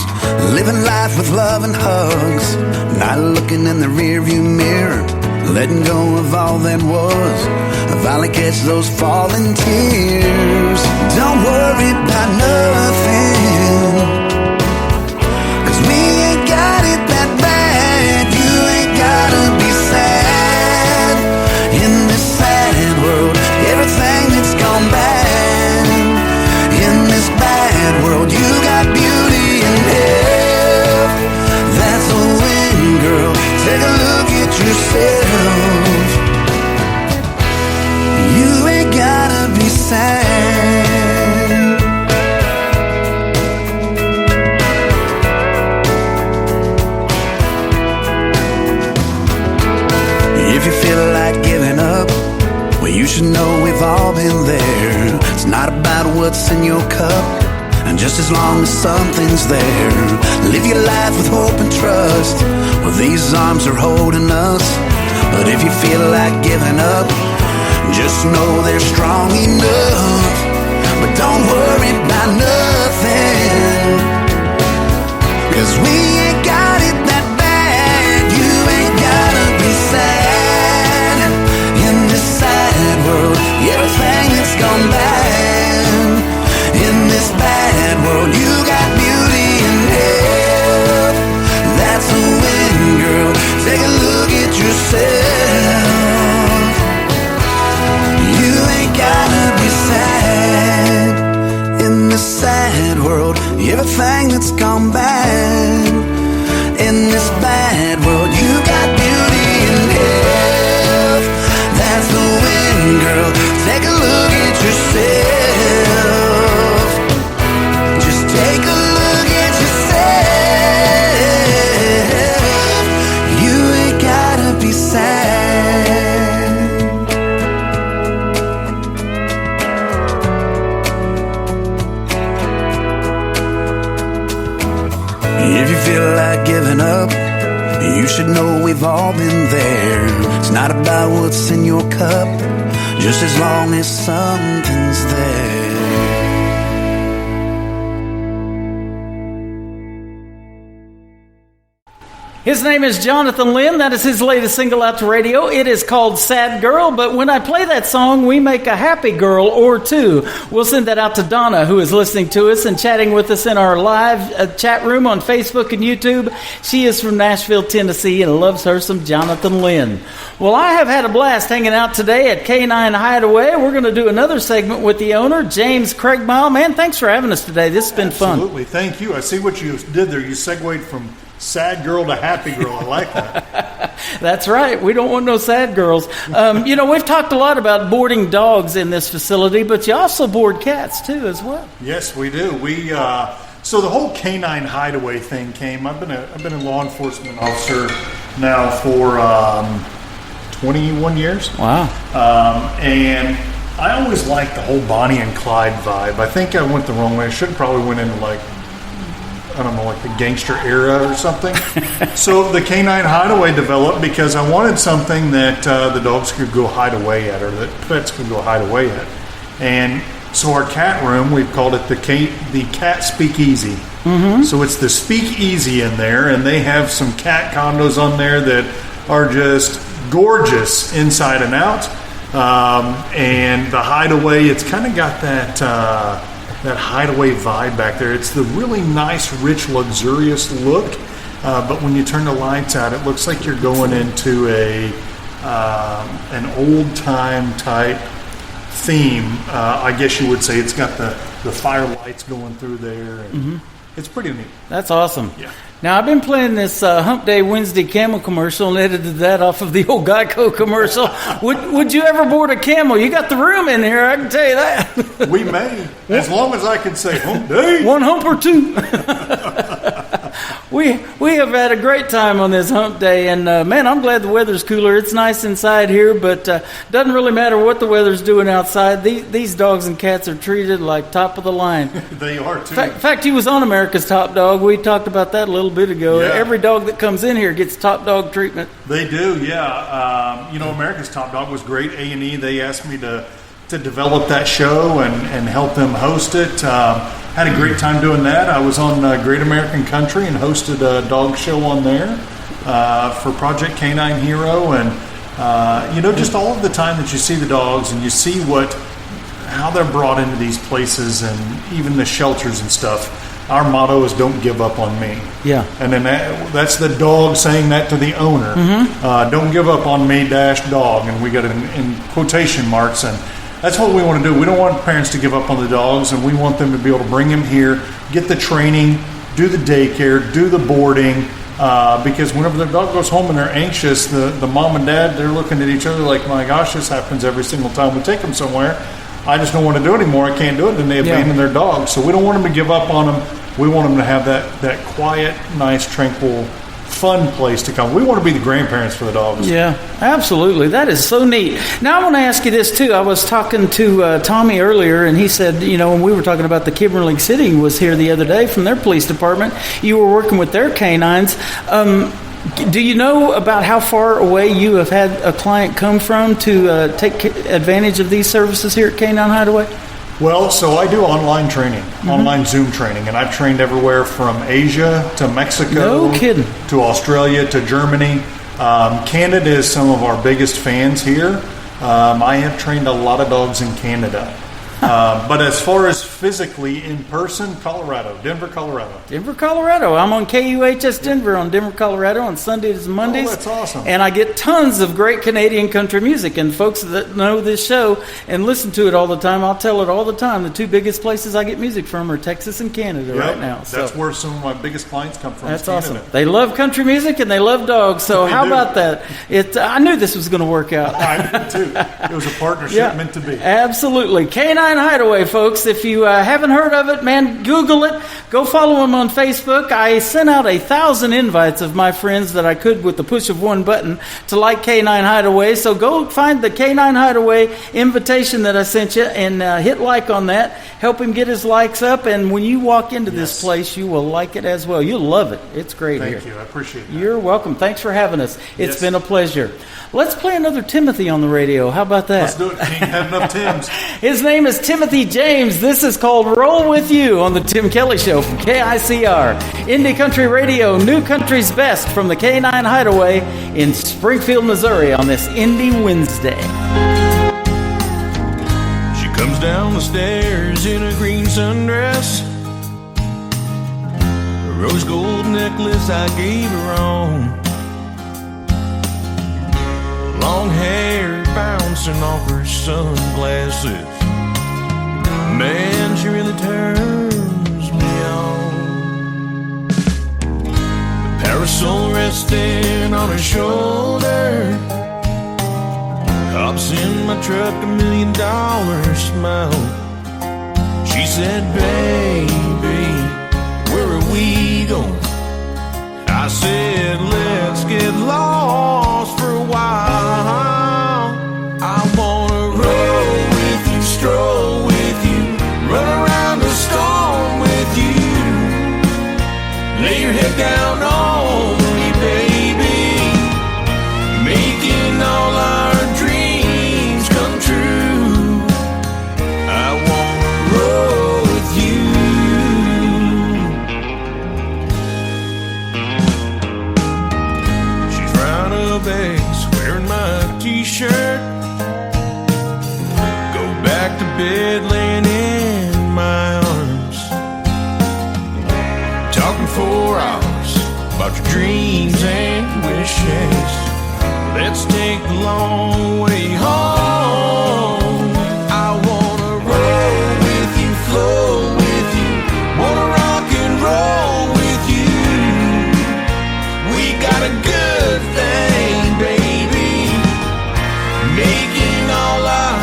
Living life with love and hugs, not looking in the rearview mirror, letting go of all that was. Finally catch those falling tears. Don't worry about nothing, 'cause we ain't got it that bad. You ain't gotta be sad in this sad world. Everything that's gone bad in this bad world, you got beauty and health. That's a win, girl. Take a look at yourself. You ain't gotta be sad. If you feel like giving up, well, you should know we've all been there. It's not about what's in your cup, and just as long as something's there, live your life with hope and trust. Well, these arms are holding us, but if you feel like giving up, just know they're strong enough. But don't worry about nothing, 'cause we ain't got it that bad. You ain't gotta be sad this sad world, everything that's gone bad. In this bad world, you got beauty and health. That's the win, girl. Take a look at yourself. Just take a look at yourself. You ain't gotta be sad. If you feel like giving up, you should know we've all been there. It's not about what's in your cup, just as long as something's there. His name is Jonathan Lynn. That is his latest single out to radio. It is called Sad Girl, but when I play that song, we make a happy girl or two. We'll send that out to Donna, who is listening to us and chatting with us in our live chat room on Facebook and YouTube. She is from Nashville, Tennessee, and loves her some Jonathan Lynn. Well, I have had a blast hanging out today at K9 Hideaway. We're going to do another segment with the owner, James Craigmile. Man, thanks for having us today. This has been fun. Absolutely. Thank you. I see what you did there. You segued from sad girl to happy girl. I like that. That's right. We don't want no sad girls. We've talked a lot about boarding dogs in this facility, but you also board cats too, as well. Yes, we do. So the whole K9 Hideaway thing came. I've been a law enforcement officer now for 21 years. Wow. And I always liked the whole Bonnie and Clyde vibe. I think I went the wrong way. I should have probably went into like the gangster era or something. So the K9 Hideaway developed because I wanted something that the dogs could go hide away at, or that pets could go hide away at. And so our cat room, we've called it the Cat Speakeasy. Mm-hmm. So it's the speakeasy in there, and they have some cat condos on there that are just gorgeous inside and out. And the Hideaway, it's kind of got that Hideaway vibe back there. It's the really nice, rich, luxurious look, but when you turn the lights out, it looks like you're going into an old-time type theme. I guess you would say it's got the firelights going through there, and it's pretty neat. That's awesome. Yeah. Now, I've been playing this Hump Day Wednesday camel commercial and edited that off of the old Geico commercial. Would you ever board a camel? You got the room in here, I can tell you that. We may, as long as I can say Hump Day. One hump or two. We have had a great time on this Hump Day, and man, I'm glad the weather's cooler. It's nice inside here, but doesn't really matter what the weather's doing outside. These dogs and cats are treated like top of the line. They are, too. In fact, he was on America's Top Dog. We talked about that a little bit ago. Yeah. Every dog that comes in here gets top dog treatment. They do, yeah. America's Top Dog was great. A&E, they asked me to develop that show and help them host it. Had a great time doing that. I was on Great American Country and hosted a dog show on there for Project Canine Hero. And, just all of the time that you see the dogs and you see how they're brought into these places and even the shelters and stuff. Our motto is "Don't give up on me." Yeah, and then that's the dog saying that to the owner. Mm-hmm. Don't give up on me, dog, and we got it in quotation marks. And that's what we want to do. We don't want parents to give up on the dogs, and we want them to be able to bring them here, get the training, do the daycare, do the boarding. Because whenever their dog goes home and they're anxious, the mom and dad, they're looking at each other like, "My gosh, this happens every single time we take them somewhere. I just don't want to do it anymore. I can't do it." And they abandon their dog. So we don't want them to give up on them. We want them to have that quiet, nice, tranquil, fun place to come. We want to be the grandparents for the dogs. Yeah, absolutely. That is so neat. Now, I want to ask you this, too. I was talking to Tommy earlier, and he said, when we were talking about the Kimberley City was here the other day from their police department, you were working with their canines. Do you know about how far away you have had a client come from to take advantage of these services here at K9 Hideaway? Well, so I do online training, online Zoom training, and I've trained everywhere from Asia to Mexico, no kidding, to Australia to Germany. Canada is some of our biggest fans here. I have trained a lot of dogs in Canada. But as far as physically in person, Denver, Colorado. Denver, Colorado. I'm on KUHS Denver on Denver, Colorado on Sundays and Mondays. Oh, that's awesome. And I get tons of great Canadian country music. And folks that know this show and listen to it all the time, I'll tell it all the time. The two biggest places I get music from are Texas and Canada right now. That's where some of my biggest clients come from. That's awesome. They love country music and they love dogs. So how about that? I knew this was going to work out. I did too. It was a partnership meant to be. Absolutely. Canine Hideaway, folks. If you haven't heard of it, man, Google it. Go follow them on Facebook. I sent out 1,000 invites of my friends that I could with the push of one button to like Canine Hideaway. So go find the Canine Hideaway invitation that I sent you and hit like on that. Help him get his likes up. And when you walk into this place, you will like it as well. You'll love it. It's great here. Thank you. I appreciate that. You're welcome. Thanks for having us. It's been a pleasure. Let's play another Timothy on the radio. How about that? Let's do it. Can't have enough Tims. His name is Timothy James. This is called Roll With You on the Tim Kelly Show from KICR. Indie Country Radio, New Country's Best from the K9 Hideaway in Springfield, Missouri on this Indie Wednesday. She comes down the stairs in a green sundress, a rose gold necklace I gave her on, long hair bouncing off her sunglasses. Man, she really turns me on. The parasol resting on her shoulder, hops in my truck, $1 million smile. She said, baby, where are we going? I said, let's get lost for a while. I wanna roll with you, stroll with you, run around the storm with you, lay your head down on me, baby, making all our dreams come true. I wanna roll with you. She's round up eggs, wearing my t-shirt, back to bed, laying in my arms, talking for hours about your dreams and wishes. Let's take the long way home. I wanna roll with you, flow with you, wanna rock and roll with you. We got a good thing, baby, making all our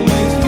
with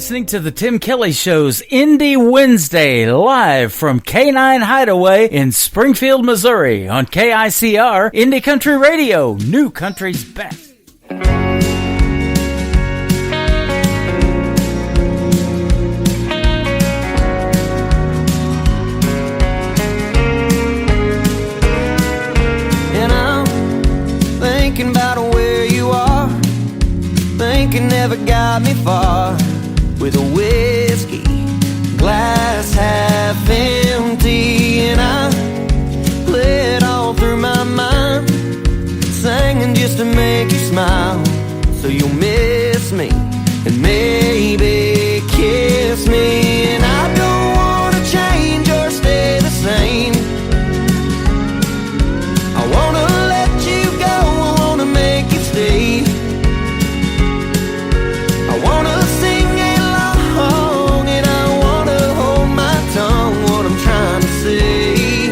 listening to the Tim Kelly Show's Indie Wednesday, live from K9 Hideaway in Springfield, Missouri on KICR Indie Country Radio, New Country's Best. And I'm thinking about where you are. Thinking never got me far. With a whiskey glass half empty, and I play it all through my mind, singing just to make you smile. So you'll miss me and maybe kiss me. And I don't wanna change or stay the same. I wanna let you go, I wanna make you stay. I wanna sing along and I wanna hold my tongue. What I'm trying to say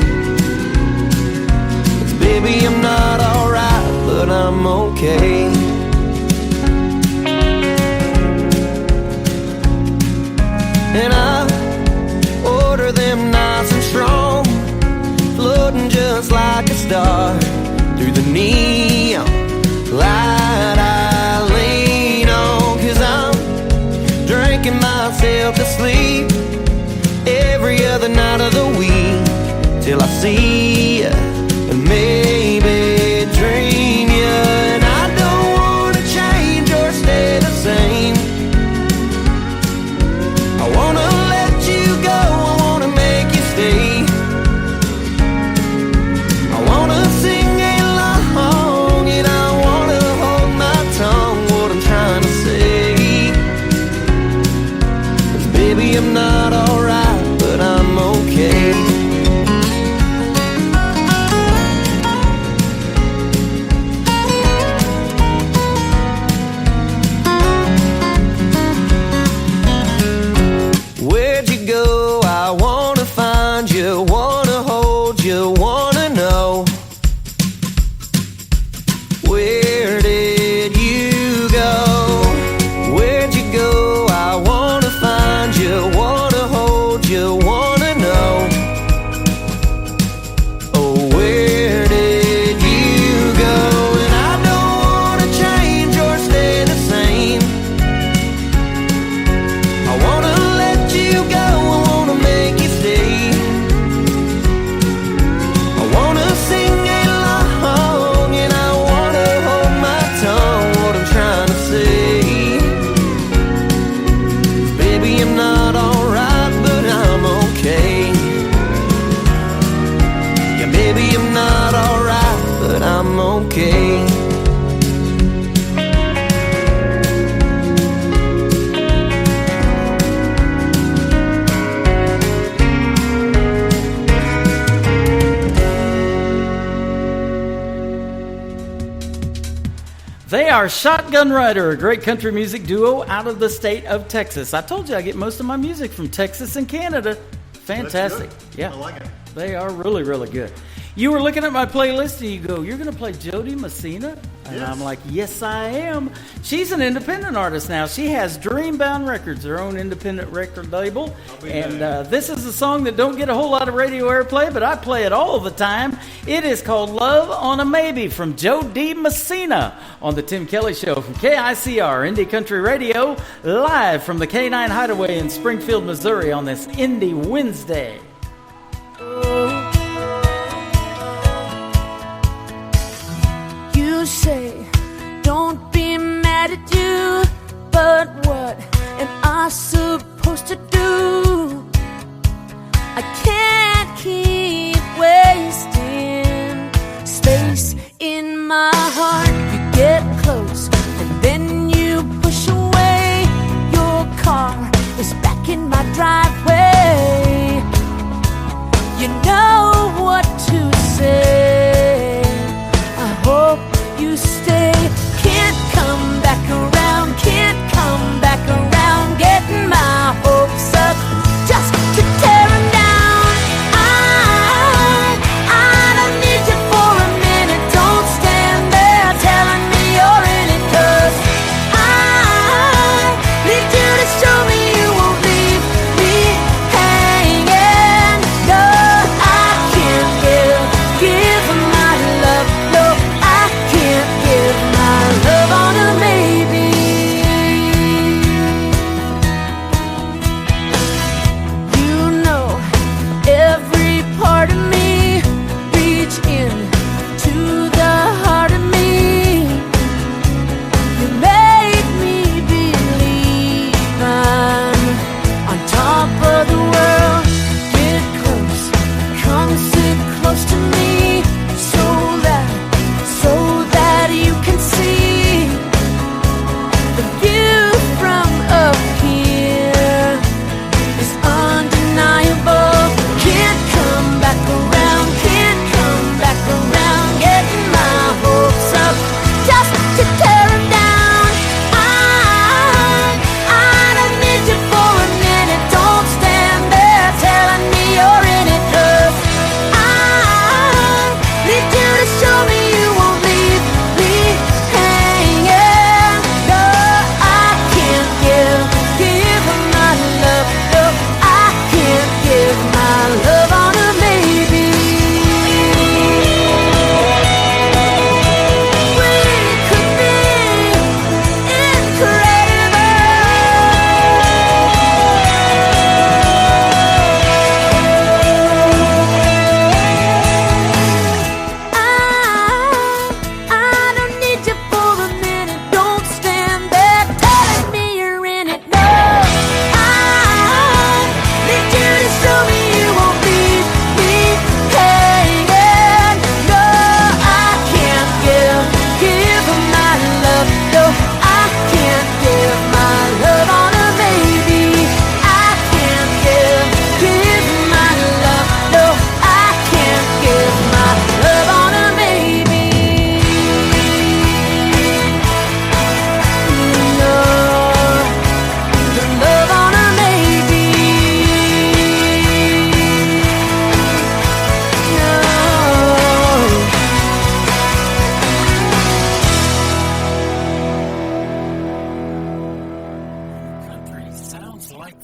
is, baby, I'm not alright, but I'm okay. And I order them nice and strong, floating just like a star through the neon light I lean on. 'Cause I'm drinking myself to sleep every other night of the week, till I see you and maybe dream you. And I don't wanna change or stay the same. I wanna let you go, I wanna make you stay. I wanna sing along and I wanna hold my tongue. What I'm trying to say is, baby, I'm not alright, but I'm okay. Where'd you go? I wanna find you, wanna hold you, wanna know. Where did you go? Where'd you go? I wanna find you, wanna hold you, wanna know. Oh, where did you go? And I don't wanna change or stay the same. I wanna let you go, I wanna make you stay. I wanna sing along and I wanna hold my tongue. What I'm trying to say, baby, I'm not alright, but I'm okay. Yeah, baby, I'm not alright, but I'm okay. They are Shotgun Rider, a great country music duo out of the state of Texas. I told you I get most of my music from Texas and Canada. Fantastic. Yeah. I like it. They are really, really good. You were looking at my playlist and you go, "You're going to play Jody Messina?" And Yes. I'm like, "Yes, I am." She's an independent artist now. She has Dreambound Records, her own independent record label. And this is a song that don't get a whole lot of radio airplay, but I play it all the time. It is called "Love on a Maybe" from Jody Messina on the Tim Kelly Show from KICR Indie Country Radio, live from the K9 Hideaway in Springfield, Missouri on this Indie Wednesday. You say, don't be mad at you, but what am I supposed to do? I can't keep wasting space in my heart. You get close and then you push away. Your car is back in my driveway. You know what to say. I hope you stay. Can't come back around, can't come back around. Getting my hopes up just to tear them down.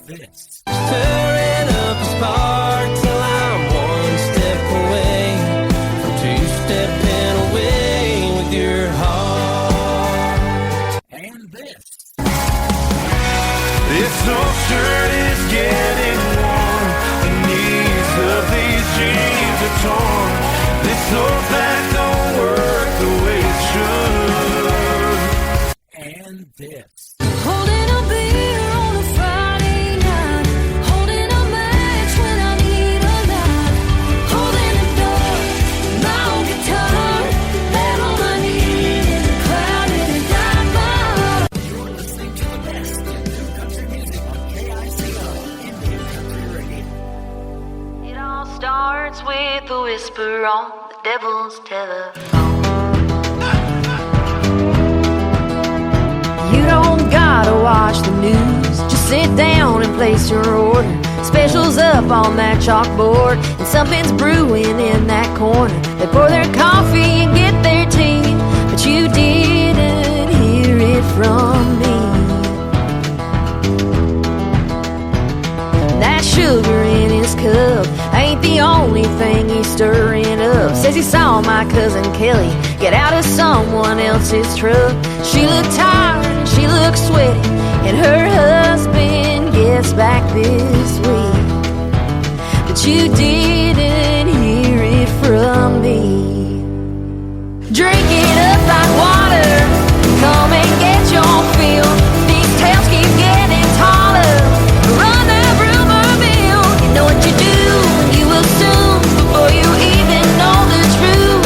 this. Tearing up the spark till I'm one step away from two-stepping away with your heart. And this. This old shirt is getting worn. The knees of these jeans are torn. This old back don't work the way it should. And this. Holding a beer on a Friday night, holding a match when I need a light, holding a door, my old guitar, that all I need is a cloud in a dark night. You're listening to the best in new country music on KICR, Indian Country Radio. It all starts with a whisper on the devil's telephone. You don't gotta watch the news, just sit down and place your order. Specials up on that chalkboard, and something's brewing in that corner. They pour their coffee and get their tea, but you didn't hear it from me. That sugar in his cup ain't the only thing he's stirring up. Says he saw my cousin Kelly get out of someone else's truck. She looked tired and she looked sweaty, and her husband gets back this week. But you didn't hear it from me. Drink it up like water, come and get your fill. These tales keep getting taller. Run that rumor mill. You know what you do, you assume before you even know the truth.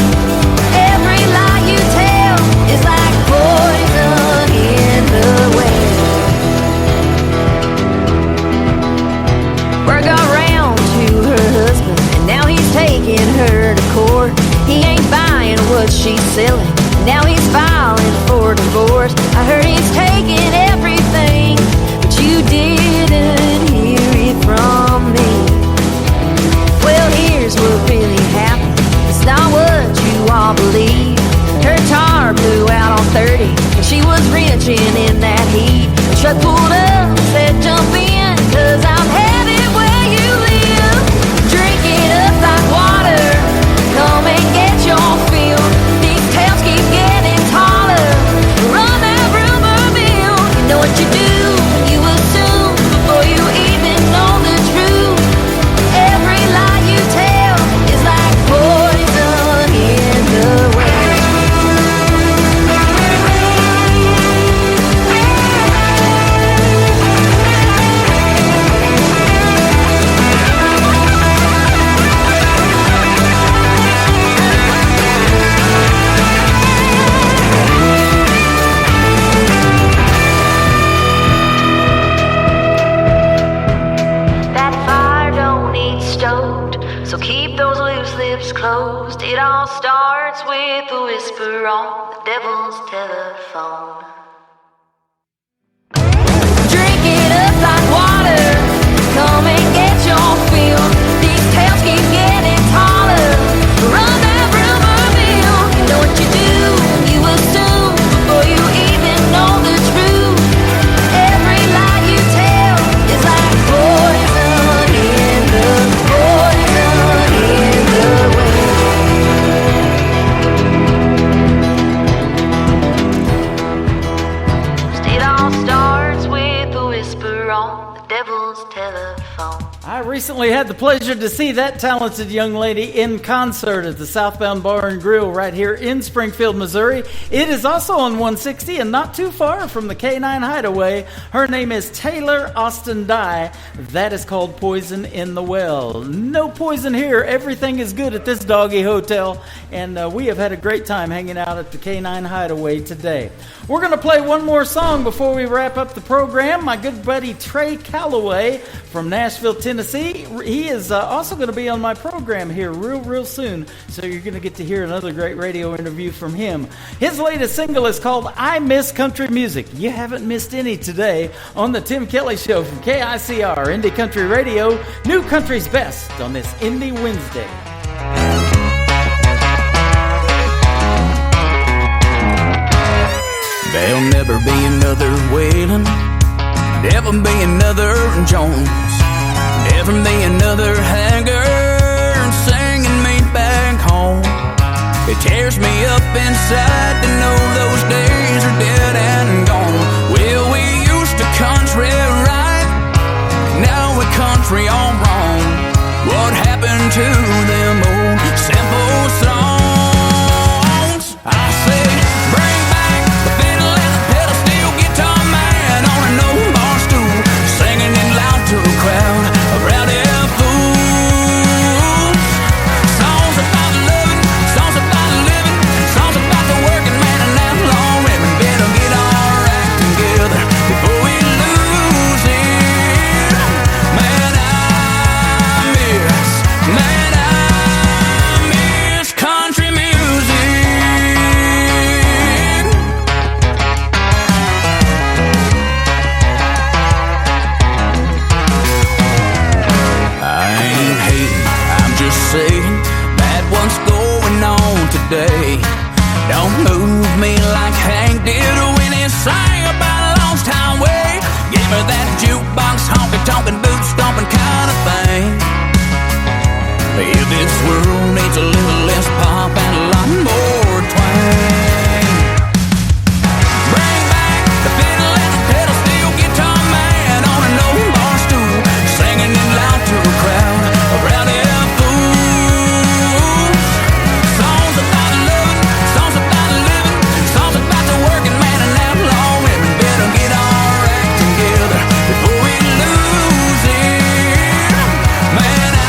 Every lie you tell is like poison in the well. Word got round to her husband, and now he's taking her to court. He ain't buying what she's selling, now he's filing for divorce. I heard he's taking everything, but you didn't hear it from me. Well, here's what really happened, it's not what you all believe. Her tar blew out on 30, and she was wrenching in that heat. The truck pulled up, said jump in, 'cause I'm headed where you live. Drink it up like water, come and get your fill. These tales keep getting taller. Run that rumor mill. You know what you do, you assume before you even know the truth. Every lie you tell is like poison in the well. That fire don't need stoked, so keep those loose lips closed. It all starts with a whisper on the devil's telephone. Drink it up like water, come and get your fill. These tales keep getting taller. Run that rumor mill. You know what you do, you assume before you even know the truth. Every lie you tell is like poison in the well. It all starts with a whisper on the devil's telephone. I recently had the pleasure to see that talented young lady in concert at the Southbound Bar and Grill right here in Springfield, Missouri. It is also on 160 and not too far from the K9 Hideaway. Her name is Taylor Austin Dye. That is called Poison in the Well. No poison here. Everything is good at this doggy hotel, and we have had a great time hanging out at the K9 Hideaway today. We're going to play one more song before we wrap up the program. My good buddy Trey Calloway from Nashville, Tennessee. He is also going to be on my program here real soon, so you're going to get to hear another great radio interview from him. His latest single is called I Miss Country Music. You haven't missed any today on the Tim Kelly Show from KICR, Indie Country Radio, New Country's Best on this Indie Wednesday. There'll never be another Waylon Never be another Jones, never be another Hanger singing me back home. It tears me up inside to know those days are dead and gone. Well, we used to country right, now we're country all wrong. What happened to them old simple songs? I say, bring back the fiddle and the pedal steel guitar man on an old bar stool, singing it loud to a crowd of rowdy fools. Songs about loving, songs about living, songs about the working man and outlaw women. Better get our act together before we lose it. Man, I miss country music. I ain't hating, I'm just saying that what's going on today don't move me like Hank did when he sang about a lost highway. Give me that jukebox honky-tonkin' boot stomping kind of thing. If this world needs a little less pop and a lot more twang, bring back the fiddle and the pedal steel guitar man on an old bar stool, singing it loud to a crowd of rowdy fools. Songs about loving, songs about living, songs about the working man and outlaw women. Better get our act together before we lose it. Man, I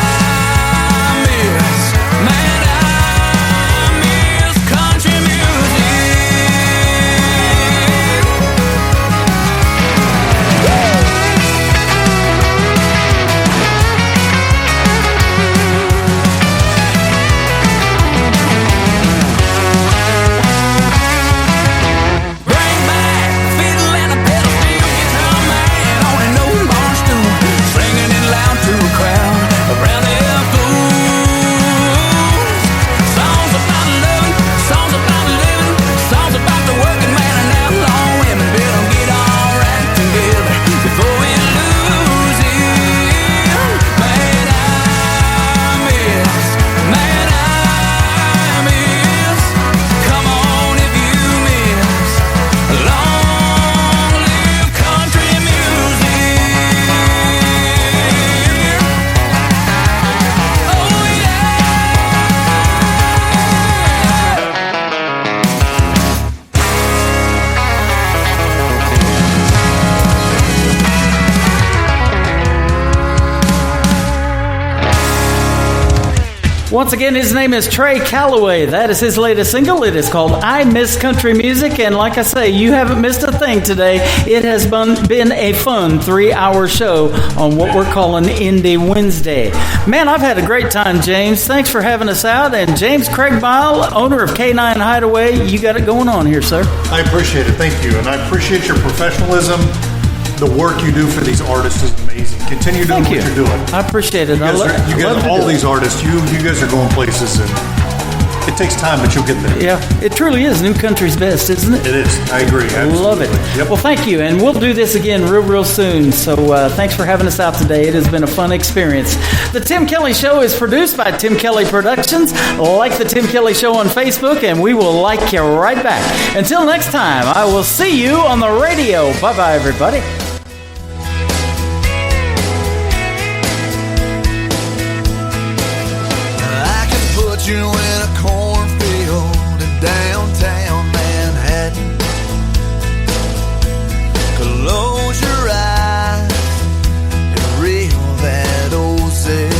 miss country music. Bring back the fiddle and the pedal steel guitar man on an old bar stool, singing it loud to a crowd of rowdy fools. Songs about loving, songs about living, songs about the working man and outlaw women. Better get our act together before we lose it. Man, I miss. Come on if you miss. Long live country music. Oh Once again, his name is Trey Calloway. That is his latest single. It is called I Miss Country Music. And like I say, you haven't missed a thing today. It has been a fun 3-hour show on what we're calling Indie Wednesday. Man, I've had a great time, James. Thanks for having us out. And James Craigbile, owner of K9 Hideaway, you got it going on here, sir. I appreciate it. Thank you. And I appreciate your professionalism. The work you do for these artists is amazing. Continue doing what you're doing. I appreciate it. You guys, all these artists, you guys are going places, and it takes time, but you'll get there. Yeah, it truly is New Country's best, isn't it? It is. I agree. Absolutely. Love it. Yep. Well, thank you, and we'll do this again real soon. So thanks for having us out today. It has been a fun experience. The Tim Kelly Show is produced by Tim Kelly Productions. Like the Tim Kelly Show on Facebook, and we will like you right back. Until next time, I will see you on the radio. Bye-bye, everybody. You in a cornfield in downtown Manhattan. Close your eyes and reel that old zip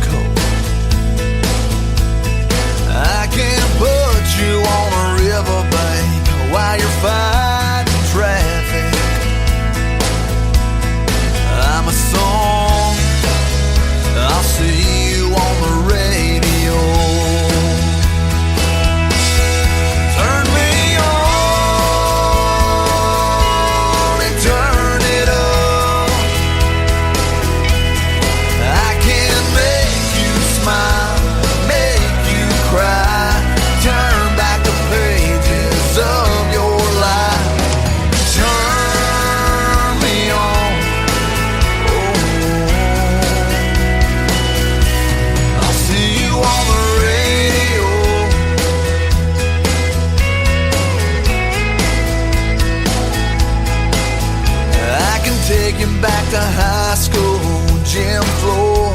code. I can put you on a riverbank while you're fighting traffic. take you back to high school, gym floor,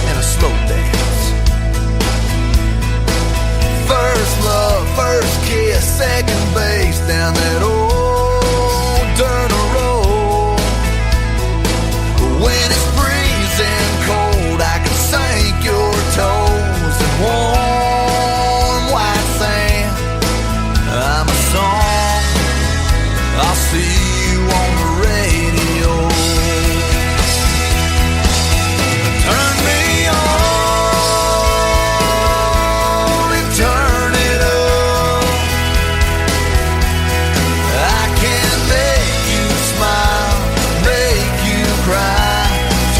and a slow dance. First love, first kiss, second base down that old dirt road. When it's freezing cold, I can sink your toes in warm white sand. I'm a song, I'll see you on the radio. Turn me on and turn it up. I can make you smile, make you cry,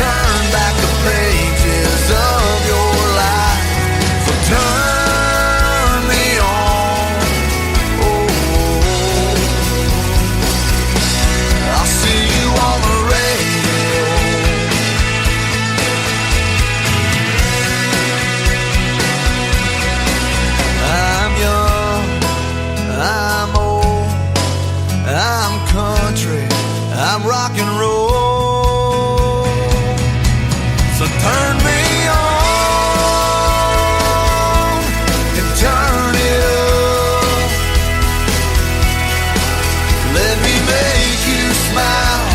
turn back the pages of your life. So turn me on. Oh, I'll see you on the radio. I'm young, I'm old, I'm country, I'm rock and roll.